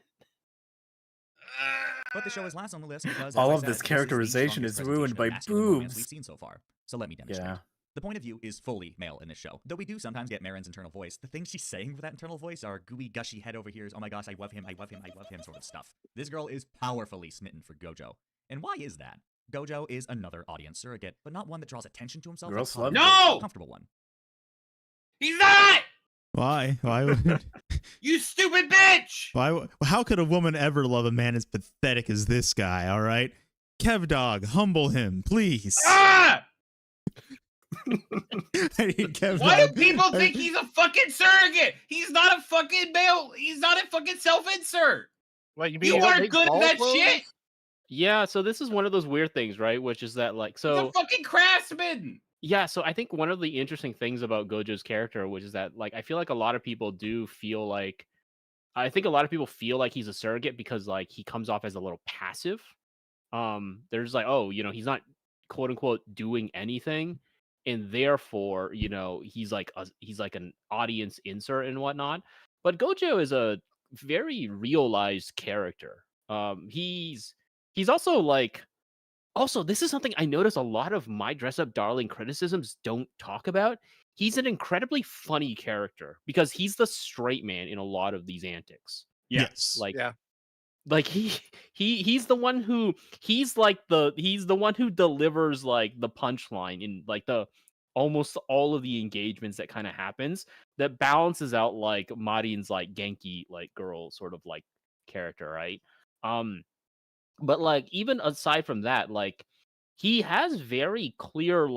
But the show is last on the list because all of this characterization is ruined by boobs we've seen so far. So let me demonstrate. Yeah. The point of view is fully male in this show. Though we do sometimes get Marin's internal voice, the things she's saying with that internal voice are gooey, gushy head over here, oh my gosh, I love him, I love him, I love him sort of stuff. This girl is powerfully smitten for Gojo. And why is that? Gojo is another audience surrogate, but not one that draws attention to himself. No! A comfortable one. He's not! Why? Why would... You stupid bitch! Why? How could a woman ever love a man as pathetic as this guy, all right? Kev Dog, humble him, please. Ah! Why do people think he's a fucking surrogate? He's not a fucking male. He's not a fucking self-insert. What, you mean you aren't good at that shit? Yeah, so this is one of those weird things, right? Which is that, like, so... He's a fucking craftsman! Yeah, so I think one of the interesting things about Gojo's character, which is that, like, I feel like a lot of people do feel like... I think a lot of people feel like he's a surrogate because, like, he comes off as a little passive. They're just like, oh, you know, he's not, quote-unquote, doing anything. And therefore, you know, he's like an audience insert and whatnot. But Gojo is a very realized character. He's also like, this is something I notice a lot of My Dress Up Darling criticisms don't talk about. He's an incredibly funny character because he's the straight man in a lot of these antics. Yes. Like he's the one who he's the one who delivers like the punchline in like the almost all of the engagements that kind of happens that balances out like Marin's like Genki like girl sort of like character, right? But like even aside from that, like he has very clear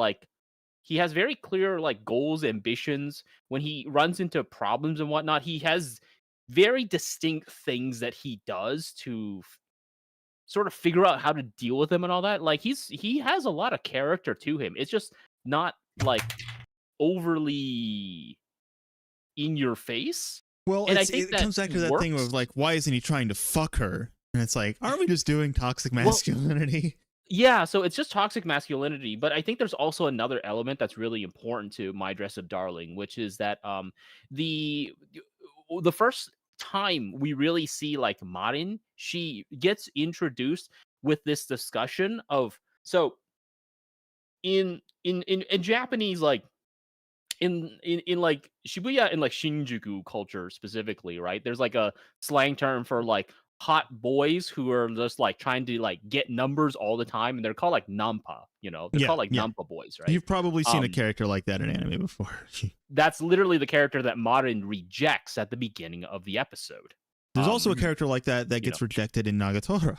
goals, ambitions. When he runs into problems and whatnot, he has very distinct things that he does to sort of figure out how to deal with them and all that. Like he has a lot of character to him. It's just not like overly in your face. Well, and it comes back to that thing of like, why isn't he trying to fuck her? And it's like, aren't we just doing toxic masculinity? Yeah, so it's just toxic masculinity, but I think there's also another element that's really important to My Dress Up Darling, which is that the first time we really see like Marin, she gets introduced with this discussion of so in Japanese, like in like Shibuya and like Shinjuku culture specifically, right? There's like a slang term for like hot boys who are just like trying to like get numbers all the time, and they're called like nampa, you know, they're called like nampa boys, right? You've probably seen a character like that in anime before. That's literally the character that Marin rejects at the beginning of the episode. There's also a character like that gets rejected in Nagatoro.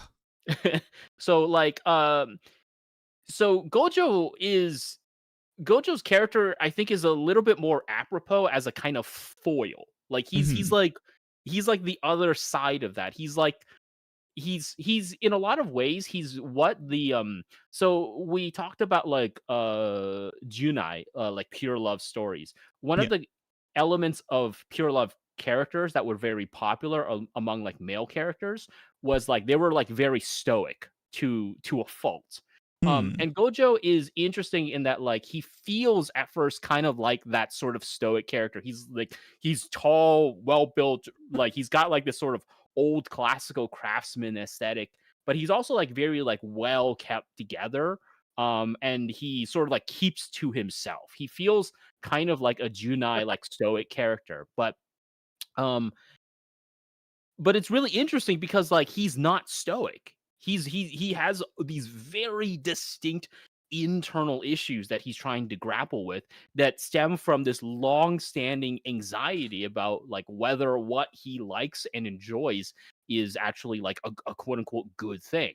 So like so Gojo's character, I think, is a little bit more apropos as a kind of foil. Like he's like the other side of that. He's in a lot of ways he's what the so we talked about like Junai, like pure love stories. One of the elements of pure love characters that were very popular among like male characters was like they were like very stoic to a fault. And Gojo is interesting in that like he feels at first kind of like that sort of stoic character. He's tall, well built, like he's got like this sort of old classical craftsman aesthetic, but he's also like very like well kept together. And he sort of like keeps to himself. He feels kind of like a Junai like stoic character, but it's really interesting because like he's not stoic. He has these very distinct internal issues that he's trying to grapple with that stem from this long-standing anxiety about like whether what he likes and enjoys is actually like a quote-unquote good thing.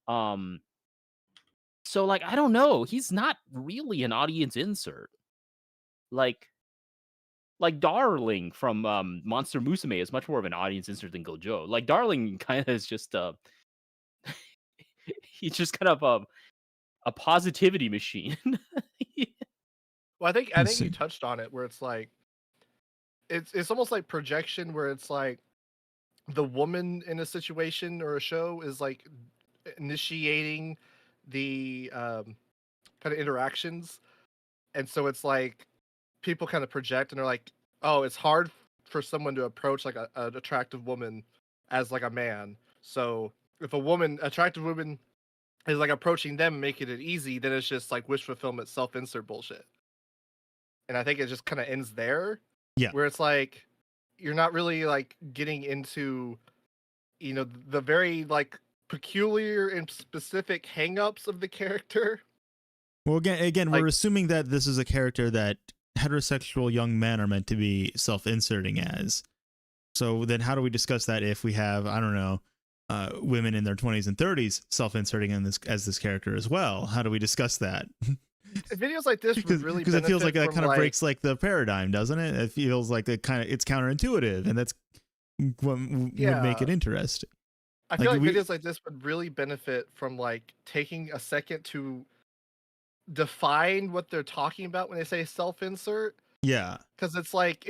So like I don't know, he's not really an audience insert. Like Darling from Monster Musume is much more of an audience insert than Gojo. Like Darling kind of is just he's just kind of a positivity machine. Well, I think you touched on it where it's like it's almost like projection where it's like the woman in a situation or a show is like initiating the kind of interactions, and so it's like people kind of project and they're like, oh, it's hard for someone to approach like an attractive woman as like a man. So if a attractive woman is like approaching them, making it easy, then it's just like wish fulfillment, self-insert bullshit. And I think it just kind of ends there. Yeah. Where it's like, you're not really like getting into, the very like peculiar and specific hangups of the character. Well, again, we're assuming that this is a character that heterosexual young men are meant to be self-inserting as. So then how do we discuss that if we have, I don't know, women in their 20s and 30s self-inserting in this as this character as well? How do we discuss that? Videos like this would really because it feels like that kind of breaks like the paradigm, doesn't it? It feels like it's counterintuitive, and that's what would make it interesting. I feel like videos like this would really benefit from like taking a second to define what they're talking about when they say self-insert. Yeah, because it's like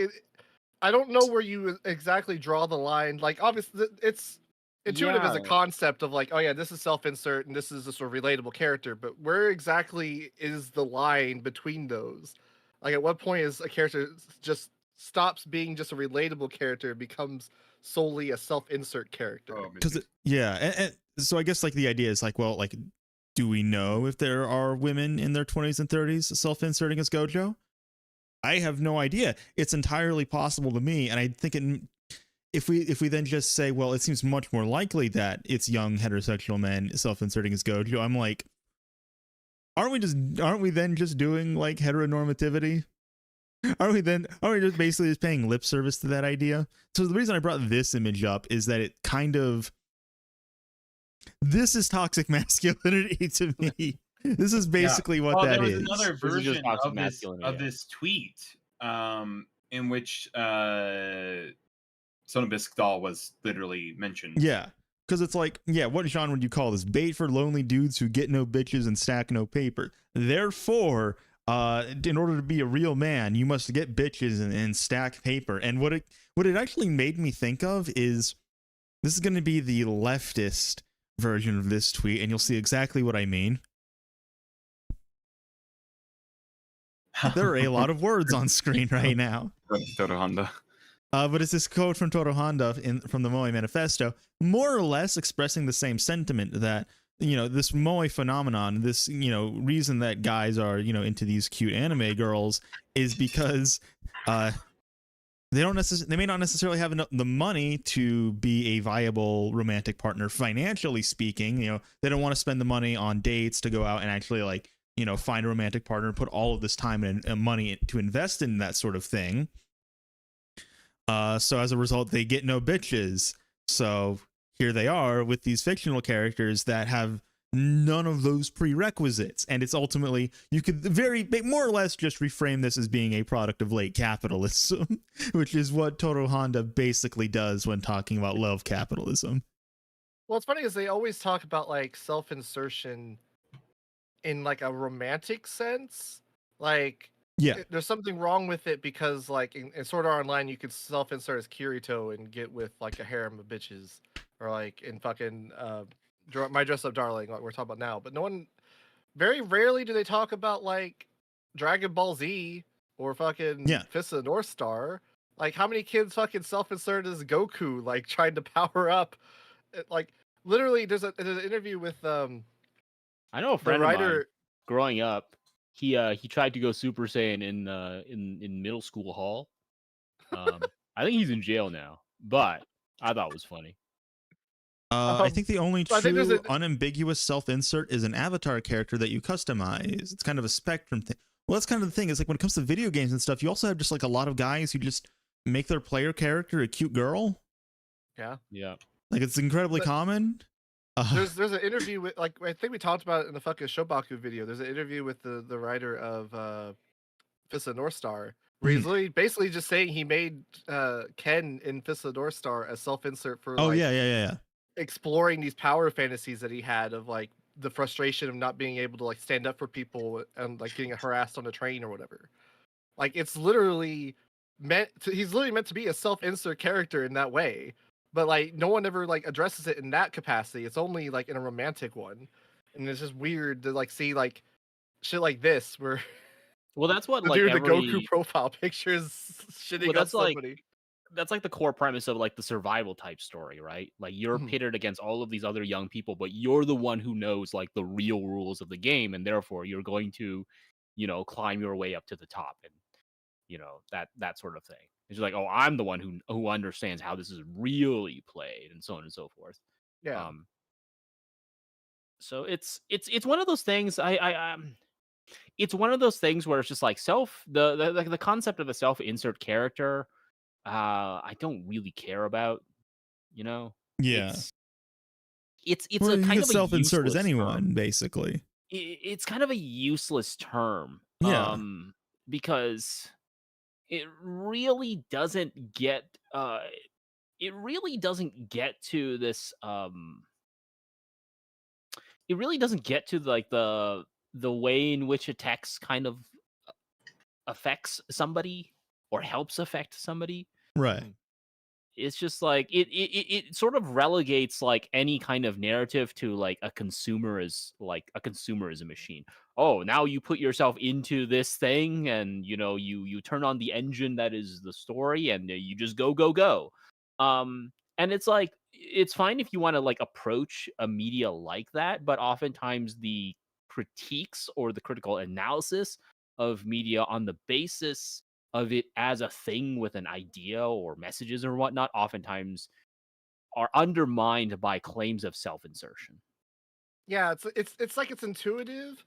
I don't know where you exactly draw the line. Like obviously it's intuitive as a concept of like, oh yeah, this is self-insert and this is a sort of relatable character, but where exactly is the line between those? Like at what point is a character just stops being just a relatable character and becomes solely a self-insert character? Because and so I guess like the idea is like, well, like, do we know if there are women in their 20s and 30s self-inserting as Gojo? I have no idea. It's entirely possible to me, and I think if we then just say, well, it seems much more likely that it's young heterosexual men self-inserting as Gojo, I'm like, aren't we then just doing like heteronormativity? Aren't we just basically just paying lip service to that idea? So the reason I brought this image up is that it kind of, this is toxic masculinity to me. This is basically what that is. There was another version of this tweet in which Sonobisk doll was literally mentioned. Yeah, because it's like, what genre would you call this? Bait for lonely dudes who get no bitches and stack no paper. Therefore, in order to be a real man, you must get bitches and stack paper. And what it actually made me think of is, this is going to be the leftist version of this tweet, and you'll see exactly what I mean. There are a lot of words on screen right now. Torohanda. But it's this quote from Torohanda from the Moe Manifesto, more or less expressing the same sentiment that, this Moe phenomenon, this, reason that guys are, into these cute anime girls is because they may not necessarily have the money to be a viable romantic partner financially speaking. They don't want to spend the money on dates to go out and actually like, find a romantic partner, put all of this time and money to invest in that sort of thing. So as a result, they get no bitches. So here they are with these fictional characters that have none of those prerequisites, and it's ultimately, you could more or less just reframe this as being a product of late capitalism, which is what Toru Honda basically does when talking about love capitalism. Well, it's funny is they always talk about like self-insertion in like a romantic sense. Like, yeah, there's something wrong with it because like in Sword Art Online you could self-insert as Kirito and get with like a harem of bitches, or like in fucking My Dress Up Darling, like we're talking about now. But no one, very rarely do they talk about like Dragon Ball Z or fucking Fist of the North Star. Like, how many kids fucking self-insert as Goku, like trying to power up? Like, literally, there's an interview with I know a friend of mine growing up. He tried to go Super Saiyan in middle school hall. I think he's in jail now, but I thought it was funny. I think the only true unambiguous self-insert is an avatar character that you customize. It's kind of a spectrum thing. Well, that's kind of the thing. Is like when it comes to video games and stuff, you also have just like a lot of guys who just make their player character a cute girl. Yeah. Like, it's incredibly common. There's an interview with, like, I think we talked about it in the fucking Shobaku video. There's an interview with the writer of Fist of the North Star, where he's literally basically just saying he made Ken in Fist of the North Star a self-insert for exploring these power fantasies that he had of like the frustration of not being able to like stand up for people and like getting harassed on the train or whatever. Like, it's literally he's literally meant to be a self-insert character in that way. But like no one ever like addresses it in that capacity. It's only like in a romantic one, and it's just weird to like see like shit like this where. Well, that's what the like dude, the Goku profile pictures shitting on somebody. That's like the core premise of like the survival type story, right? Like, you're pitted against all of these other young people, but you're the one who knows like the real rules of the game, and therefore you're going to, climb your way up to the top, and that sort of thing. It's like, oh, I'm the one who understands how this is really played, and so on and so forth. Yeah. So it's one of those things. It's one of those things where it's just like the concept of a self-insert character. I don't really care about. Yeah. It's well, a kind of a self-insert as anyone, term. Basically. It's kind of a useless term. Yeah. Because it really doesn't get to this it really doesn't get to like the way in which a text kind of affects somebody or helps affect somebody. Right. It's just like it sort of relegates like any kind of narrative to like a consumerism machine. Oh, now you put yourself into this thing, and you turn on the engine that is the story, and you just go. And it's like, it's fine if you want to like approach a media like that, but oftentimes the critiques or the critical analysis of media on the basis of it as a thing with an idea or messages or whatnot oftentimes are undermined by claims of self-insertion. Yeah, it's like it's intuitive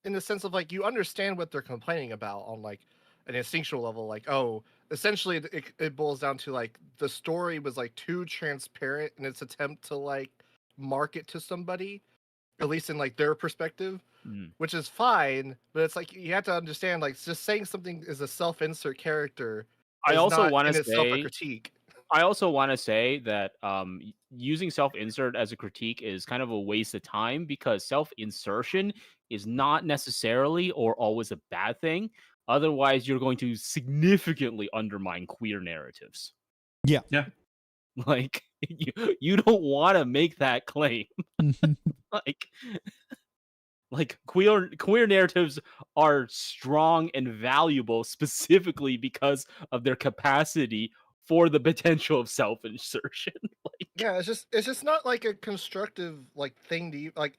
in the sense of like you understand what they're complaining about on like an instinctual level. Like, oh, essentially it boils down to like the story was like too transparent in its attempt to like market to somebody, at least in like their perspective. Which is fine, but it's like you have to understand, like, just saying something is a self-insert character. I also want to say a critique. I also want to say that using self-insert as a critique is kind of a waste of time, because self-insertion is not necessarily or always a bad thing. Otherwise, you're going to significantly undermine queer narratives. Yeah. Like, you don't want to make that claim. Like queer narratives are strong and valuable specifically because of their capacity for the potential of self-insertion. Yeah, it's just not like a constructive like thing to like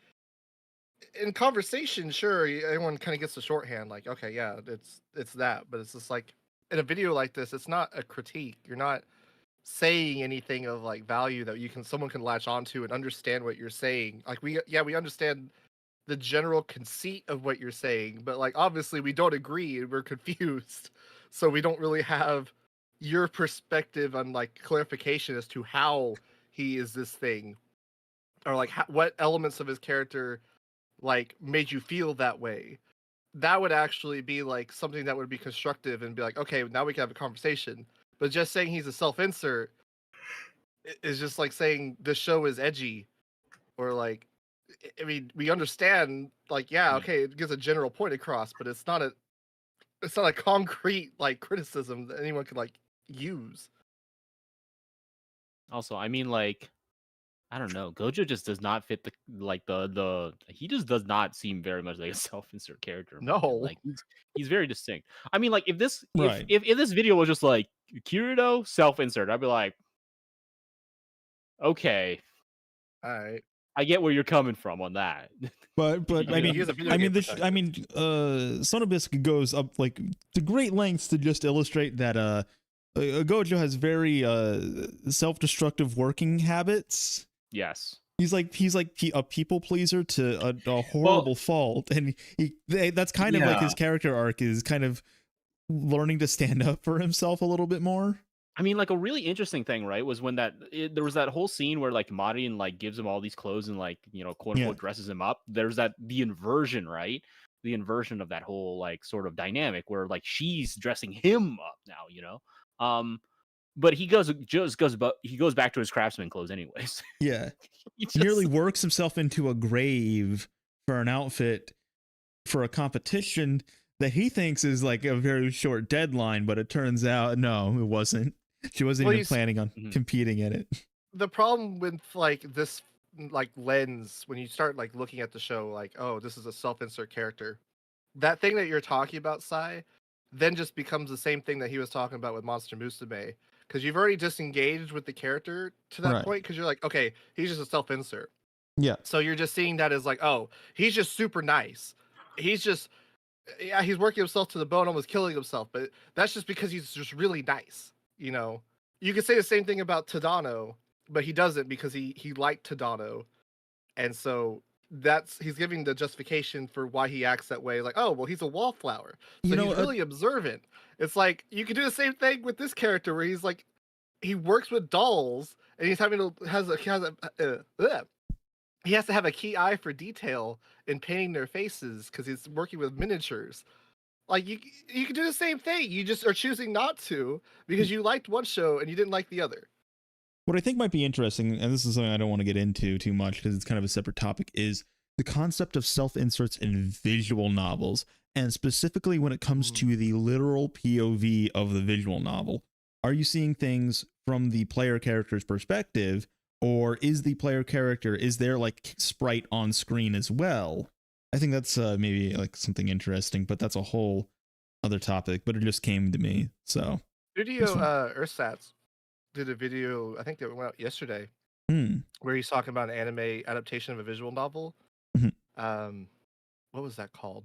in conversation. Sure, everyone kind of gets the shorthand. Like, okay, yeah, it's that, but it's just like in a video like this, it's not a critique. You're not saying anything of like value that someone can latch onto and understand what you're saying. Like we understand the general conceit of what you're saying, but like obviously we don't agree and we're confused, so we don't really have your perspective on like clarification as to how he is this thing, or like what elements of his character like made you feel that way. That would actually be like something that would be constructive and be like, okay, now we can have a conversation. But just saying he's a self-insert is just like saying the show is edgy, or like, I mean, we understand, like, yeah, okay, it gives a general point across, but it's not a concrete like criticism that anyone could like use. Also, I mean, like, I don't know. Gojo just does not fit the he just does not seem very much like a self-insert character. No, like he's very distinct. I mean, like if this Right. if this video was just like Kirito self-insert, I'd be like, okay, all right, I get where you're coming from on that. But I mean, Sonobisk goes up like to great lengths to just illustrate that Gojo has very self-destructive working habits. Yes. He's like a people pleaser to a horrible fault, and that's kind of like his character arc is kind of learning to stand up for himself a little bit more. I mean, like a really interesting thing, right, was when there was that whole scene where like Marion like gives him all these clothes and like, you know, quote unquote dresses him up. There's the inversion, right? The inversion of that whole like sort of dynamic where like she's dressing him up now, you know. But he goes back to his craftsman clothes anyways. Yeah. He nearly works himself into a grave for an outfit for a competition that he thinks is like a very short deadline, but it turns out no, it wasn't. She wasn't even planning on competing in it. The problem with like this like lens, when you start like looking at the show like, oh, this is a self-insert character, that thing that you're talking about, Sai, then just becomes the same thing that he was talking about with Monster Musume. Because you've already disengaged with the character to that point, because you're like, okay, he's just a self-insert. Yeah. So you're just seeing that as like, oh, he's just super nice. He's working himself to the bone, almost killing himself. But that's just because he's just really nice. You know, you could say the same thing about Tadano, but he doesn't because he liked Tadano. And so he's giving the justification for why he acts that way. Like, oh, well, he's a wallflower. So he's really observant. It's like, you can do the same thing with this character where he's like, he works with dolls and he has to have a key eye for detail in painting their faces because he's working with miniatures. Like you can do the same thing. You just are choosing not to because you liked one show and you didn't like the other. What I think might be interesting, and this is something I don't want to get into too much because it's kind of a separate topic, is the concept of self-inserts in visual novels, and specifically when it comes to the literal POV of the visual novel. Are you seeing things from the player character's perspective, or is the player character, is there like sprite on screen as well? I think that's maybe like something interesting, but that's a whole other topic, but it just came to me, so. Studio Ersatz did a video, I think that went out yesterday, where he's talking about an anime adaptation of a visual novel. What was that called?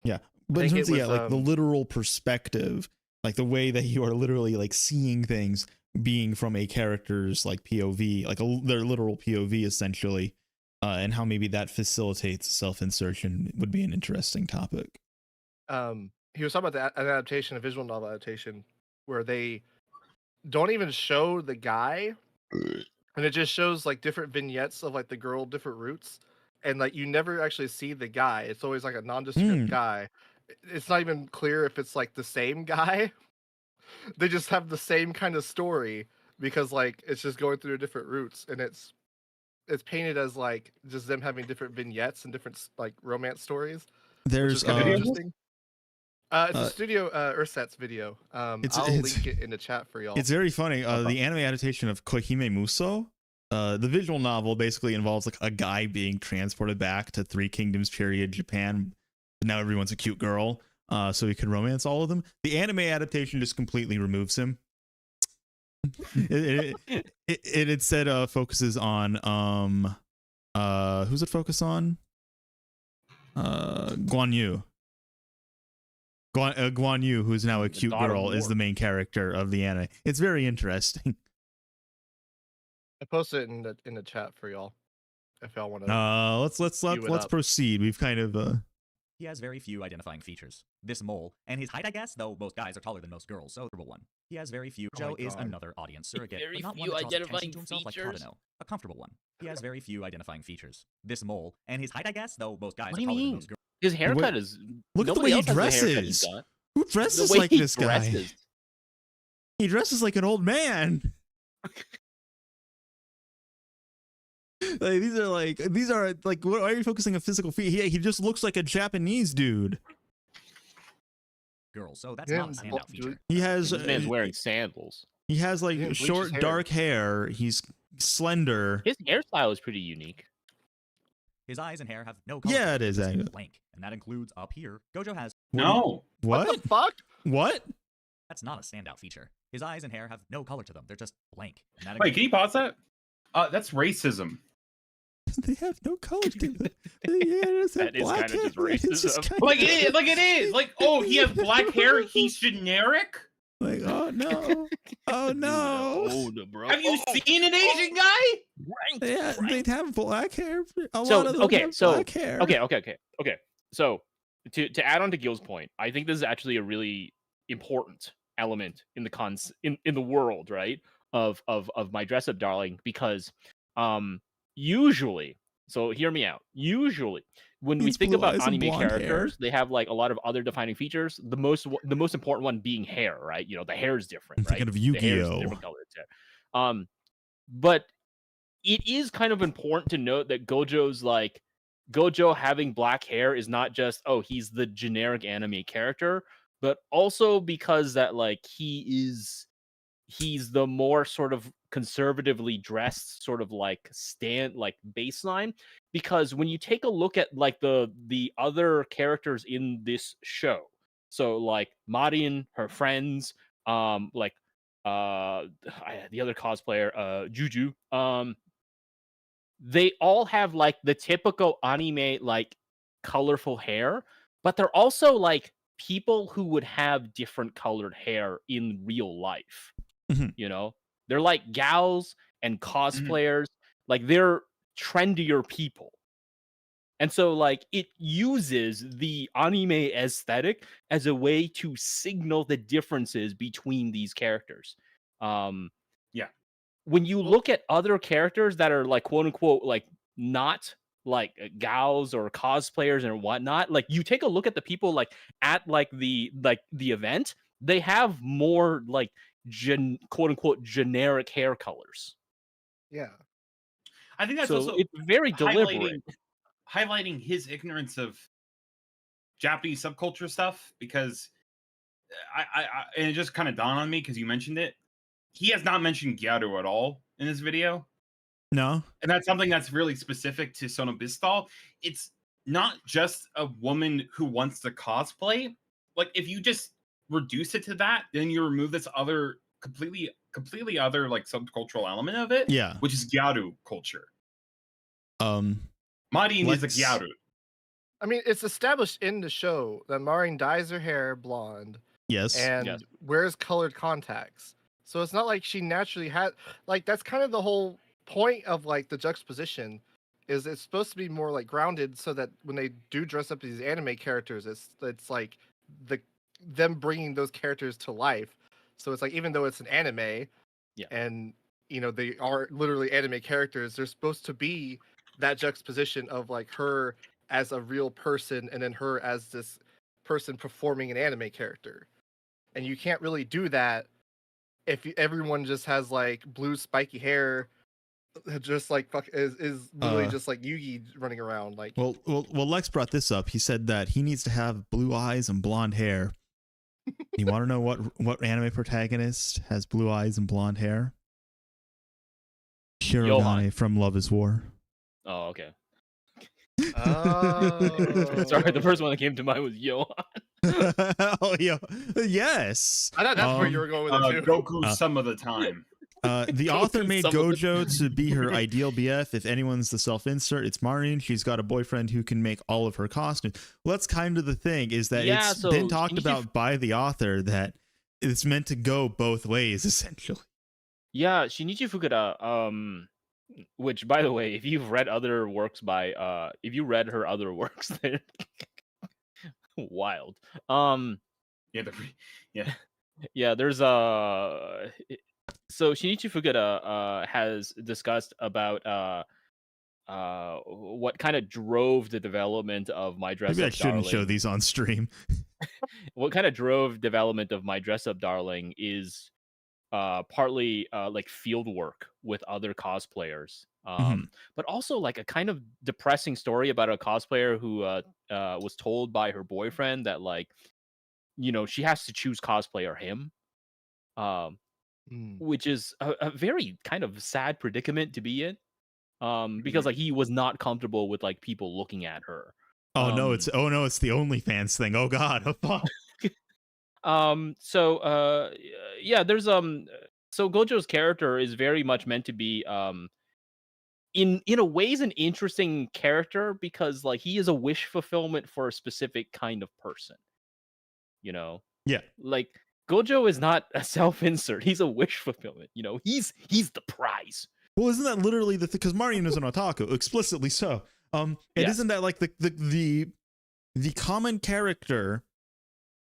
Yeah, but in terms of like the literal perspective, like the way that you are literally like seeing things being from a character's like POV, like their literal POV essentially, and how maybe that facilitates self-insertion would be an interesting topic. He was talking about an adaptation, a visual novel adaptation, where they don't even show the guy, and it just shows like different vignettes of like the girl, different roots, and like you never actually see the guy. It's always like a nondescript guy. It's not even clear if it's like the same guy. They just have the same kind of story because like it's just going through different routes, and it's painted as like just them having different vignettes and different like romance stories. There's kind of interesting. It's a Studio Ersatz video. I'll link it in the chat for y'all. It's very funny. The anime adaptation of Kohime Muso, the visual novel basically involves like a guy being transported back to Three Kingdoms period Japan. But now everyone's a cute girl, so he can romance all of them. The anime adaptation just completely removes him. it instead focuses on who's it focus on? Guan Yu. Guan Yu, who's now a cute girl, is the main character of the anime. It's very interesting. I posted it in the chat for y'all if y'all want to. Let's proceed. We've kind of He has very few identifying features. This mole, and his height, I guess, though most guys are taller than most girls, so one. He has very few. Gojo is another audience surrogate, Very but not few one that draws attention identifying to himself like features. Tadano, a comfortable one. He has very few identifying features. This mole, and his height, I guess, though most guys What are do you taller than mean? most girls. His haircut is. Look at the way nobody he else has the haircut he's dresses. got. Who The dresses way like he this guy? dresses. He dresses like an old man. Like, these are like what are you focusing on physical feet? He just looks like a Japanese dude. Girls, so that's not a standout feature. He has This man's wearing sandals. he has like bleach his short hair. dark hair. He's slender. His hairstyle is pretty unique. His eyes and hair have no color. Yeah, it is, Just actually. blank, and that includes up here. Gojo has No. What? What the fuck? What? That's not a standout feature. His eyes and hair have no color to them. They're just blank. And that Wait, can you pause that? That's racism. They have no color to them. Yeah, That is black kinda just hair. It's just racism. kinda- Like it is. Like, oh, he has black hair. He's generic. Like, oh no, oh no. Oh, no, bro. Have you seen an Asian guy? Yeah, they'd have black hair. A So, lot of them okay, have so- black hair. Okay. So, to add on to Gil's point, I think this is actually a really important element in the in the world, right? Of my dress up darling, because usually, so hear me out. Usually, when we These think blue about eyes and anime blonde hair. characters, they have like a lot of other defining features. The most important one being hair, right? You know, the hair is different, I'm right? thinking of The hair is Yu-Gi-Oh. different colors there. But it is kind of important to note that Gojo having black hair is not just, oh, he's the generic anime character, but also because that like he's the more sort of conservatively dressed sort of like baseline, because when you take a look at like the other characters in this show, so like Marin, her friends, the other cosplayer, Juju, they all have like the typical anime like colorful hair, but they're also like people who would have different colored hair in real life. Mhm. You know, they're like gals and cosplayers, like they're trendier people. And so like it uses the anime aesthetic as a way to signal the differences between these characters. Yeah. When you look at other characters that are like quote unquote like not like gals or cosplayers and whatnot, like you take a look at the people like at like the event, they have more like quote unquote generic hair colors. Yeah. I think that's So also it's very deliberate. highlighting his ignorance of Japanese subculture stuff, because I and it just kind of dawned on me because you mentioned it. He has not mentioned gyaru at all in this video. No. And that's something that's really specific to Sonobistal. It's not just a woman who wants to cosplay. Like, if you just reduce it to that, then you remove this other completely other like subcultural element of it. Yeah. Which is gyaru culture. Marin is a let's- gyaru. I mean, it's established in the show that Marin dyes her hair blonde Yes. and Yes. wears colored contacts. So it's not like she naturally had like that's kind of the whole point of like the juxtaposition is it's supposed to be more like grounded so that when they do dress up these anime characters, it's like them bringing those characters to life. So it's like even though it's an anime, Yeah. and you know they are literally anime characters, they're supposed to be that juxtaposition of like her as a real person and then her as this person performing an anime character. And you can't really do that if everyone just has like blue spiky hair, just like is literally just like Yugi running around. Like, Well, Lex brought this up. He said that he needs to have blue eyes and blonde hair. You want to know what anime protagonist has blue eyes and blonde hair? Hirogane Johan. from Love is War. Oh, okay. oh, Sorry, the first one that came to mind was Johan. Oh, yeah. Yes. I thought that's where you were going with it too. Goku some of the time. The author made some of the- Gojo to be her ideal BF. If anyone's the self-insert, it's Marin. She's got a boyfriend who can make all of her costumes. Well, that's kind of the thing, is that Yeah, it's so been talked Shinichi- about by the author that it's meant to go both ways, essentially. Yeah, Shinichi Fukuda, which by the way, if you've read other works by if you read her other works, they're wild. Yeah, yeah. Yeah, there's so Shinichi Fukuda has discussed about what kind of drove the development of My Dress Maybe I Up shouldn't show Darling. these on stream. What kind of drove development of My Dress Up Darling is partly like field work with other cosplayers. But also like a kind of depressing story about a cosplayer who was told by her boyfriend that like, you know, she has to choose cosplay or him. Which is a very kind of sad predicament to be in. Because like he was not comfortable with like people looking at her. Oh no, it's the OnlyFans thing. Oh god. Oh, fuck. So yeah, there's so Gojo's character is very much meant to be in a ways an interesting character because like he is a wish fulfillment for a specific kind of person. You know? Yeah. Like Gojo is not a self-insert. He's a wish fulfillment. You know, he's the prize. Well, isn't that literally the thing? Because Marion is an otaku, explicitly so. And isn't that like the common character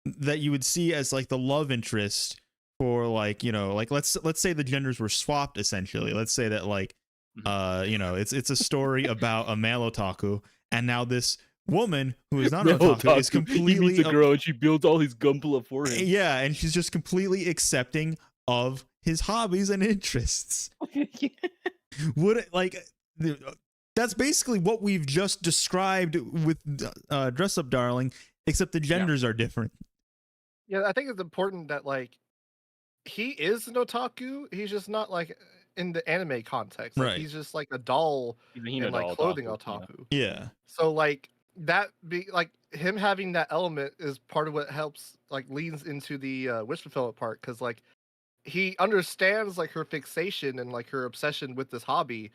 that you would see as like the love interest for like, you know, like let's say the genders were swapped essentially. Let's say that like you know, it's a story about a male otaku, and now this woman who is not an otaku is completely he meets a girl and she builds all his Gunpla for him. Yeah, and she's just completely accepting of his hobbies and interests. Would it like that's basically what we've just described with Dress Up Darling, except the genders are different. Yeah, I think it's important that like he is an otaku. He's just not like in the anime context. Like, right. He's just like a doll and like clothing otaku. Yeah. So like that be like him having that element is part of what helps like leans into the wish fulfillment part, because like he understands like her fixation and like her obsession with this hobby,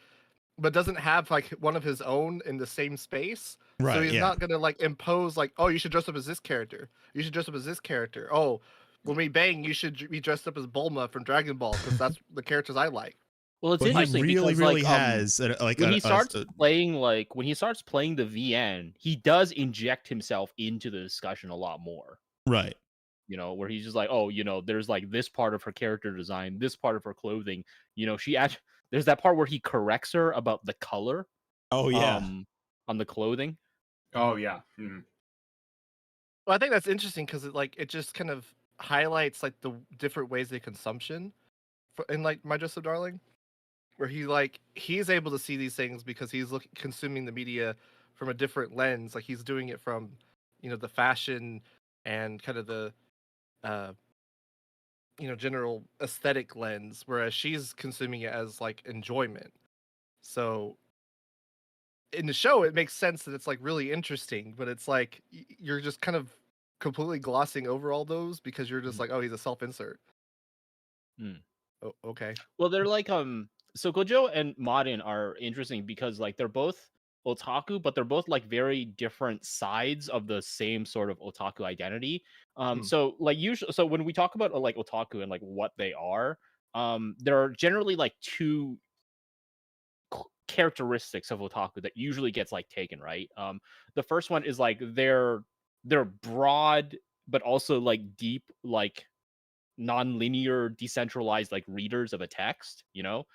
but doesn't have like one of his own in the same space. Right, so he's not gonna like impose like, oh, you should dress up as this character. You should dress up as this character. Oh, when we bang, you should be dressed up as Bulma from Dragon Ball because that's the characters I like. Well, it's But interesting he really, because really like has like when he starts playing like when he starts playing the VN, he does inject himself into the discussion a lot more. Right. You know, where he's just like, oh, you know, there's like this part of her character design, this part of her clothing. You know, there's that part where he corrects her about the color. Oh yeah. On the clothing. Oh yeah. Mm-hmm. Well, I think that's interesting because it just kind of highlights like the different ways of consumption in like My Dress Up Darling, where he's able to see these things because he's consuming the media from a different lens. Like he's doing it from, you know, the fashion and kind of the you know, general aesthetic lens, whereas she's consuming it as like enjoyment. So in the show it makes sense that it's like really interesting, but it's like you're just kind of completely glossing over all those because you're just like, oh, he's a self-insert. Oh, okay. Well, they're like so Gojo and Marin are interesting because like they're both otaku, but they're both like very different sides of the same sort of otaku identity. So like usually, so when we talk about like otaku and like what they are, there are generally like two characteristics of otaku that usually gets like taken, right? The first one is like they're broad but also like deep, like non-linear, decentralized like readers of a text, you know.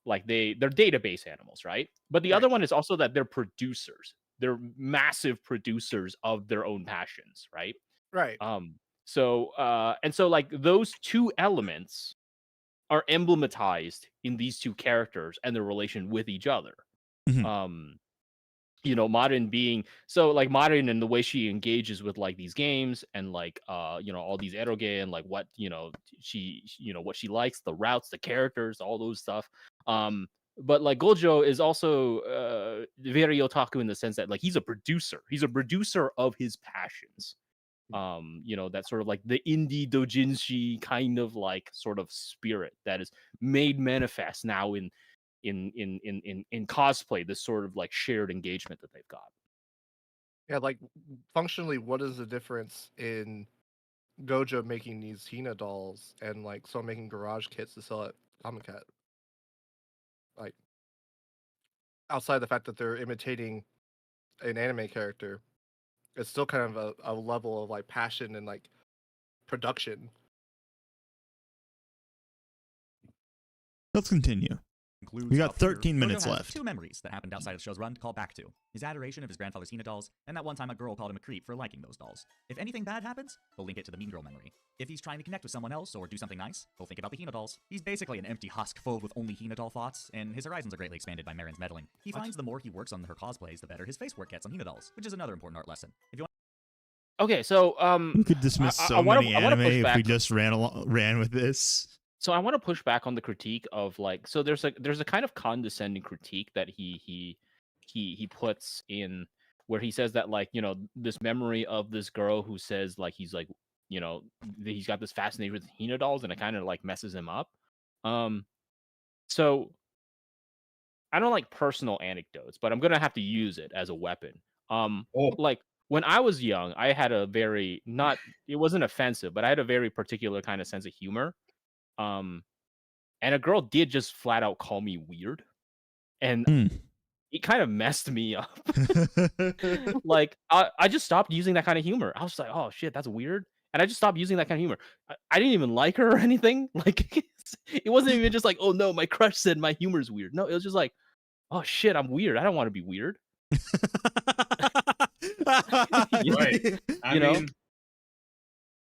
Like they're database animals, right? But the other one is also that they're producers. They're massive producers of their own passions, right? Right. So and so like those two elements are emblematized in these two characters and their relation with each other. You know, Marin being so like Marin and the way she engages with like these games and like you know, all these eroge and like what, you know, she you know, what she likes, the routes, the characters, all those stuff. But like Gojo is also very otaku in the sense that like he's a producer. He's a producer of his passions. You know, that sort of like the indie doujinshi kind of like sort of spirit that is made manifest now in cosplay, this sort of like shared engagement that they've got. Yeah, like functionally, what is the difference in Gojo making these Hina dolls and like so making garage kits to sell at Comic Cat? Like outside the fact that they're imitating an anime character, it's still kind of a level of like passion and like production Let's continue. We got 13 minutes left. 2 memories that happened outside of the show's run to call back to. His adoration of his grandfather's Hina dolls, and that one time a girl called him a creep for liking those dolls. If anything bad happens, he'll link it to the mean girl memory. If he's trying to connect with someone else or do something nice, he'll think about the Hina dolls. He's basically an empty husk filled with only Hina doll thoughts, and his horizons are greatly expanded by Marin's meddling. He finds the more he works on her cosplays, the better his face work gets on Hina dolls, which is another important art lesson. If you want Okay, so we could dismiss many anime if we just ran with this. So I want to push back on the critique of like, so there's a kind of condescending critique that he puts in where he says that, like, you know, this memory of this girl who says like he's like, you know, he's got this fascination with Hina dolls, and it kind of like messes him up. So I don't like personal anecdotes, but I'm gonna have to use it as a weapon. Like when I was young, I had a very it wasn't offensive, but I had a very particular kind of sense of humor. And a girl did just flat out call me weird, and it kind of messed me up. Like I just stopped using that kind of humor. I was like, oh shit, that's weird, and I just stopped using that kind of humor. I didn't even like her or anything. Like it wasn't even just like, oh no, my crush said my humor's weird. No, it was just like, oh shit, I'm weird. I don't want to be weird. Right. I mean,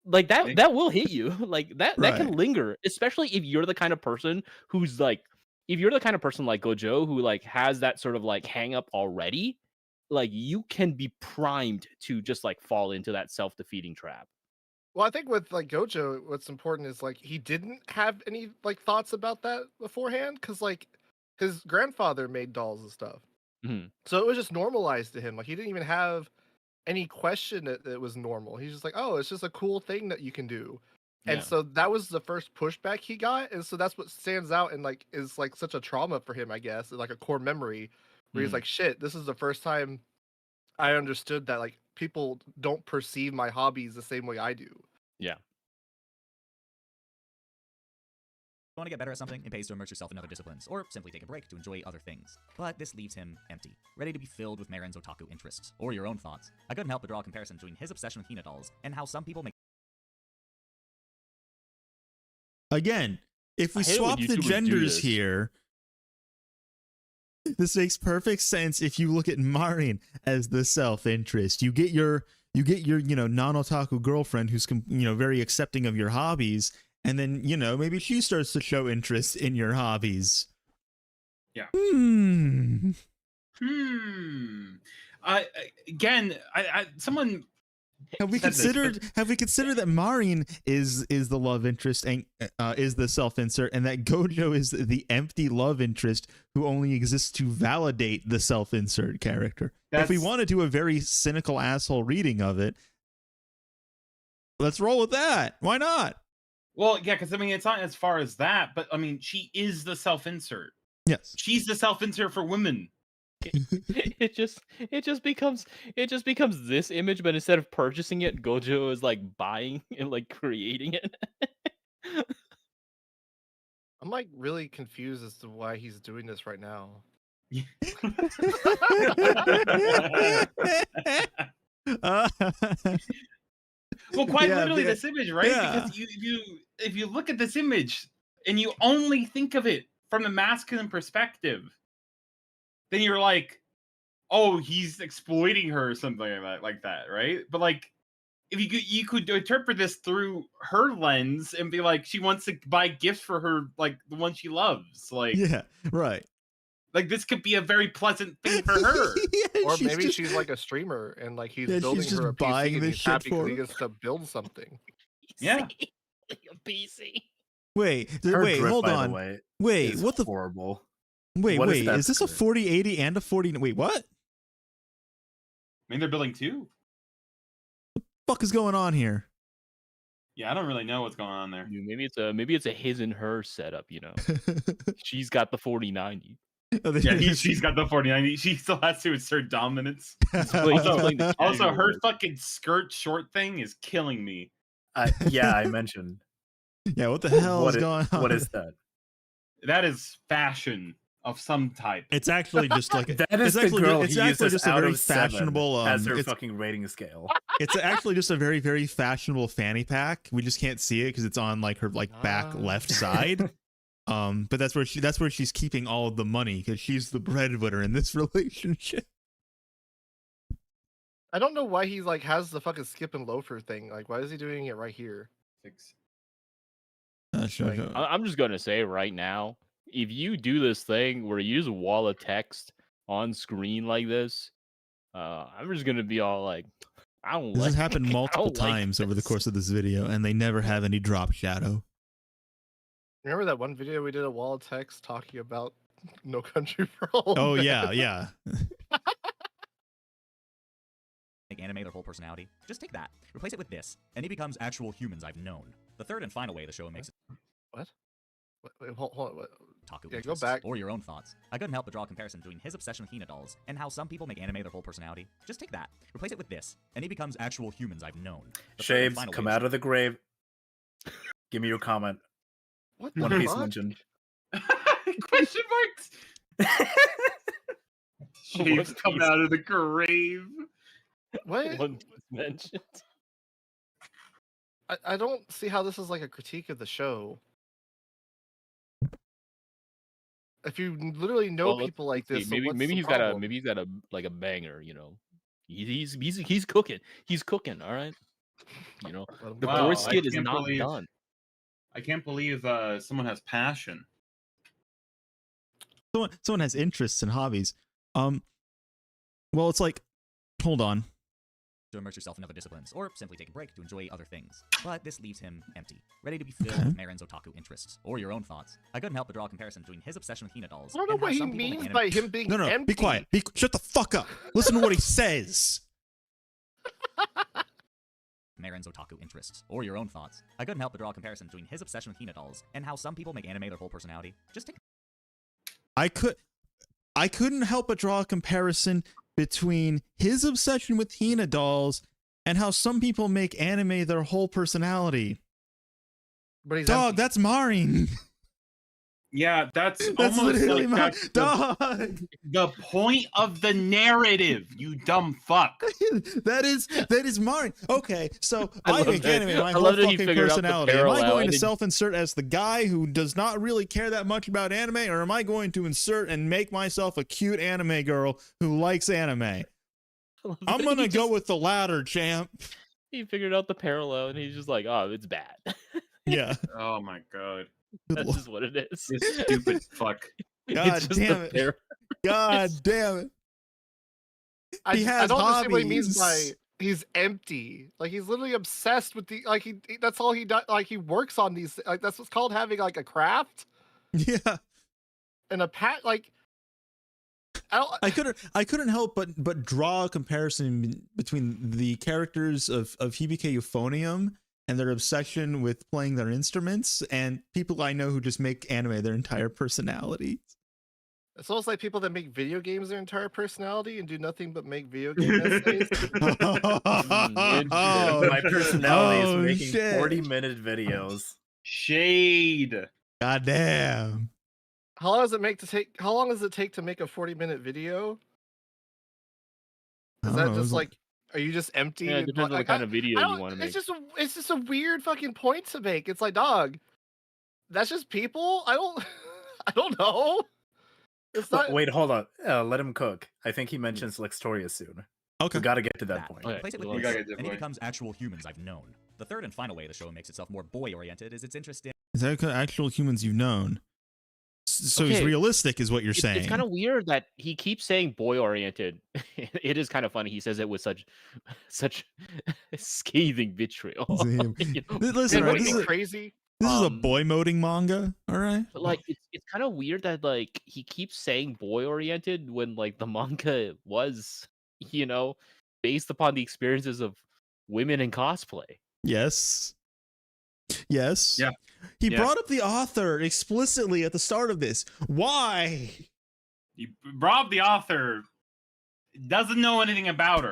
like that will hit you. Like that can linger, especially if you're the kind of person who's like, if you're the kind of person like Gojo who like has that sort of like hang up already, like you can be primed to just like fall into that self-defeating trap. Well, I think with like Gojo, what's important is like he didn't have any like thoughts about that beforehand, because like his grandfather made dolls and stuff. Mm-hmm. So it was just normalized to him. Like he didn't even have any question that it was normal. He's just like, oh, it's just a cool thing that you can do. And so that was the first pushback he got. And so that's what stands out and like is like such a trauma for him, I guess, like a core memory where he's like, shit, this is the first time I understood that like people don't perceive my hobbies the same way I do. Yeah. Want to get better at something, it pays to immerse yourself in other disciplines, or simply take a break to enjoy other things. But this leaves him empty, ready to be filled with Marin's otaku interests, or your own thoughts. I couldn't help but draw a comparison between his obsession with Hina dolls, and how some people make... Again, if we swap the genders here, this makes perfect sense if you look at Marin as the self-interest. You get your non-otaku girlfriend who's, very accepting of your hobbies, and then, maybe she starts to show interest in your hobbies. Yeah. Someone have we considered that Marin is the love interest and is the self-insert, and that Gojo is the empty love interest who only exists to validate the self-insert character? If we want to do a very cynical asshole reading of it, let's roll with that. Why not? Well, yeah, because I mean, it's not as far as that, but I mean, she is the self-insert. Yes, she's the self-insert for women. It just becomes this image, but instead of purchasing it, Gojo is like buying and like creating it. I'm like really confused as to why he's doing this right now. Well, quite literally, this image, right? Yeah. Because if you look at this image and you only think of it from the masculine perspective, then you're like, oh, he's exploiting her or something like that, right? But like, if you could interpret this through her lens and be like, she wants to buy gifts for her, like the one she loves, like, yeah, right. Like this could be a very pleasant thing for her. Yeah, or maybe she's like a streamer and like he's building her a PC and he's happy because he gets to build something. Yeah. A PC. Wait, hold on. Wait, what the horrible? Wait, is this a 4080 and a 40? Wait, what? I mean, they're building two. What the fuck is going on here? Yeah, I don't really know what's going on there. Dude, maybe it's a his and her setup, She's got the 4090. Yeah, she's got the 4090. She still has to assert dominance. Also, her fucking skirt short thing is killing me. Yeah, I mentioned. Yeah, what the hell is going on? What is that? That is fashion of some type. It's actually just like that is the girl he uses just a very fashionable as her fucking rating scale. It's actually just a very, very fashionable fanny pack. We just can't see it because it's on like her back left side. But that's where she's keeping all of the money because she's the breadwinner in this relationship. I don't know why he like has the fucking skip and loafer thing. Like, why is he doing it right here? I'm just gonna say right now, if you do this thing where you use a wall of text on screen like this, I'm just gonna be all like, I don't. This has happened multiple times over the course of this video, and they never have any drop shadow. Remember that one video we did a wall of text talking about No Country for Old Oh Men? yeah. Make anime their whole personality. Just take that, replace it with this, and he becomes actual humans I've known. The third and final way the show makes it. What? Wait, hold on. What? Taku Yeah, go interests, back. or your own thoughts. I couldn't help but draw a comparison between his obsession with Hina dolls and how some people make anime their whole personality. Just take that, replace it with this, and he becomes actual humans I've known. Shaves, come out of the grave. Give me your comment. What One the Piece fuck? mentioned. Question marks. Shaves come out of the grave. What? One Piece mentioned. I don't see how this is like a critique of the show. If you literally know Well, people like this, so maybe what's maybe the he's got a problem? maybe he's got a like a banger, you know. He's cooking. He's cooking, all right. You know, the Wow, brisket is can't not believe- done. I can't believe someone has passion. Someone has interests and hobbies. Well, it's like, hold on. To immerse yourself in other disciplines, or simply take a break to enjoy other things. But this leaves him empty, ready to be filled with Marin's otaku interests, or your own thoughts. I couldn't help but draw a comparison between his obsession with Hina dolls. I don't know and how what he some people make means anime- by him being No, empty. be quiet. Shut the fuck up. Listen to what he says. Marin's otaku interests, or your own thoughts. I couldn't help but draw a comparison between his obsession with Hina dolls and how some people make anime their whole personality. Just take. I couldn't help but draw a comparison between his obsession with Hina dolls and how some people make anime their whole personality. But he's Dog, empty. that's Marin. Yeah, that's That's almost literally like my that's dog. the point of the narrative. You dumb fuck. that is Marin. Okay, so I I love make that- anime my I whole love that he fucking figured out the personality. Am I parallel going to and- self-insert as the guy who does not really care that much about anime, or am I going to insert and make myself a cute anime girl who likes anime? I'm gonna go with the latter, champ. He figured out the parallel, and he's just like, "Oh, it's bad." Yeah. Oh my god. That's just what it is. This stupid fuck. God It's just damn the it. God damn it. I He has don't understand what he means hobbies. by he's empty. Like he's literally obsessed with the like he that's all he does. Like he works on these. Like that's what's called having like a craft Yeah. and a pat. Like I couldn't help but draw a comparison between the characters of Hibike Euphonium and their obsession with playing their instruments and people I know who just make anime their entire personality. It's almost like people that make video games their entire personality and do nothing but make video game essays. My personality Oh, is making shit. 40-minute videos. Shade. God damn. How long does it take to make a 40-minute video? Is that just like, are you just empty? Yeah, it and depends on the like, kind of video I you don't- want to make. It's just a weird fucking point to make. It's like, dog, that's just people. I don't know. It's not. Wait, hold on. Let him cook. I think he mentions Lextoria soon. Okay. We gotta get to that point. Okay. Replace it with We this, gotta get to that and he point. becomes actual humans I've known. The third and final way the show makes itself more boy-oriented is its interest in Is that actual humans you've known? So he's Okay. realistic is what you're saying. It's kind of weird that he keeps saying boy-oriented. It is kind of funny. He says it with such scathing vitriol. You You know? Listen, And right, what this is is crazy? a boy moding manga, all right? But like it's kind of weird that like he keeps saying boy oriented when like the manga was, you know, based upon the experiences of women in cosplay. Yes. Yes. Yeah. He Yeah. brought up the author explicitly at the start of this. Why? Rob, the author, doesn't know anything about her.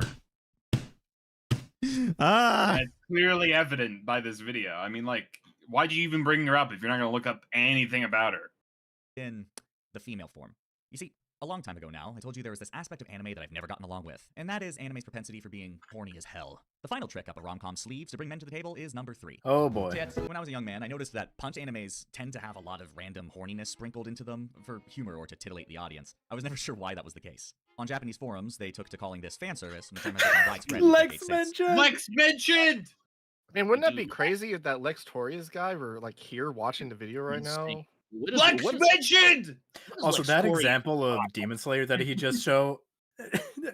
Ah. That's clearly evident by this video. I mean, like, why'd you even bring her up if you're not going to look up anything about her? in the female form. You see, A long time ago now, I told you there was this aspect of anime that I've never gotten along with, and that is anime's propensity for being horny as hell. The final trick up a rom-com sleeves to bring men to the table is number 3. Oh boy. Yet, when I was a young man, I noticed that punch animes tend to have a lot of random horniness sprinkled into them for humor or to titillate the audience. I was never sure why that was the case. On Japanese forums, they took to calling this fan service, and the term has become widespread in decades since. Lex mentioned! Man, wouldn't that be crazy if that Lex Torius guy were like here watching the video right now? Lex mentioned! Also, that example of Demon Slayer that he just showed,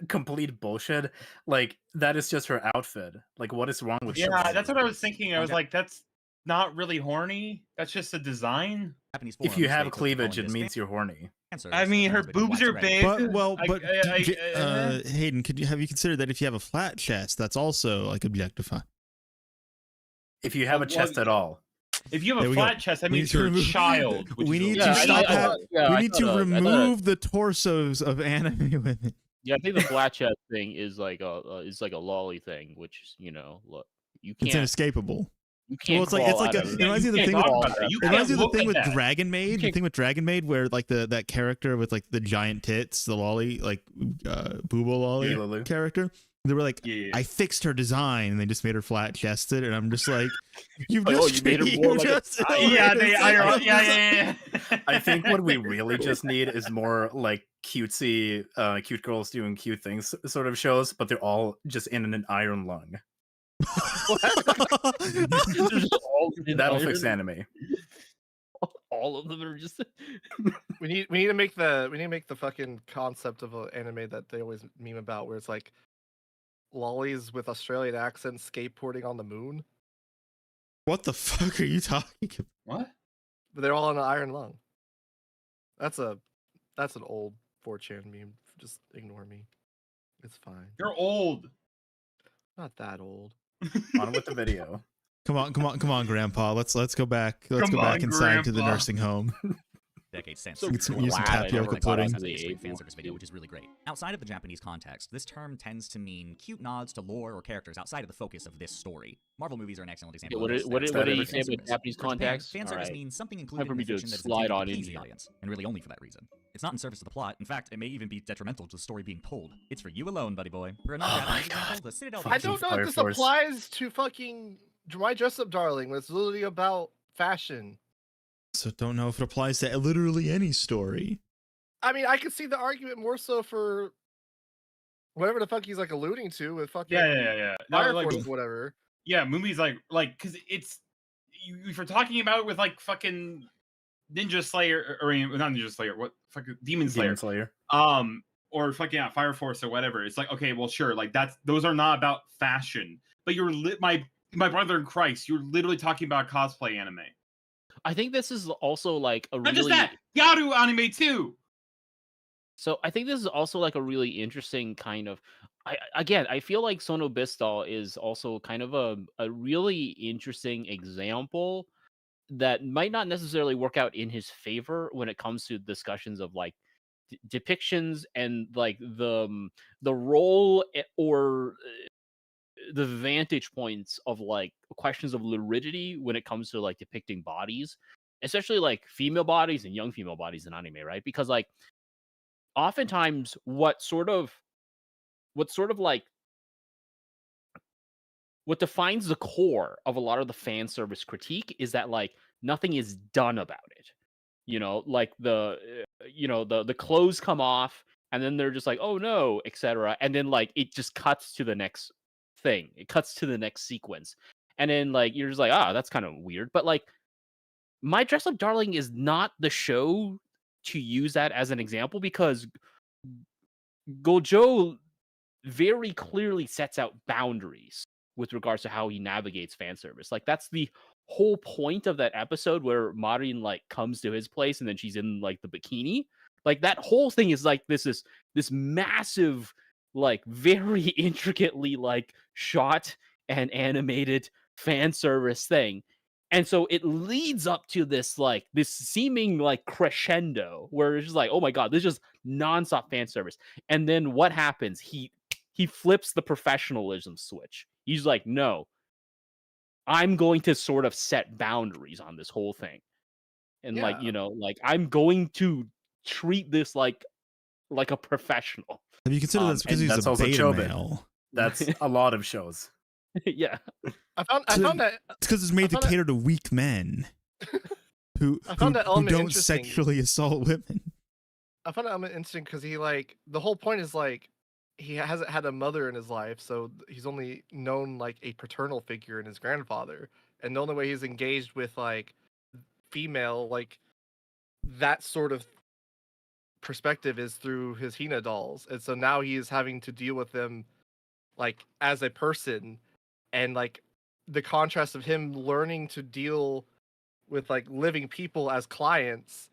complete bullshit. Like, that is just her outfit. Like, what is wrong with Yeah, that's what I was thinking. I was like, that's not really horny. That's just a design. If you have cleavage, it means you're horny. I mean, her boobs are big. But Hayden, have you considered that if you have a flat chest, that's also like objectifying? If you have a chest at all. If you have a flat chest, that means you're a child. We need to stop. We need to remove the torsos of anime women. Yeah, I think the flat chest thing is like a lolly thing, which look, you can't. It's inescapable. You can't. Well, it's like it reminds me of the thing. It reminds me of the thing with Dragon Maid. The thing with Dragon Maid, where like that character with like the giant tits, the lolly, like Boobo lolly character. They were like, I fixed her design, and they just made her flat chested, and I'm just like, you made her more like yeah. I think what we really just need is more like cutesy, cute girls doing cute things sort of shows, but they're all just in an iron lung. That'll fix anime. All of them are just. we need to make the fucking concept of an anime that they always meme about, where it's like lollies with Australian accents skateboarding on the moon. What the fuck are you talking about? What? But they're all on an iron lung. That's an old 4chan meme. Just ignore me. It's fine. You're old. Not that old. On with the video. Come on, Grandpa. Let's go back. Let's go back inside to the nursing home. Decades since. So use some tapioca pudding. Fan service video, which is really great. Outside of the Japanese context, this term tends to mean cute nods to lore or characters outside of the focus of this story. Marvel movies are an excellent example. What do you say about Japanese context? Fan service means something included in the fiction that is intended to please the audience, and really only for that reason. It's not in service of the plot. In fact, it may even be detrimental to the story being told. It's for you alone, buddy boy. For a non-Japanese example, the Citadel. I don't know if this applies to fucking My Dress Up Darling, when it's literally about fashion. So don't know if it applies to literally any story. I mean, I could see the argument more so for whatever the fuck he's like alluding to with fucking Fire Force or whatever. Yeah, movies like because it's if you're talking about it with like fucking Ninja Slayer or not Ninja Slayer, what fucking Demon Slayer. Or fucking Fire Force or whatever. It's like, okay, well, sure, like those are not about fashion, but you're my brother in Christ, you're literally talking about cosplay anime. I think this is also like a not just that, Yaru anime too. So I think this is also like a really interesting kind of. I feel like Sono Bistal is also kind of a really interesting example that might not necessarily work out in his favor when it comes to discussions of like depictions and like the role or the vantage points of like questions of luridity when it comes to like depicting bodies, especially like female bodies and young female bodies in anime, right? Because like oftentimes what defines the core of a lot of the fan service critique is that like nothing is done about it. Like the clothes come off and then they're just like, oh no, etc. And then like it just cuts to the next thing. It cuts to the next sequence. And then like you're just like, that's kind of weird. But like My Dress Up Darling is not the show to use that as an example, because Gojo very clearly sets out boundaries with regards to how he navigates fan service. Like that's the whole point of that episode where Marin like comes to his place and then she's in like the bikini. Like that whole thing is like this massive, like very intricately like shot and animated fan service thing. And so it leads up to this seeming like crescendo where it's just like, oh my God, this is just nonstop fan service. And then what happens? He flips the professionalism switch. He's like, no, I'm going to sort of set boundaries on this whole thing. And like I'm going to treat this like like a professional. Have you considered that's because he's that's a also beta Chobit. male? That's a lot of shows. Yeah. I found that it's because it's made to cater to weak men who don't sexually assault women. I found that element interesting because he like the whole point is like he hasn't had a mother in his life, so he's only known like a paternal figure in his grandfather, and the only way he's engaged with like female like that sort of perspective is through his Hina dolls, and so now he is having to deal with them like as a person, and like the contrast of him learning to deal with like living people as clients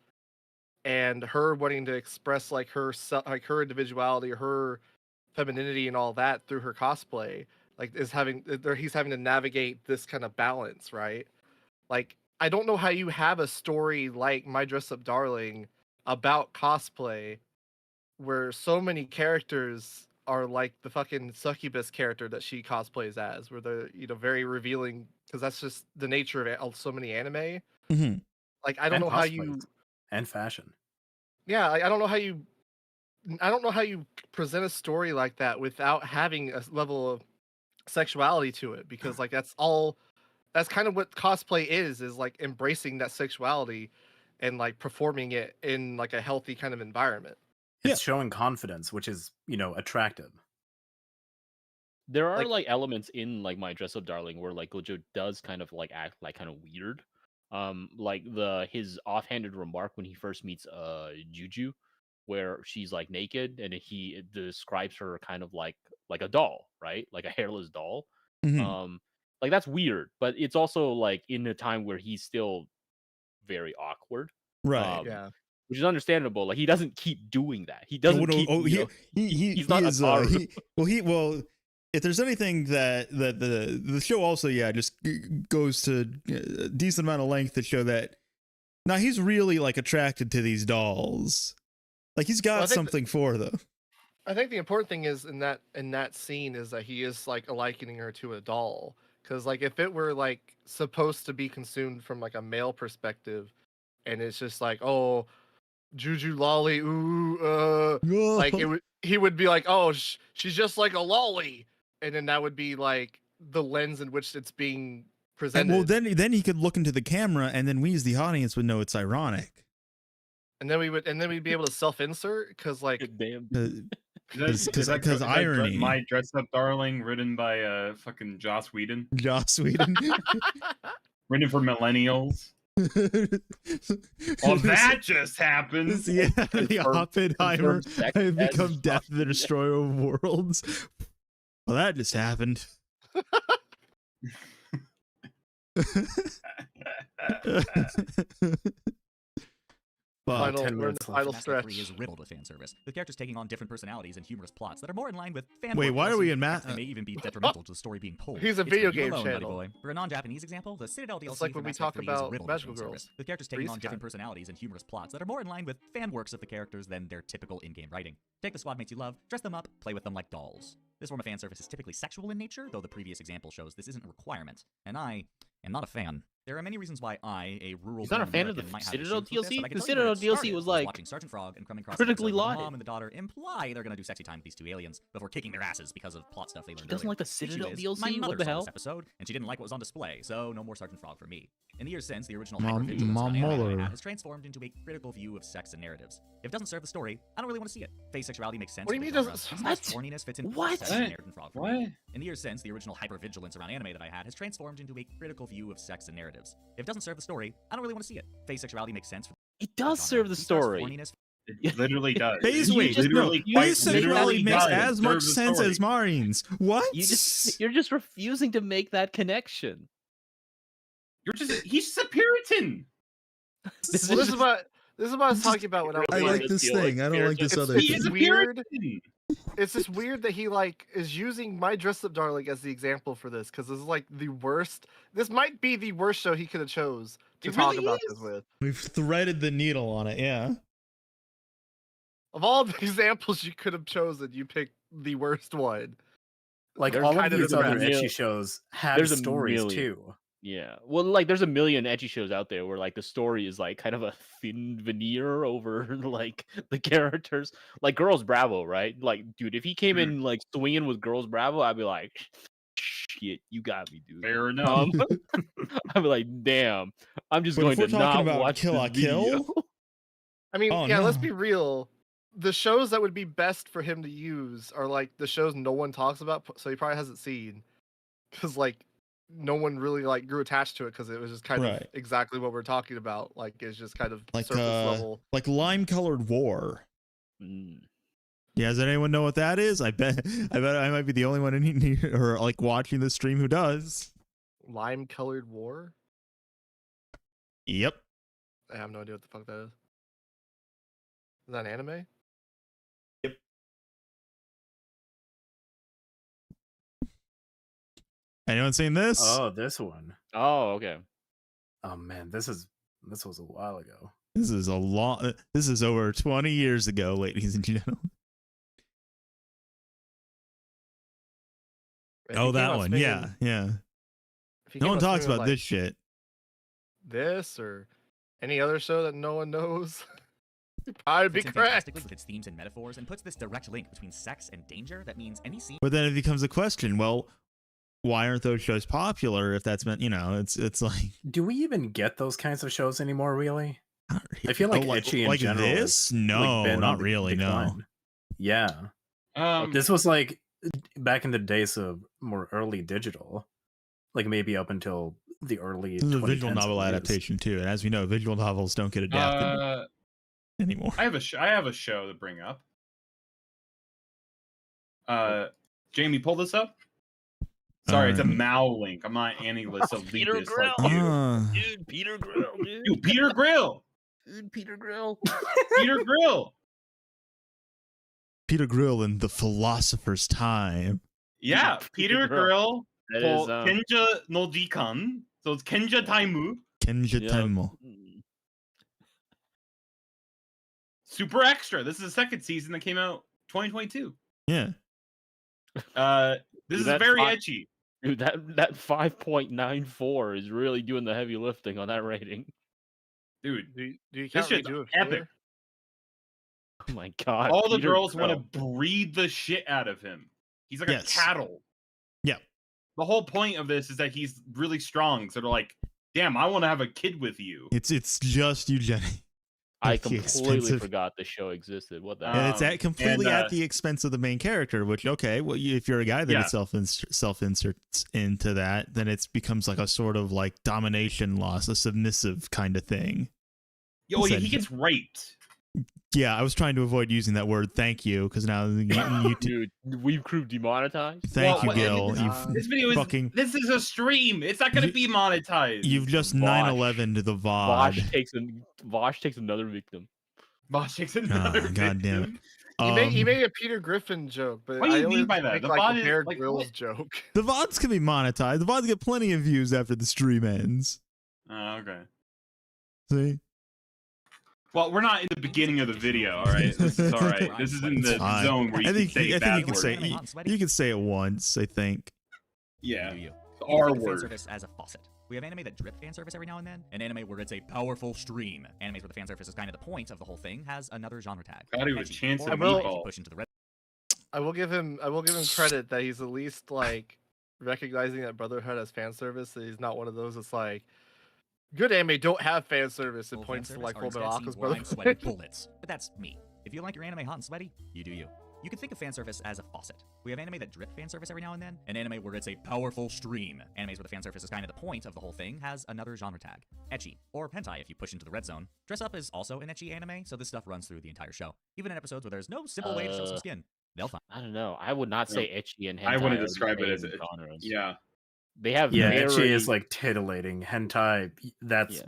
and her wanting to express like her individuality, her femininity and all that through her cosplay, like he's having to navigate this kind of balance, right? Like I don't know how you have a story like My Dress Up Darling about cosplay where so many characters are like the fucking succubus character that she cosplays as, where they're very revealing, because that's just the nature of so many anime. Mm-hmm. Like I don't know how you and fashion. Yeah, I don't know how you present a story like that without having a level of sexuality to it, because like that's kind of what cosplay is like embracing that sexuality and like performing it in like a healthy kind of environment. It's showing confidence, which is, attractive. There are like elements in like My Dress Up Darling where like Gojo does kind of like act like kind of weird. Like his offhanded remark when he first meets Juju, where she's like naked and he describes her kind of like a doll, right? Like a hairless doll. Mm-hmm. Like that's weird, but it's also like in a time where he's still very awkward. Right. Yeah. Which is understandable. Like he doesn't keep doing that. He doesn't keep. He's not well, if there's anything that the show also just goes to a decent amount of length to show that now he's really like attracted to these dolls. Like he's got something for them. I think the important thing is in that scene is that he is like likening her to a doll, because like if it were like supposed to be consumed from like a male perspective, and it's just like, oh, Juju lolly, ooh, like he would be like, oh, she's just like a lolly, and then that would be like the lens in which it's being presented. And well, then he could look into the camera, and then we as the audience would know it's ironic. And then we'd be able to self-insert because like because irony. My Dress Up Darling, written by fucking Joss Whedon. Joss Whedon. Written for millennials. Well, that just happened. Yeah, the Oppenheimer have become Death the Destroyer of Worlds. Well, that just happened. Final stretch is riddled with fan service, with characters taking on different personalities and humorous plots that are more in line with fan. Wait, why are we in math? They may even be detrimental to the story being told. He's a video game channel. Boy. For a non-Japanese example, the Citadel DLC it's like when we talk about Magical Girls, service, with characters taking on different personalities and humorous plots that are more in line with fan works of the characters than their typical in-game writing. Take the squad mates you love, dress them up, play with them like dolls. This form of fan service is typically sexual in nature, though the previous example shows this isn't a requirement, and I am not a fan. There are many reasons why I, a rural. He's not a fan of the Citadel DLC. The Citadel DLC was like watching Sergeant Frog and coming across critically lauded. Mom and the daughter imply they're gonna do sexy time with these two aliens before kicking their asses because of plot stuff they learned. She doesn't like the Citadel DLC. My mother what the hell? saw this episode, and she didn't like what was on display, so no more Sergeant Frog for me. In the years since, the original Mom hypervigilance has transformed into a critical view of sex and narratives. If it doesn't serve the story, I don't really want to see it. Phase sexuality makes sense. What do you mean doesn't? What? Horniness fits in. What? What? In the years since, the original hypervigilance around anime that I had has transformed into a critical view of sex and narratives. If it doesn't serve the story, I don't really want to see it. Phase sexuality makes sense. It does serve the story. It literally does. Phase sexuality makes as much sense as Marine's. What? You're just refusing to make that connection. He's a Puritan. This is what I was talking about when I like this thing. I don't like this other thing. It's weird. It's just weird that he like is using My Dress Up Darling as the example for this, because this is like the worst. This might be the worst show he could have chose to talk about this with. We've threaded the needle on it, yeah. Of all the examples you could have chosen, you picked the worst one. Like all of these other ecchi shows have stories too. Yeah. Well, like there's a million ecchi shows out there where like the story is like kind of a thin veneer over like the characters. Like Girls Bravo, right? Like, dude, if he came in like swinging with Girls Bravo, I'd be like, shit, you got me, dude. Fair enough. I'd be like, damn, I'm just But going if we're to talking not about watch Kill this la video. Kill, I mean, Oh, yeah, let's no. be real. The shows that would be best for him to use are like the shows no one talks about, so he probably hasn't seen, because like no one really like grew attached to it because it was just kind of Right. exactly what we're talking about. Like it's just kind of like surface level. like Lime Colored War. Mm. Yeah, does anyone know what that is? I bet I might be the only one in here or like watching the stream who does. Lime Colored War. Yep. I have no idea what the fuck that is. Is that an anime? Anyone seen this? Oh, this one. Oh, okay. Oh man, this was a while ago. This is a long. This is over 20 years ago, ladies and gentlemen. Oh, that one. Yeah, yeah. No one talks about this shit. This or any other show that no one knows. I'd be correct. With its themes and metaphors, and puts this direct link between sex and danger. That means any scene. But then it becomes a question. Well, why aren't those shows popular? If that's meant, it's like. Do we even get those kinds of shows anymore? Really? I feel like ecchi in like general. This? No, not really. No. Yeah. This was like back in the days of more early digital, like maybe up until the early. This is a visual novel adaptation too, and as we know, visual novels don't get adapted anymore. I have a show to bring up. Jamie, pull this up. Sorry, it's a Mao link. I'm not Annie-less. So Peter Grill. Dude, Peter Grill, dude. Dude, Peter Grill. Dude, Peter Grill. Peter Grill. Peter Grill in The Philosopher's Time. Yeah, Peter Grill. That is, Kenja no Jikan. So it's Kenja Taimu. Kenja Taimu. Super Extra. This is the second season that came out 2022. Yeah. This is very edgy. Dude, that 5.94 is really doing the heavy lifting on that rating. Dude, this shit's epic. Oh my god. All the girls want to breed the shit out of him. He's like a cattle. Yeah. The whole point of this is that he's really strong. So they're like, damn, I want to have a kid with you. It's just eugenic. I completely forgot the show existed. What the hell? And it's completely at the expense of the main character, which, okay, well, if you're a guy that self-inserts into that, then it becomes like a sort of like domination loss, a submissive kind of thing. Yo, he gets raped. Yeah, I was trying to avoid using that word. Thank you, because now you dude, we've crew demonetized. Thank you, Gil. This video is this is a stream. It's not going to be monetized. You've just 9/11 to the VOD. Vosh takes another victim. Vosh takes another victim. God damn it. He made a Peter Griffin joke, but what do you mean by that? The VOD is Bear Grylls joke. The VODs can be monetized. The VODs get plenty of views after the stream ends. Oh, okay. See. Well, we're not in the beginning of the video, all right? This is all right. This is in the zone where you can say bad words. You can say it once, I think. Yeah. The R word. Service as a faucet. We have anime that drip fan service every now and then. An anime where it's a powerful stream. Animes where the fan service is kind of the point of the whole thing has another genre tag. God, he was chance of push into the red. I will give him credit that he's at least like recognizing that Brotherhood has fan service. That he's not one of those that's like, good anime don't have fan service and points to like Fullmetal Alchemist Brotherhood. Bullets. But that's me. If you like your anime hot and sweaty, you do you. You can think of fan service as a faucet. We have anime that drip fan service every now and then. An anime where it's a powerful stream. Animes where the fan service is kind of the point of the whole thing has another genre tag. Ecchi, or hentai if you push into the red zone. Dress Up is also an ecchi anime, so this stuff runs through the entire show. Even in episodes where there's no simple way to show some skin. They'll find. I don't know. I would not say ecchi and hentai. I want to describe it as genres. Yeah. They have ecchi is like titillating. Hentai, that's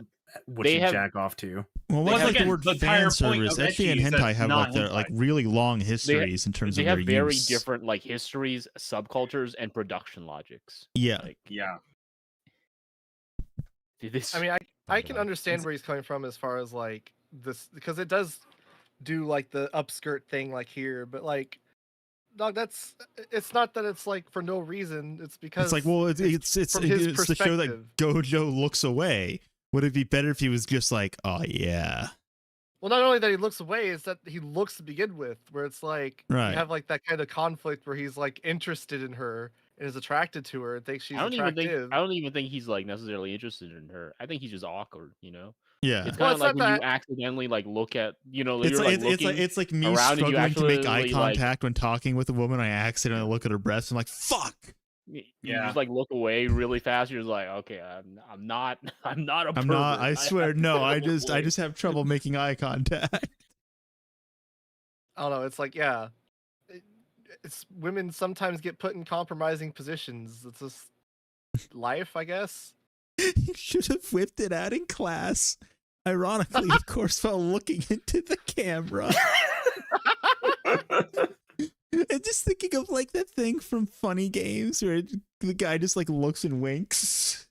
what you jack off to. Well, what's like the word fan service? Ecchi and hentai have like really long histories in terms of their use. They have very different like histories, subcultures, and production logics. Yeah. I mean, I can understand where he's coming from as far as like this, because it does do like the upskirt thing like here, but like dog, it's not that it's like for no reason. It's because it's like, well, it's from his the show that perspective. Gojo looks away. Would it be better if he was just like, oh yeah? Well, not only that he looks away, it's that he looks to begin with, where it's like Right. you have like that kind of conflict where he's like interested in her and is attracted to her and thinks she's attractive. I don't even think he's like necessarily interested in her. I think he's just awkward, you know. Yeah. It's kind of like when you accidentally like look at, you know, it's you're like, like it's like me struggling to make eye contact when talking with a woman. I accidentally look at her breasts. I'm like, fuck. You just like look away really fast. You're just like, okay, I'm not a pervert. I swear, no. I just have trouble making eye contact. I don't know. It's like, yeah, it's women sometimes get put in compromising positions. It's just life, I guess. You should have whipped it out in class. Ironically, of course, while looking into the camera. And just thinking of like that thing from Funny Games where the guy just like looks and winks.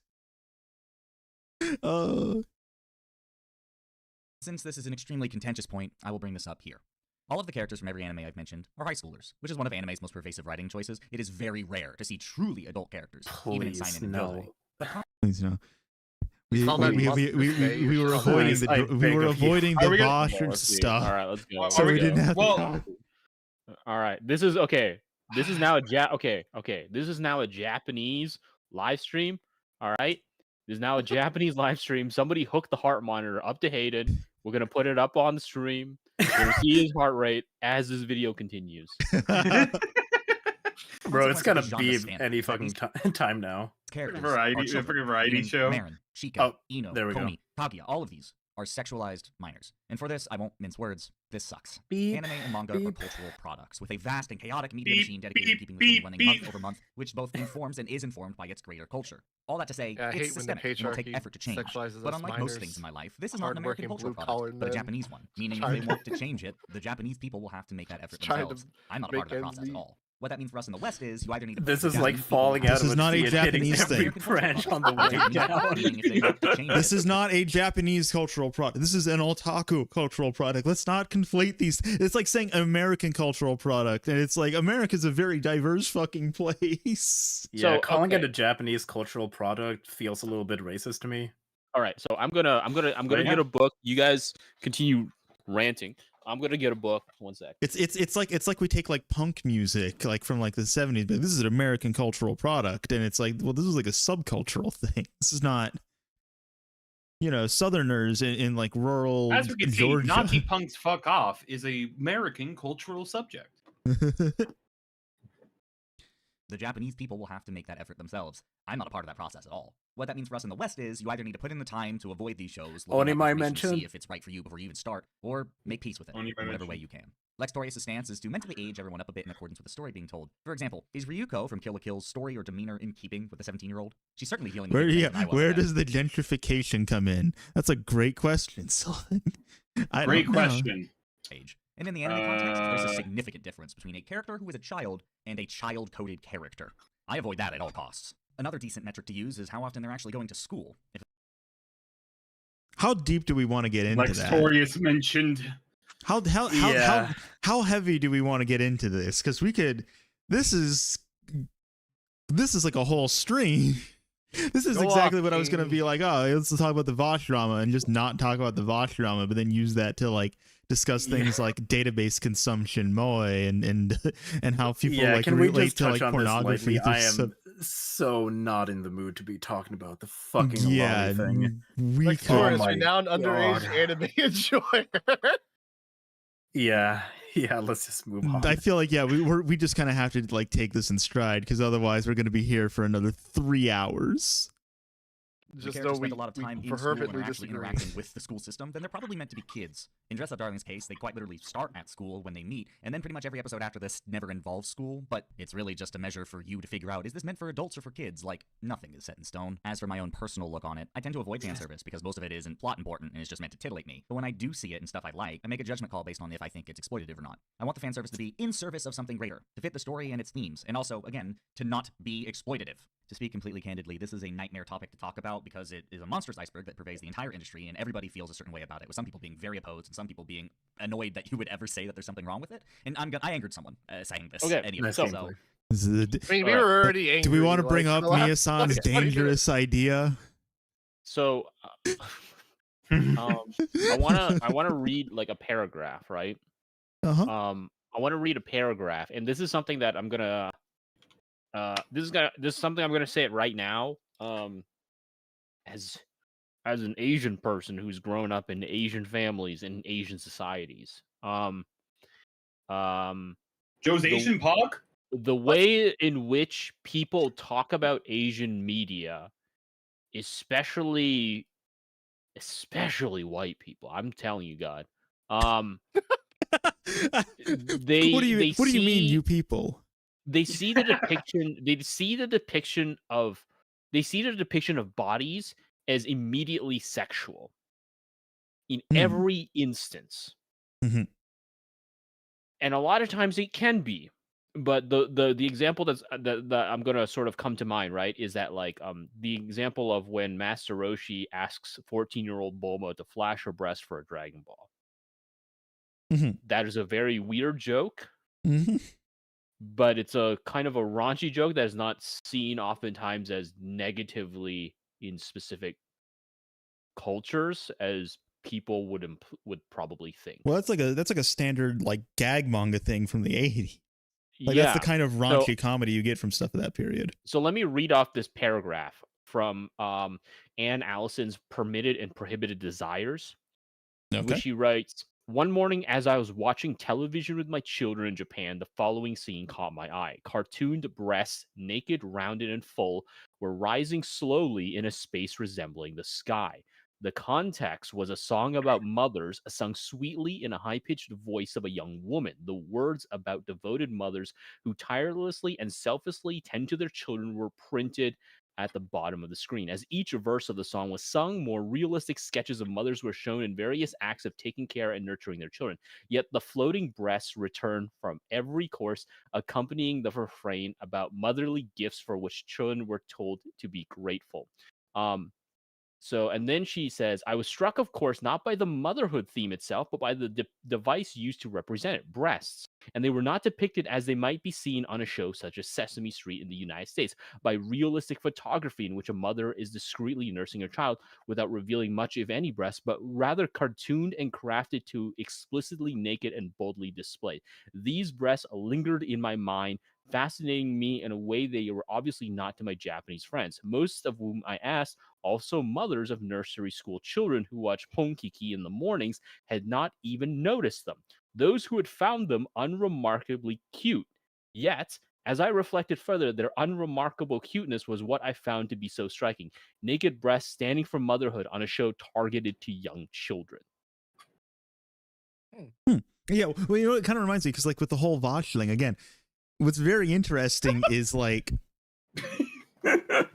Since this is an extremely contentious point, I will bring this up here. All of the characters from every anime I've mentioned are high schoolers, which is one of anime's most pervasive writing choices. It is very rare to see truly adult characters, even in seinen and yosei. Please no. We were avoiding the Bosch stuff. All right, let's go. So we didn't have all right, this is okay. This is now a This is now a Japanese live stream. All right, this is now a Japanese live stream. Somebody hook the heart monitor up to Hayden. We're gonna put it up on the stream. We're gonna see his heart rate as this video continues. Bro, it's gonna beep any fucking time now. Characters variety show. Marin, Shika, Ino, there we go. Komi, Kaguya, all of these are sexualized minors. And for this, I won't mince words. This sucks. Beep, Anime and manga beep. are cultural products with a vast and chaotic media Beep, machine dedicated to keeping the beep, thing running beep. month over month, which both informs and is informed by its greater culture. All that to say, Yeah, I hate it's when the systemic and will take patriarchy effort to change. sexualizes But us unlike minors, most things in my life, this is not an American hardworking cultural blue-collar product, but a men Japanese one. Meaning if trying they want to change it, the Japanese people will have to make that effort trying to themselves. I'm not a part of that make process ends at meet. all. What that means for us in the West is you either need to This is Japanese like people falling have out This of is a not a tree and hitting Japanese every thing. branch on the way down. Meaning if they want to change This it. is not a Japanese cultural product. This is an otaku cultural product. Let's not conflate these. It's like saying American cultural product, and it's like America's a very diverse fucking place. Yeah, So, calling okay. it a Japanese cultural product feels a little bit racist to me. All right, so I'm gonna get a book. You guys continue ranting. I'm gonna get a book. One sec. It's like we take like punk music like from like the 70s, but this is an American cultural product, and it's like, well, this is like a subcultural thing. This is not, you know, Southerners in like rural As we can see, Georgia. Nazi punks fuck off is a American cultural subject. The Japanese people will have to make that effort themselves. I'm not a part of that process at all. What that means for us in the West is you either need to put in the time to avoid these shows, Only my to mention. see if it's right for you before you even start, or make peace with it Only my in whatever mention. way you can. Lextorius' stance is to mentally age everyone up a bit in accordance with the story being told. For example, is Ryuko from Kill la Kill's story or demeanor in keeping with the 17-year-old? She's certainly healing. Where does the gentrification come in? That's a great question. So, Great question. Age. And in the anime context, there's a significant difference between a character who is a child and a child-coded character. I avoid that at all costs. Another decent metric to use is how often they're actually going to school. How deep do we want to get into that? Lextorius mentioned. How heavy do we want to get into this? Because we could. This is like a whole stream. This is exactly what I was going to be like. Oh, let's talk about the Vosh drama and just not talk about the Vosh drama, but then use that to like discuss things like database consumption, moe, and how people like relate to like pornography. I am so not in the mood to be talking about the fucking lolly thing. Like Taurus, renowned underage anime enjoyer. Yeah, let's just move on. I feel like we just kind of have to like take this in stride, because otherwise we're going to be here for another 3 hours. Just though we spend a lot of time in school and are actually interacting with the school system, then they're probably meant to be kids. In Dress Up Darling's case, they quite literally start at school when they meet, and then pretty much every episode after this never involves school, but it's really just a measure for you to figure out, is this meant for adults or for kids? Like, nothing is set in stone. As for my own personal look on it, I tend to avoid fan service because most of it isn't plot important and is just meant to titillate me. But when I do see it and stuff I like, I make a judgment call based on if I think it's exploitative or not. I want the fan service to be in service of something greater, to fit the story and its themes, and also, again, to not be exploitative. To speak completely candidly, this is a nightmare topic to talk about because it is a monstrous iceberg that pervades the entire industry, and everybody feels a certain way about it, with some people being very opposed and some people being annoyed that you would ever say that there's something wrong with it. And I angered someone saying this. Okay, anyway, so I mean, we were already angry. Do we want to bring like, up Mia-san's dangerous idea? So, I wanna read like a paragraph, right? I want to read a paragraph, and this is something that I'm gonna. This is something I'm gonna say it right now. As an Asian person who's grown up in Asian families and Asian societies, Joe's Asian Pog. The way in which people talk about Asian media, especially white people, I'm telling you, God. What do you mean, you people? They see the depiction. They see the depiction of bodies as immediately sexual in every instance, and a lot of times it can be. But the example that I'm gonna sort of come to mind, right, is that like the example of when Master Roshi asks 14-year-old Bulma to flash her breast for a Dragon Ball. That is a very weird joke, but it's a kind of a raunchy joke that is not seen oftentimes as negatively in specific cultures as people would probably think. Well, that's like a standard like gag manga thing from the 80s. Like that's the kind of raunchy comedy you get from stuff of that period. So let me read off this paragraph from Anne Allison's Permitted and Prohibited Desires, which she writes, "One morning as I was watching television with my children in Japan, the following scene caught my eye. Cartooned breasts, naked, rounded, and full, were rising slowly in a space resembling the sky. The context was a song about mothers, sung sweetly in a high-pitched voice of a young woman. The words about devoted mothers who tirelessly and selflessly tend to their children were printed at the bottom of the screen. As each verse of the song was sung, more realistic sketches of mothers were shown in various acts of taking care and nurturing their children. Yet the floating breasts returned from every course, accompanying the refrain about motherly gifts for which children were told to be grateful." And then she says, "I was struck, of course, not by the motherhood theme itself, but by the device used to represent it, breasts. And they were not depicted as they might be seen on a show such as Sesame Street in the United States, by realistic photography in which a mother is discreetly nursing her child without revealing much, if any, breast, but rather cartooned and crafted to explicitly naked and boldly displayed. These breasts lingered in my mind, fascinating me in a way they were obviously not to my Japanese friends, most of whom I asked, also mothers of nursery school children who watch Ponkiki in the mornings, had not even noticed them. Those who had found them unremarkably cute. Yet, as I reflected further, their unremarkable cuteness was what I found to be so striking. Naked breasts standing for motherhood on a show targeted to young children." Yeah, well, you know, it kind of reminds me, because like with the whole Voshling, again, what's very interesting is like...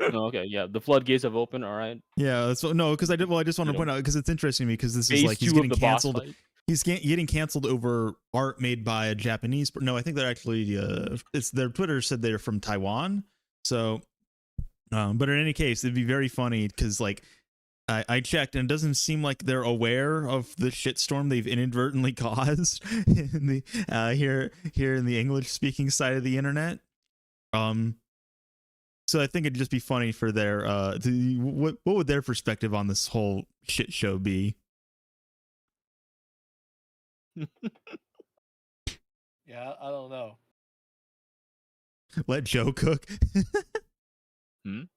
Okay, yeah, the floodgates have opened. All right. Yeah, so no, because I just want to point out, because it's interesting to me, because this is like he's getting canceled. He's getting canceled over art made by a Japanese. No, I think they're actually it's their Twitter said they're from Taiwan. So, but in any case, it'd be very funny because like I checked and it doesn't seem like they're aware of the shitstorm they've inadvertently caused in the here in the English speaking side of the internet. So I think it'd just be funny for their what would their perspective on this whole shit show be? Yeah, I don't know. Let Joe cook. I mean,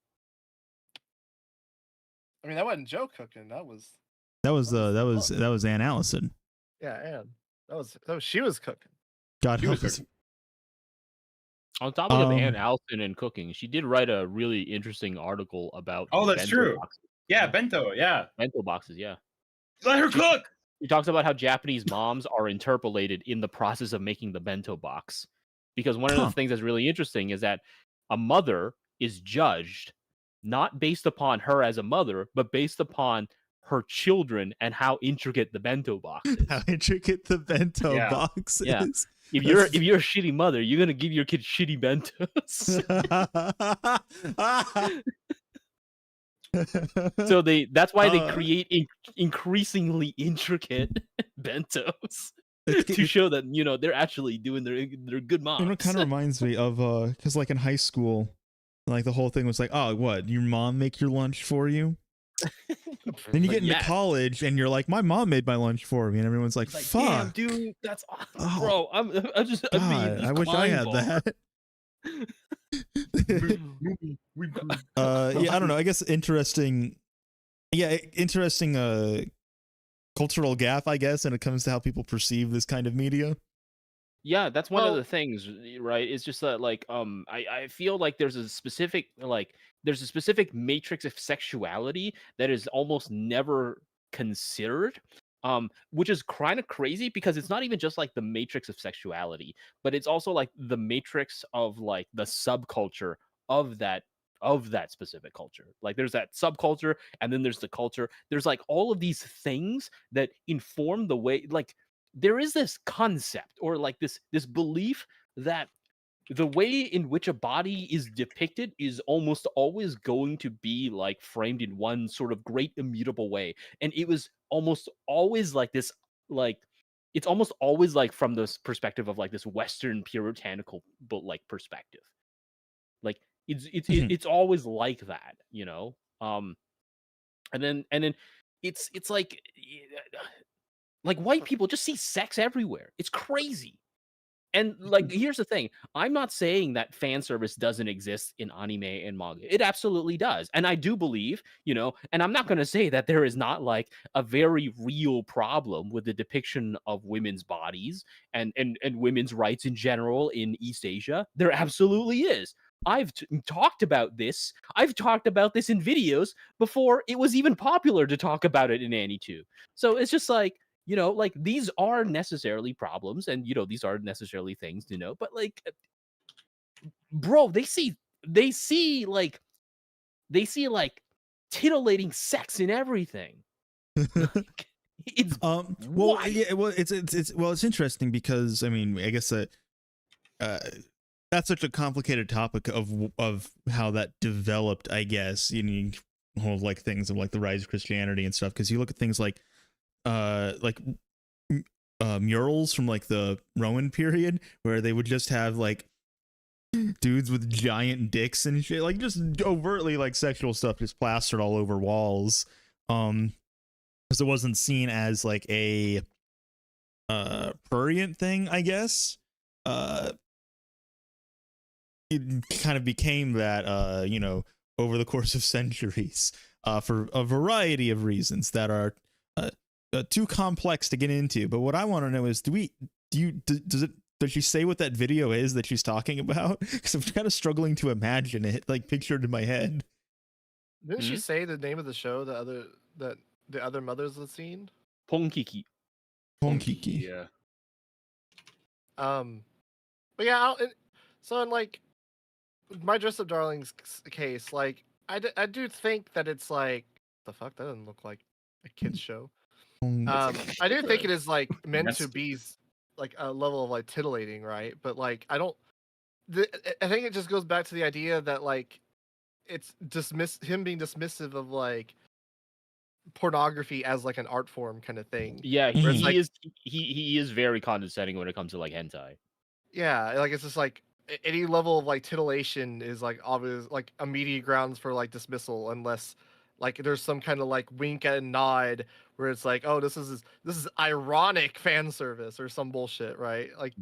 that wasn't Joe cooking. That was Ann Allison. Yeah, Ann. That was she was cooking. God help us. On top of Ann Allison and cooking, she did write a really interesting article about. Oh, that's true. Boxes. Yeah, bento. Yeah, bento boxes. Yeah, let her cook. He talks about how Japanese moms are interpolated in the process of making the bento box, because one of the things that's really interesting is that a mother is judged not based upon her as a mother, but based upon her children and how intricate the bento box is. How intricate the bento box is. Yeah. if you're a shitty mother, you're gonna give your kid shitty bentos. So that's why they create increasingly intricate bentos to show that they're actually doing their good moms. It kind of reminds me of because like in high school, like the whole thing was like, oh, what, your mom make your lunch for you? Then you get into college and you're like, my mom made my lunch for me, and everyone's like, fuck, damn, dude, that's awesome, bro. I wish I had that. Yeah, I don't know. I guess interesting cultural gap, I guess, when it comes to how people perceive this kind of media. Yeah, that's one of the things, right? It's just that, like, I feel like there's a specific matrix of sexuality that is almost never considered, which is kind of crazy because it's not even just like the matrix of sexuality, but it's also like the matrix of like the subculture of that specific culture. Like there's that subculture, and then there's the culture. There's like all of these things that inform the way, like, there is this concept or like this belief that the way in which a body is depicted is almost always going to be like framed in one sort of great immutable way. And it was almost always like this, like, it's almost always like from this perspective of like this Western puritanical like perspective. Like it's always like that, and then it's like white people just see sex everywhere. It's crazy. And like, here's the thing. I'm not saying that fan service doesn't exist in anime and manga. It absolutely does. And I do believe, and I'm not going to say that there is not like a very real problem with the depiction of women's bodies and women's rights in general in East Asia. There absolutely is. I've talked about this. I've talked about this in videos before it was even popular to talk about it in Annie2. So it's just like, like, these are necessarily problems, and these are necessarily things, but like, bro, they see like titillating sex in everything. Like, it's it's interesting because, I mean, I guess that that's such a complicated topic of how that developed, I guess, whole like things of like the rise of Christianity and stuff, because you look at things like murals from like the Roman period, where they would just have like dudes with giant dicks and shit, like just overtly like sexual stuff just plastered all over walls, because it wasn't seen as like a prurient thing, I guess. It kind of became that over the course of centuries, for a variety of reasons that are too complex to get into. But what I want to know is, does she say what that video is that she's talking about? Because I'm kind of struggling to imagine it, like, pictured in my head. Didn't she say the name of the show, the other mothers have seen? Ponkiki. Yeah. But yeah, so in like my Dress Up Darlings case, like I do think that it's like, the fuck, that doesn't look like a kid's show. I do think it is like meant to be like a level of like titillating, right? But like I think it just goes back to the idea that like it's him being dismissive of like pornography as like an art form kind of thing. Yeah, he is very condescending when it comes to like hentai. Yeah, like it's just like any level of like titillation is like obvious, like immediate grounds for like dismissal, unless like there's some kind of like wink and nod where it's like, oh, this is ironic fan service or some bullshit, right? Like,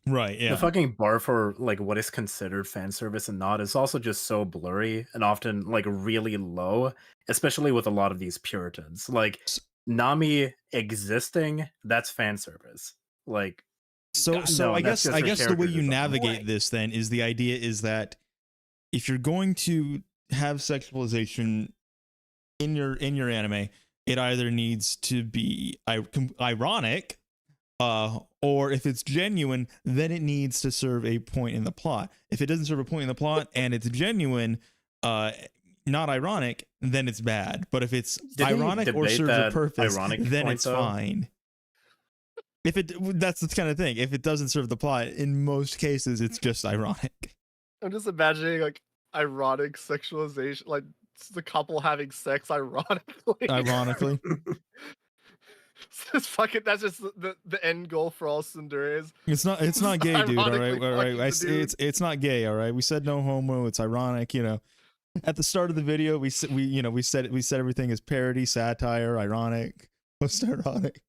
right, yeah. The fucking bar for like what is considered fan service and not is also just so blurry and often like really low, especially with a lot of these Puritans. Like Nami existing, that's fan service. Like, so I guess the way you navigate this then is, the idea is that if you're going to have sexualization in your anime, it either needs to be ironic, or if it's genuine, then it needs to serve a point in the plot. If it doesn't serve a point in the plot and it's genuine, not ironic, then it's bad. But if it's ironic or serves a purpose, then it's fine. That's the kind of thing. If it doesn't serve the plot, in most cases, it's just ironic. I'm just imagining like ironic sexualization, like the couple having sex ironically. Ironically. It's fucking. That's just the end goal for all tsunderes. It's not gay, dude. All right, dude. it's not gay. All right, we said no homo. It's ironic. You know, at the start of the video, we said everything is parody, satire, ironic, most ironic.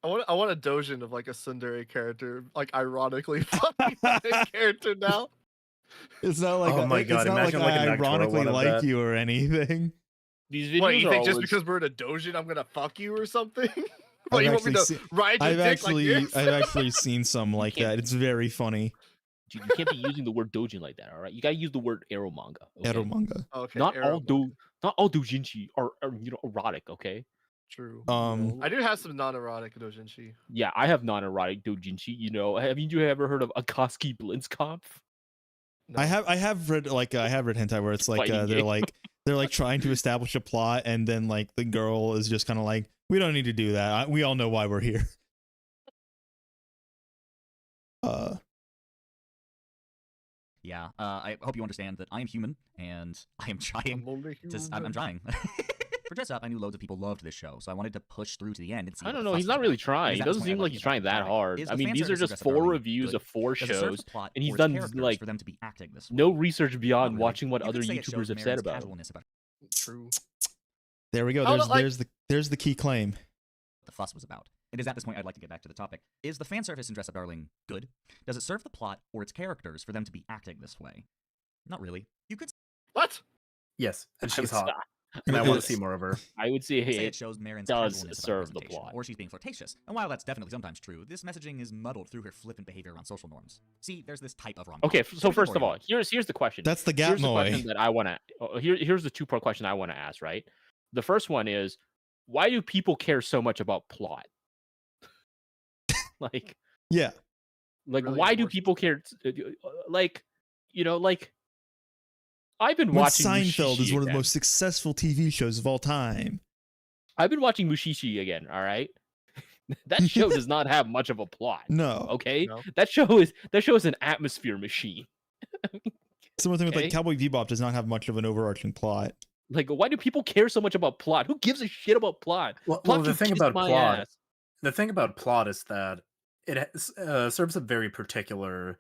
I want a dojin of like a tsundere character, like ironically fucking character now. It's not like oh my god, it's not imagine like like I an ironically like that. you or anything. These videos What, you think always... just because we're in a dojin, I'm gonna fuck you or something? I've you want me to actually ride your dick like this? I've actually seen some like that. It's very funny. Dude, you can't be using the word dojin like that, all right? You gotta use the word ero manga. Okay? Ero manga. Okay, not all doujinshi are erotic, okay? True. I do have some non-erotic dojinshi. Yeah, I have non-erotic doujinshi. You know, haven't you ever heard of Akatsuki Blitzkopf? No. I have read hentai where it's like they're like trying to establish a plot, and then like the girl is just kind of like, we don't need to do that. We all know why we're here. Yeah, I hope you understand that I am human, and I am trying I'm trying. For Dress Up, I knew loads of people loved this show, so I wanted to push through to the end and see. I don't know, he's not really trying. He doesn't seem like he's trying that hard. I mean, these are just 4 reviews of 4 shows, and he's done like for them to be acting this way? No research beyond watching what other YouTubers have said about it. True. There we go. There's the key claim. The fuss was about. It is at this point I'd like to get back to the topic. Is the fan service in Dress Up Darling good? Does it serve the plot or its characters for them to be acting this way? Not really. You could. What? Yes, and she's hot. And I want to see more of her. I would say it shows Marin's does serve the plot. Or she's being flirtatious. And while that's definitely sometimes true, this messaging is muddled through her flippant behavior on social norms. See, there's this type of rom-com. Okay, so first of all, here's the question. That's the gap question that I want to. Here's the 2-part question I want to ask. Right, the first one is, why do people care so much about plot? Like, yeah, like really why do people care? Like, you know, like. I've been watching Seinfeld Mushishi is one of the again. most successful TV shows of all time. I've been watching Mushishi again, all right? That show does not have much of a plot. No. Okay? No. That show is an atmosphere machine. Similar thing with like Cowboy Bebop does not have much of an overarching plot. Like, why do people care so much about plot? Who gives a shit about plot? Well, the thing about plot is that it serves a very particular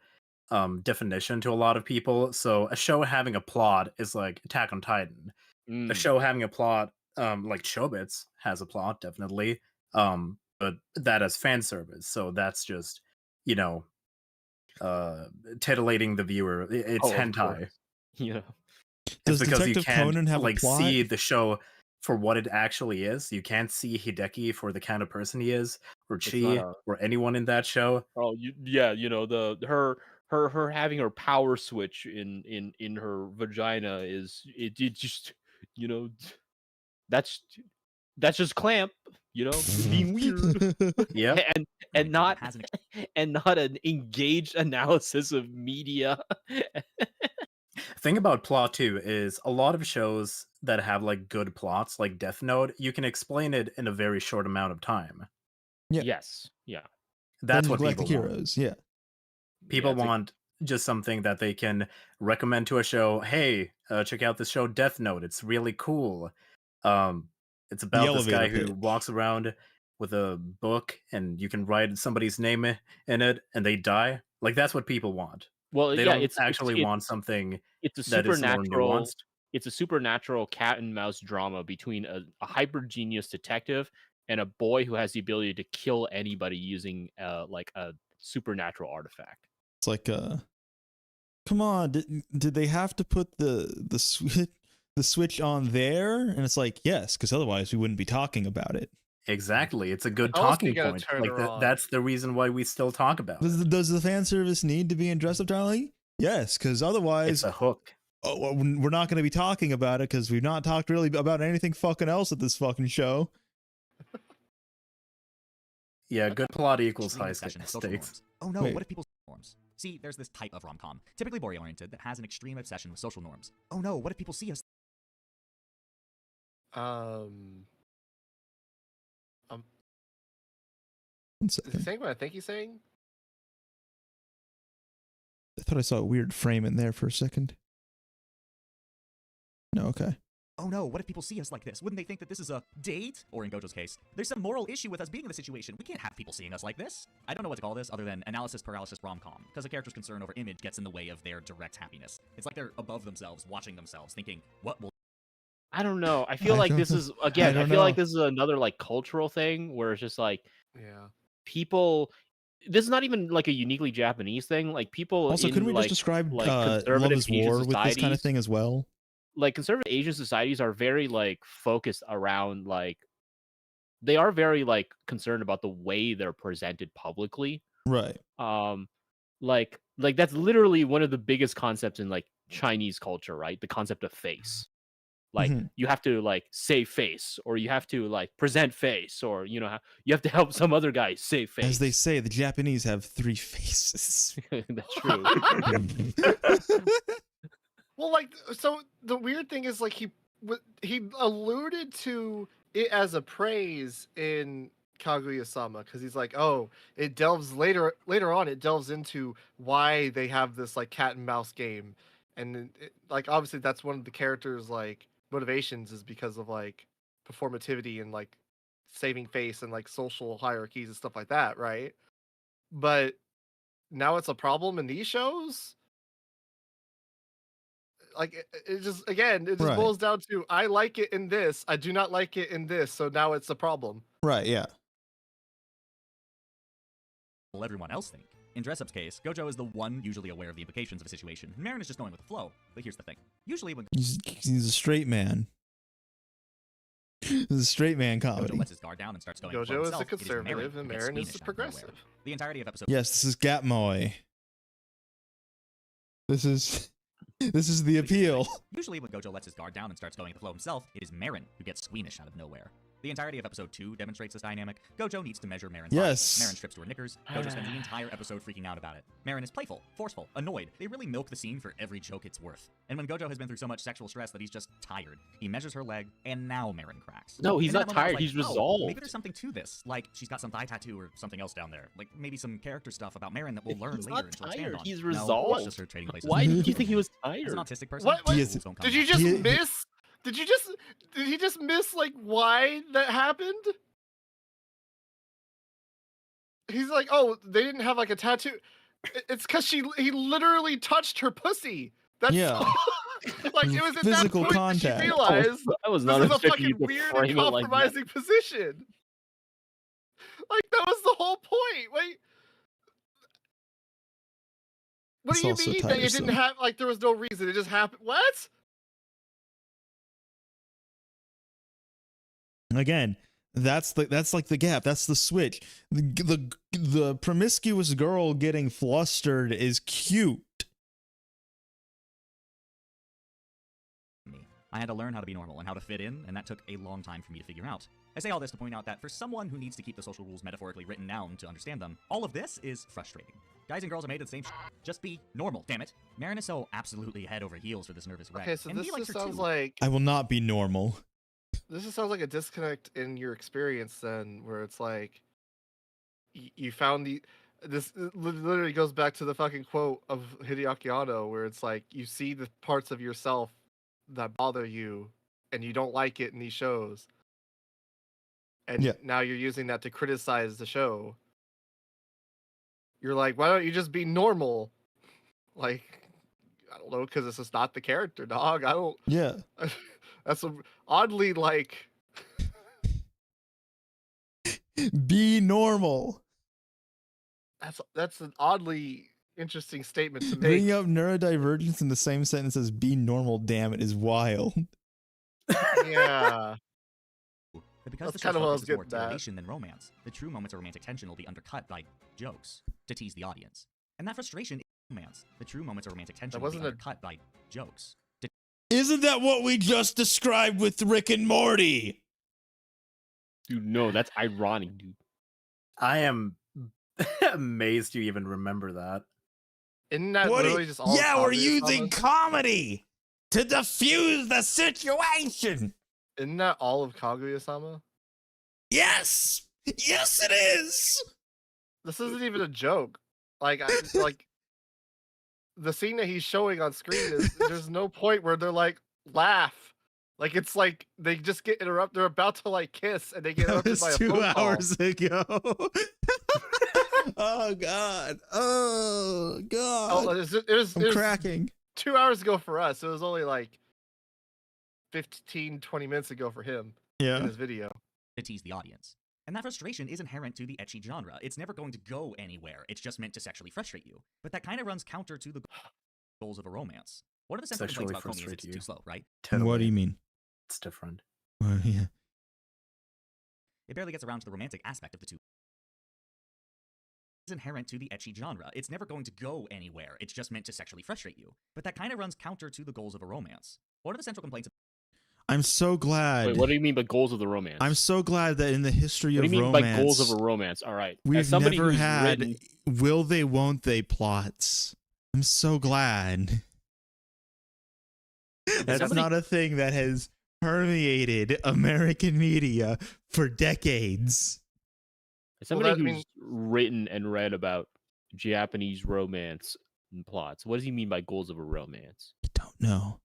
definition to a lot of people. So a show having a plot is like Attack on Titan. A show having a plot, like Chobits has a plot, definitely. But that as fan service. So that's just, you know, titillating the viewer. It's hentai. Yeah. Does because Detective you can't Conan have like a plot? see the show for what it actually is. You can't see Hideki for the kind of person he is, or Chi, or anyone in that show. Oh, you know, her having her power switch in her vagina is it just, you know, that's just Clamp, you know, being weird. Yeah. and not an engaged analysis of media. Thing about plot too is a lot of shows that have like good plots, like Death Note, you can explain it in a very short amount of time. Yeah. Yes. Yeah. That's what people heroes. want. Yeah. People want just something that they can recommend to a show. Hey, check out this show Death Note. It's really cool. It's about this guy who walks around with a book and you can write somebody's name in it and they die. Like that's what people want. Well, they yeah, don't want something it's a that is more supernatural nuanced. It's a supernatural cat and mouse drama between a hyper genius detective and a boy who has the ability to kill anybody using like a supernatural artifact. It's like come on, did they have to put the switch on there? And it's like, yes, because otherwise we wouldn't be talking about it. Exactly, it's a good talking point. Like that's the reason why we still talk about it. Does the fan service need to be in Dress Up Darling? Yes, because otherwise it's a hook. We're not going to be talking about it because we've not talked really about anything fucking else at this fucking show. Yeah, good plot equals high stakes. Oh no, what if people norms? See, there's this type of rom-com, typically boy-oriented, that has an extreme obsession with social norms. Oh no, what if people see us? 1 Is he second. saying what I think he's saying? I thought I saw a weird frame in there for a second. No, okay. Oh no, what if people see us like this? Wouldn't they think that this is a date? Or in Gojo's case, there's some moral issue with us being in the situation. We can't have people seeing us like this. I don't know what to call this other than analysis paralysis rom-com, because a character's concern over image gets in the way of their direct happiness. It's like they're above themselves, watching themselves, thinking, what will... I don't know. I feel like this is, again, I feel like this is another like cultural thing where it's just like, people... This is not even like a uniquely Japanese thing. Like people also, in, couldn't we like, just describe conservative Love is War Asian with this kind of thing as well? Like conservative Asian societies are very like focused around like they are very like concerned about the way they're presented publicly. Right. Like that's literally one of the biggest concepts in like Chinese culture, right? The concept of face. Like you have to like save face, or you have to like present face, or you know you have to help some other guy save face. As they say, the Japanese have 3 faces. That's true. Well, like, so the weird thing is, like, he alluded to it as a praise in Kaguya-sama, because he's like, oh, it delves later on. It delves into why they have this like cat and mouse game, and like obviously that's one of the characters' like motivations is because of like performativity and like saving face and like social hierarchies and stuff like that, right? But now it's a problem in these shows. Like it just boils down to I like it in this, I do not like it in this, so now it's a problem. Right, yeah. Will everyone else think? In Dress-Up's case, Gojo is the one usually aware of the implications of a situation. Marin is just going with the flow. But here's the thing. Usually when he's a straight man. It's a straight man comedy. Gojo lets his guard down and starts going Gojo for is himself, a conservative and Marin is a progressive. The entirety of episode... Yes, this is Gatmoy. This is the appeal. Usually when Gojo lets his guard down and starts going with the flow himself, it is Marin who gets squeamish out of nowhere. The entirety of episode 2 demonstrates this dynamic. Gojo needs to measure Marin's body. Marin strips to her knickers. Gojo spends the entire episode freaking out about it. Marin is playful, forceful, annoyed. They really milk the scene for every joke it's worth. And when Gojo has been through so much sexual stress that he's just tired, he measures her leg, and now Marin cracks. No, he's not tired. He's resolved. Maybe there's something to this. Like, she's got some thigh tattoo or something else down there. Like, maybe some character stuff about Marin that we'll learn later and she'll expand on. He's resolved. No, just her trading places. Why did you think he was tired? As an autistic person, What? Did you just miss? Did he just miss like why that happened? He's like, oh, they didn't have like a tattoo. It's because he literally touched her pussy. That's like it was in physical that point contact. That she realized I was not this is a expecting you fucking to weird frame and it like that. compromising position. Like that was the whole point. Wait. What do you mean that it didn't have like there was no reason? It just happened. What? Again, that's like the gap. That's the switch. The promiscuous girl getting flustered is cute. I had to learn how to be normal and how to fit in, and that took a long time for me to figure out. I say all this to point out that for someone who needs to keep the social rules metaphorically written down to understand them, all of this is frustrating. Guys and girls are made of the same Just be normal, damn it. Marin is so absolutely head over heels for this nervous wreck. Okay, so and this he likes her sounds too. like I will not be normal. this just sounds like a disconnect in your experience then, where it's like you found this literally goes back to the fucking quote of Hideaki Anno, where it's like you see the parts of yourself that bother you and you don't like it in these shows, and now you're using that to criticize the show. You're like, why don't you just be normal? Like, I don't know, because this is not the character, dog. I don't. Yeah. That's oddly like. Be normal. That's an oddly interesting statement to make. Bringing up neurodivergence in the same sentence as "be normal," damn it, is wild. Yeah. But because That's the show kind of what I was focuses more getting at. titillation than romance, the true moments of romantic tension will be undercut by jokes to tease the audience. And that frustration is romance. The true moments of romantic tension will be undercut by jokes. Isn't that what we just described with Rick and Morty? Dude, no, that's ironic, dude. I am amazed you even remember that. Isn't that literally just all we're using comedy to diffuse the situation. Isn't that all of Kaguya-sama? Yes! Yes, it is! this isn't even a joke. Like, like the scene that he's showing on screen is there's no point where they're like laugh. Like it's like they just get interrupted. They're about to like kiss, and they get interrupted by a 2 phone hours call. ago. Oh god. Oh god. Oh, it was cracking. 2 hours ago for us. It was only like 15, 20 minutes ago for him. Yeah. In his video. To tease the audience. And that frustration is inherent to the ecchi genre. It's never going to go anywhere. It's just meant to sexually frustrate you. But that kind of runs counter to the goals of a romance. One of the central complaints about Komi is it's too slow, right? Totally. What do you mean? It's different. Yeah. It barely gets around to the romantic aspect of the two. It's inherent to the ecchi genre. It's never going to go anywhere. It's just meant to sexually frustrate you. But that kind of runs counter to the goals of a romance. One of the central complaints I'm so glad. Wait, what do you mean by goals of the romance? I'm so glad that in the history of romance. What do you mean by goals of a romance? All right. We've never had will they, won't they plots. I'm so glad. That's not a thing that has permeated American media for decades. As somebody who's written and read about Japanese romance and plots, what does he mean by goals of a romance? I don't know.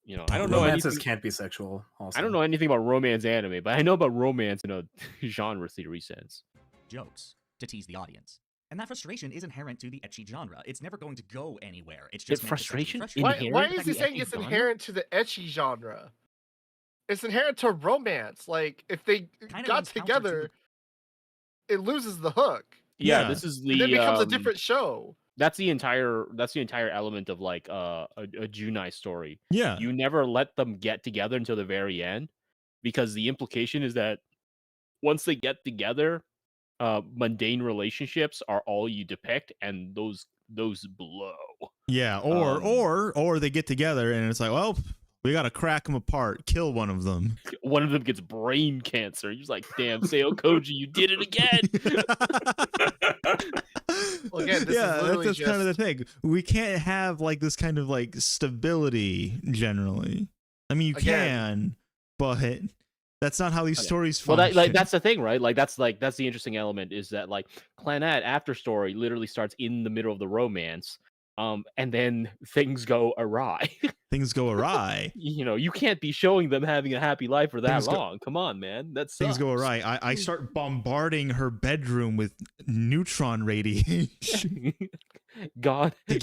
You know, I don't know. Romances can't be sexual. Also. I don't know anything about romance anime, but I know about romance in a genre theory sense. Jokes to tease the audience. And that frustration is inherent to the ecchi genre. It's never going to go anywhere. It's just frustration. Why is he saying it's inherent to the ecchi genre? It's inherent to romance. Like if they got together, it loses the hook. Yeah, this is the. And it becomes a different show. That's the entire element of like a Junai story. Yeah. You never let them get together until the very end, because the implication is that once they get together, mundane relationships are all you depict, and those blow. Yeah, or they get together and it's like, well, we gotta crack them apart, kill one of them. One of them gets brain cancer. You're like, damn, Seo Koji, you did it again. Well, again, that's kind of the thing. We can't have like this kind of like stability generally. I mean, you can, but that's not how these stories function. Well, that's the thing, right? That's the interesting element is that like Clannad after story literally starts in the middle of the romance, and then things go awry. Things go awry. You know, you can't be showing them having a happy life for that long. Come on, man. Things go awry. I start bombarding her bedroom with neutron radiation. God has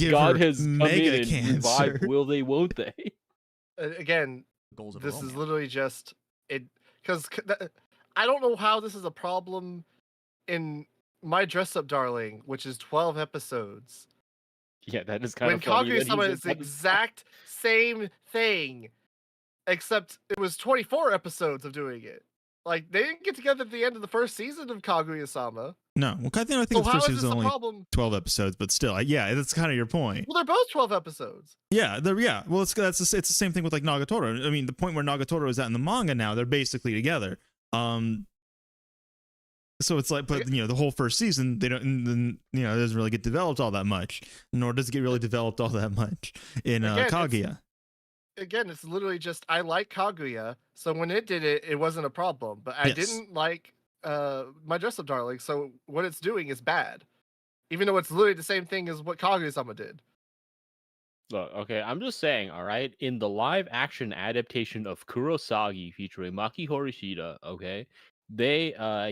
come in and revived will they, won't they? Again, this is literally just it, because I don't know how this is a problem in My Dress Up Darling, which is 12 episodes. Yeah, that is kind of funny. When Kaguya-sama is the exact same thing, except it was 24 episodes of doing it. Like, they didn't get together at the end of the first season of Kaguya-sama. No, well, I think the first season was only 12 episodes, but still, yeah, that's kind of your point. Well, they're both 12 episodes. Yeah, well, it's the same thing with like Nagatoro. I mean, the point where Nagatoro is at in the manga now, they're basically together. So it's like, but the whole first season, they don't, it doesn't really get developed all that much, nor does it get really developed all that much in Kaguya. It's literally just, I like Kaguya, so when it did it, it wasn't a problem, but I didn't like My Dress Up Darling, so what it's doing is bad, even though it's literally the same thing as what Kaguya-sama did. Look, okay, I'm just saying, all right, in the live action adaptation of Kurosagi featuring Maki Horishida, okay,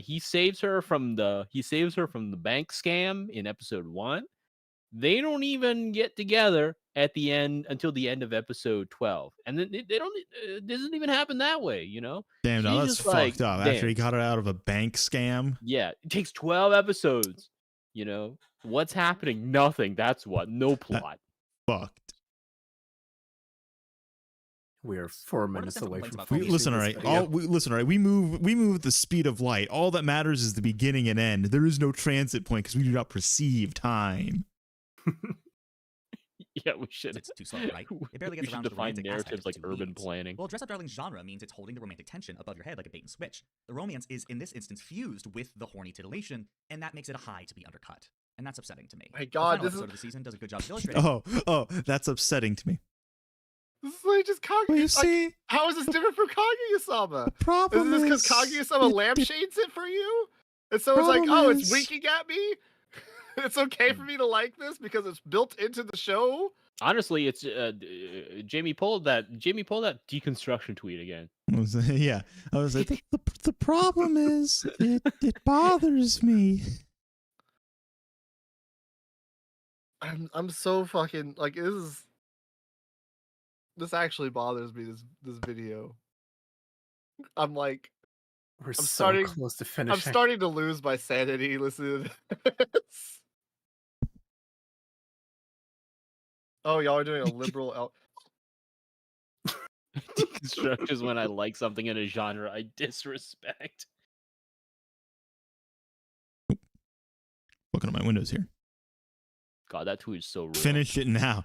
he saves her from the bank scam in episode 1. They don't even get together at the end until the end of episode 12, and then it doesn't even happen that way, Damn, no, that's fucked up. Damn. After he got her out of a bank scam. Yeah, it takes 12 episodes. What's happening? Nothing. That's what. No plot. Fucked. We are 4 minutes away from. Listen, all right. We move at the speed of light. All that matters is the beginning and end. There is no transit point because we do not perceive time. Yeah, we should. It's too slow, right? It barely gets around to the romantic narratives like urban planning. Well, Dress Up Darling's genre means it's holding the romantic tension above your head like a bait and switch. The romance is, in this instance, fused with the horny titillation, and that makes it a high to be undercut. And that's upsetting to me. My God, the final episode of the season does a good job of illustrating. Oh, that's upsetting to me. This is like just Kaguya. Well, you see, how is this different from Kaguya-sama? The problem is this because Kaguya-sama lampshades it for you? And so it's like, oh, it's winking at me. It's okay for me to like this because it's built into the show. Honestly, it's Jamie pulled that deconstruction tweet again. Yeah, I was like, the problem is it bothers me. I'm so fucking like this actually bothers me. This video. I'm like, I'm so close to finishing. I'm starting to lose my sanity listening to this. Oh, y'all are doing a liberal. Deconstruct is when I like something in a genre I disrespect. Looking at my windows here. God, that tweet is so real. Finish it now.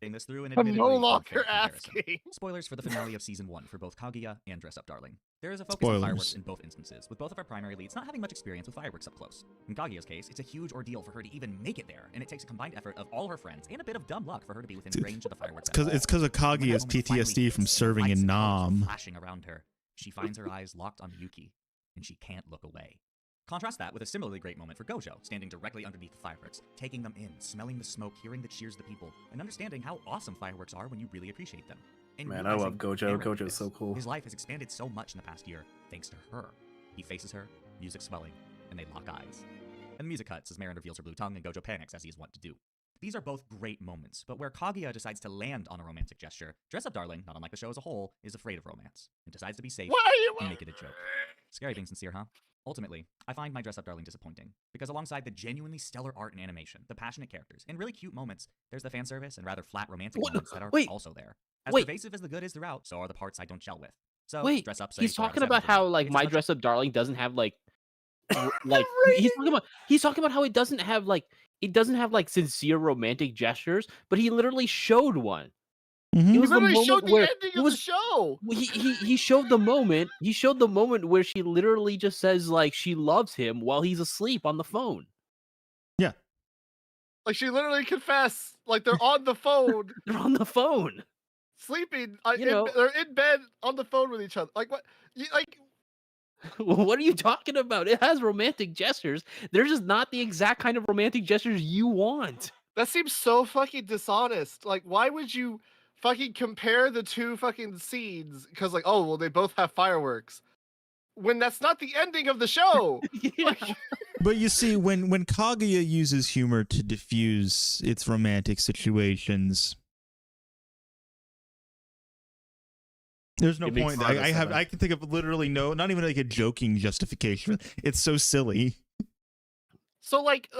This through and I'm no longer asking. Spoilers for the finale of season 1 for both Kaguya and Dress Up Darling. There is a focus on fireworks in both instances, with both of our primary leads not having much experience with fireworks up close. In Kaguya's case, it's a huge ordeal for her to even make it there, and it takes a combined effort of all her friends and a bit of dumb luck for her to be within range of the fireworks. It's because of Kaguya's PTSD from serving in Nam. Flashing around her, she finds her eyes locked on Yuki, and she can't look away. Contrast that with a similarly great moment for Gojo, standing directly underneath the fireworks, taking them in, smelling the smoke, hearing the cheers of the people, and understanding how awesome fireworks are when you really appreciate them. And man, I love Gojo. Gojo's so cool. His life has expanded so much in the past year, thanks to her. He faces her, music swelling, and they lock eyes. And the music cuts as Marin reveals her blue tongue and Gojo panics as he is wont to do. These are both great moments, but where Kaguya decides to land on a romantic gesture, Dress Up Darling, not unlike the show as a whole, is afraid of romance, and decides to be safe and make it a joke. Scary being sincere, huh? Ultimately, I find my Dress Up Darling disappointing, because alongside the genuinely stellar art and animation, the passionate characters, and really cute moments, there's the fan service and rather flat romantic moments that are also there. As pervasive as the good is throughout, so are the parts I don't gel with. So, Dress Up, he's talking about how, like, My Dress Up Darling doesn't have, like he's talking about how it doesn't have, like, sincere romantic gestures, but he literally showed one. Mm-hmm. He literally showed the ending of the show. He showed the moment. He showed the moment where she literally just says, like, she loves him while he's asleep on the phone. Yeah. Like, she literally confessed. Like, they're on the phone. They're on the phone. Sleeping. They're in bed on the phone with each other. Like, what? What are you talking about? It has romantic gestures. They're just not the exact kind of romantic gestures you want. That seems so fucking dishonest. Like, why would you fucking compare the two fucking scenes? Because, like, oh, well, they both have fireworks. When that's not the ending of the show. Yeah. But you see, when Kaguya uses humor to diffuse its romantic situations, there's no point. I can think of literally not even like a joking justification. It's so silly. So, like,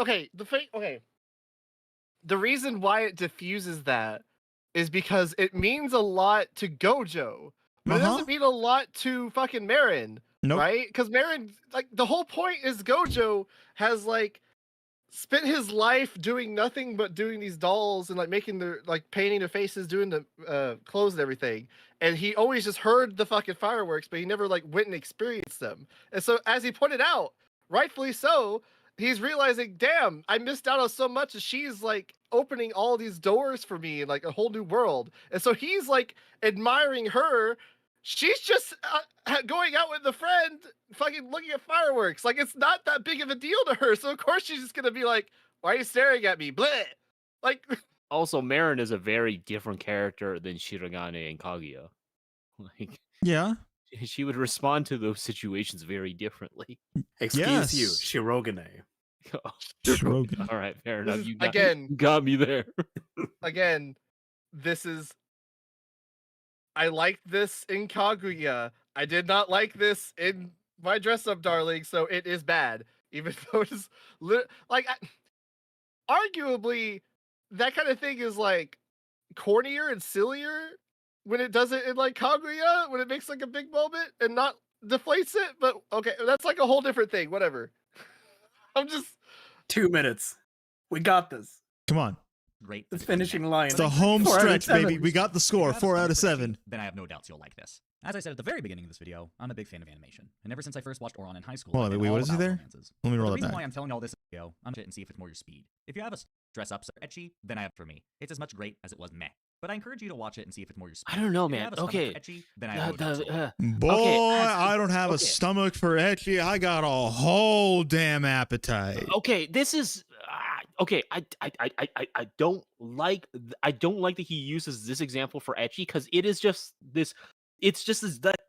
the reason why it diffuses that is because it means a lot to Gojo, but it doesn't mean a lot to fucking Marin, right? Because Marin, like, the whole point is Gojo has, like, spent his life doing nothing but doing these dolls and, like, making their, like, painting their faces, doing the clothes and everything, and he always just heard the fucking fireworks, but he never, like, went and experienced them. And so, as he pointed out, rightfully so, he's realizing, damn, I missed out on so much, and she's, like, opening all these doors for me in, like, a whole new world. And so he's, like, admiring her. She's just going out with a friend, fucking looking at fireworks. Like, it's not that big of a deal to her. So, of course, she's just going to be like, why are you staring at me? Bleh. Like, also, Marin is a very different character than Shirogane and Kaguya. Like, yeah. She would respond to those situations very differently. Excuse you, Shirogane. Shirogane. All right, fair enough. You got me there. Again, I liked this in Kaguya. I did not like this in My Dress Up Darling, so it is bad. Even though it is arguably that kind of thing is, like, cornier and sillier when it does it in, like, Kaguya, when it makes, like, a big moment and not deflates it. But okay, that's like a whole different thing. Whatever. I'm just 2 minutes. We got this. Come on. Great. The finishing line. It's the home stretch, baby. We got the score. 4 out of 7. Then I have no doubts you'll like this. As I said at the very beginning of this video, I'm a big fan of animation, and ever since I first watched Oran in high school, Hold on, wait, what is he there? Romances. Let me roll the it reason back. why I'm telling all this video, I'm shit and see if it's more your speed. If you have a dress up so etchy, then I have it for me. It's as much great as it was meh. But I encourage you to watch it and see if it's more your speed. I don't know, If you man. have a stomach Okay. for ecchi, then I would Boy, Okay, I don't have a stomach for ecchi. I got a whole damn appetite. Okay, this is okay. I don't like that he uses this example for ecchi because it is just this. It's just this that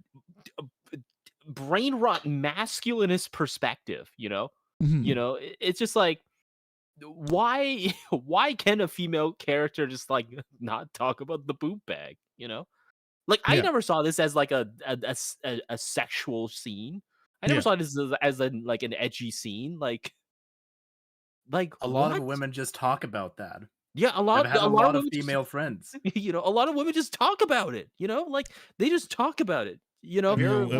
brain rot masculinist perspective. You know, it's just like why can a female character just like not talk about the boob bag? You know, like I never saw this as like a sexual scene. I never saw this as like an edgy scene. Like a lot of women just talk about that. Yeah, a lot of female friends. You know, a lot of women just talk about it. You know, like they just talk about it. You know,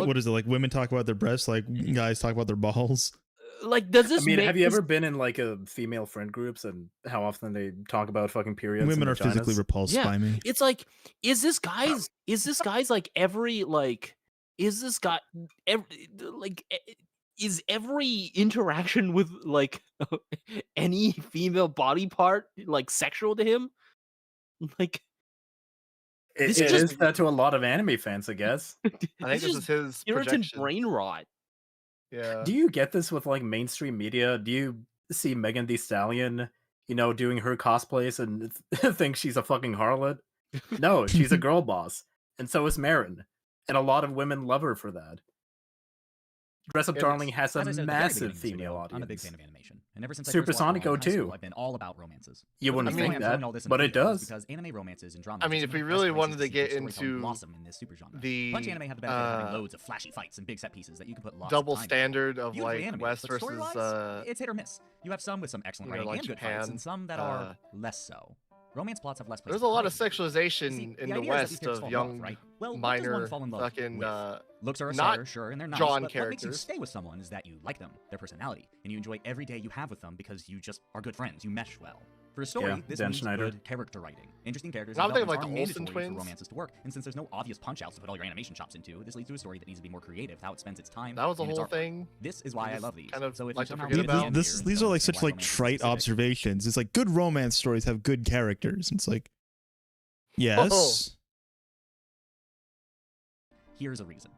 what is it like? Women talk about their breasts, like guys talk about their balls. Like, does this? I mean, have you ever been in like a female friend groups and how often they talk about fucking periods? Women are physically repulsed by me. It's like, is this guy's like every like, is this guy like? Is every interaction with like any female body part like sexual to him? Like it is that to a lot of anime fans, I guess. I think this is his projection. Brain rot. Yeah. Do you get this with like mainstream media? Do you see Megan Thee Stallion, doing her cosplays and think she's a fucking harlot? No, she's a girl boss, and so is Marin, and a lot of women love her for that. Dress Up Darling has a massive female audience. I'm a big fan of animation, and ever since Supersonico too. I've been all about romances. You wouldn't think that, but it does. Because anime romances and drama. I mean, if we really wanted to get into in this super genre, the bunch of anime have the benefit of having loads of flashy fights and big set pieces that you can put lots double of time standard of Beautifully like animated, West but versus it's hit or miss. You have some with some excellent writing like and good Japan, fights, and some that are less so. Romance plots have less place. There's a lot of sexualization in the West of young, minor, fucking looks are a not starter, sure, and they're nice, drawn but characters. What makes you stay with someone is that you like them, their personality, and you enjoy every day you have with them because you just are good friends. You mesh well. For a story, this means good character writing. Interesting characters I'm thinking like the Olsen twins. For romances to work, and since there's no obvious punch-outs to put all your animation chops into, this leads to a story that needs to be more creative, how it spends its time. That was the whole thing. This is why I love these. Kind of so if like you to somehow forget about. These are like such like trite observations. It's like good romance stories have good characters. It's like, yes. Here's a reason.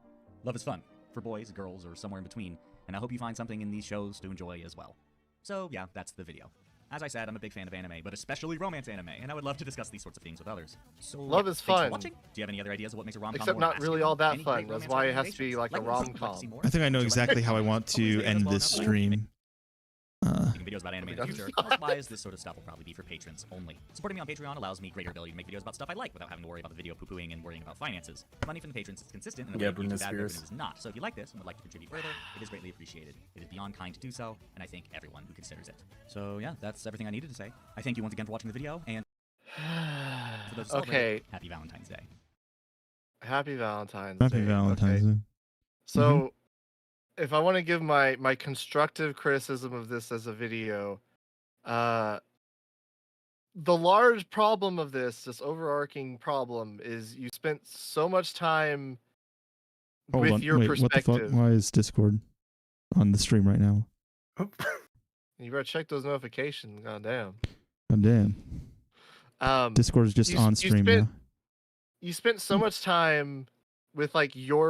Love is fun. For boys, girls, or somewhere in between, and I hope you find something in these shows to enjoy as well. So yeah, that's the video. As I said, I'm a big fan of anime, but especially romance anime, and I would love to discuss these sorts of things with others. So love is fun. For watching. Do you have any other ideas of what makes a rom-com Except not really all that fun. That's why it has to be like a rom-com. I think I know exactly how I want to end this stream. Making videos about anime in the future. Otherwise, this sort of stuff will probably be for patrons only. Supporting me on Patreon allows me greater ability to make videos about stuff I like without having to worry about the video poo-pooing and worrying about finances. Money from the patrons is consistent, and the way YouTube ad revenue is not. So if you like this and would like to contribute further, it is greatly appreciated. It is beyond kind to do so, and I thank everyone who considers it. So yeah, that's everything I needed to say. I thank you once again for watching the video, and for those okay. Happy Valentine's Day. Happy Valentine's Day. Happy Valentine's Day. So, if I want to give my constructive criticism of this as a video, the large problem of this overarching problem, is you spent so much time with your perspective. What the fuck? Why is Discord on the stream right now? You better check those notifications. God damn. Discord is just on stream now. You spent so much time with like your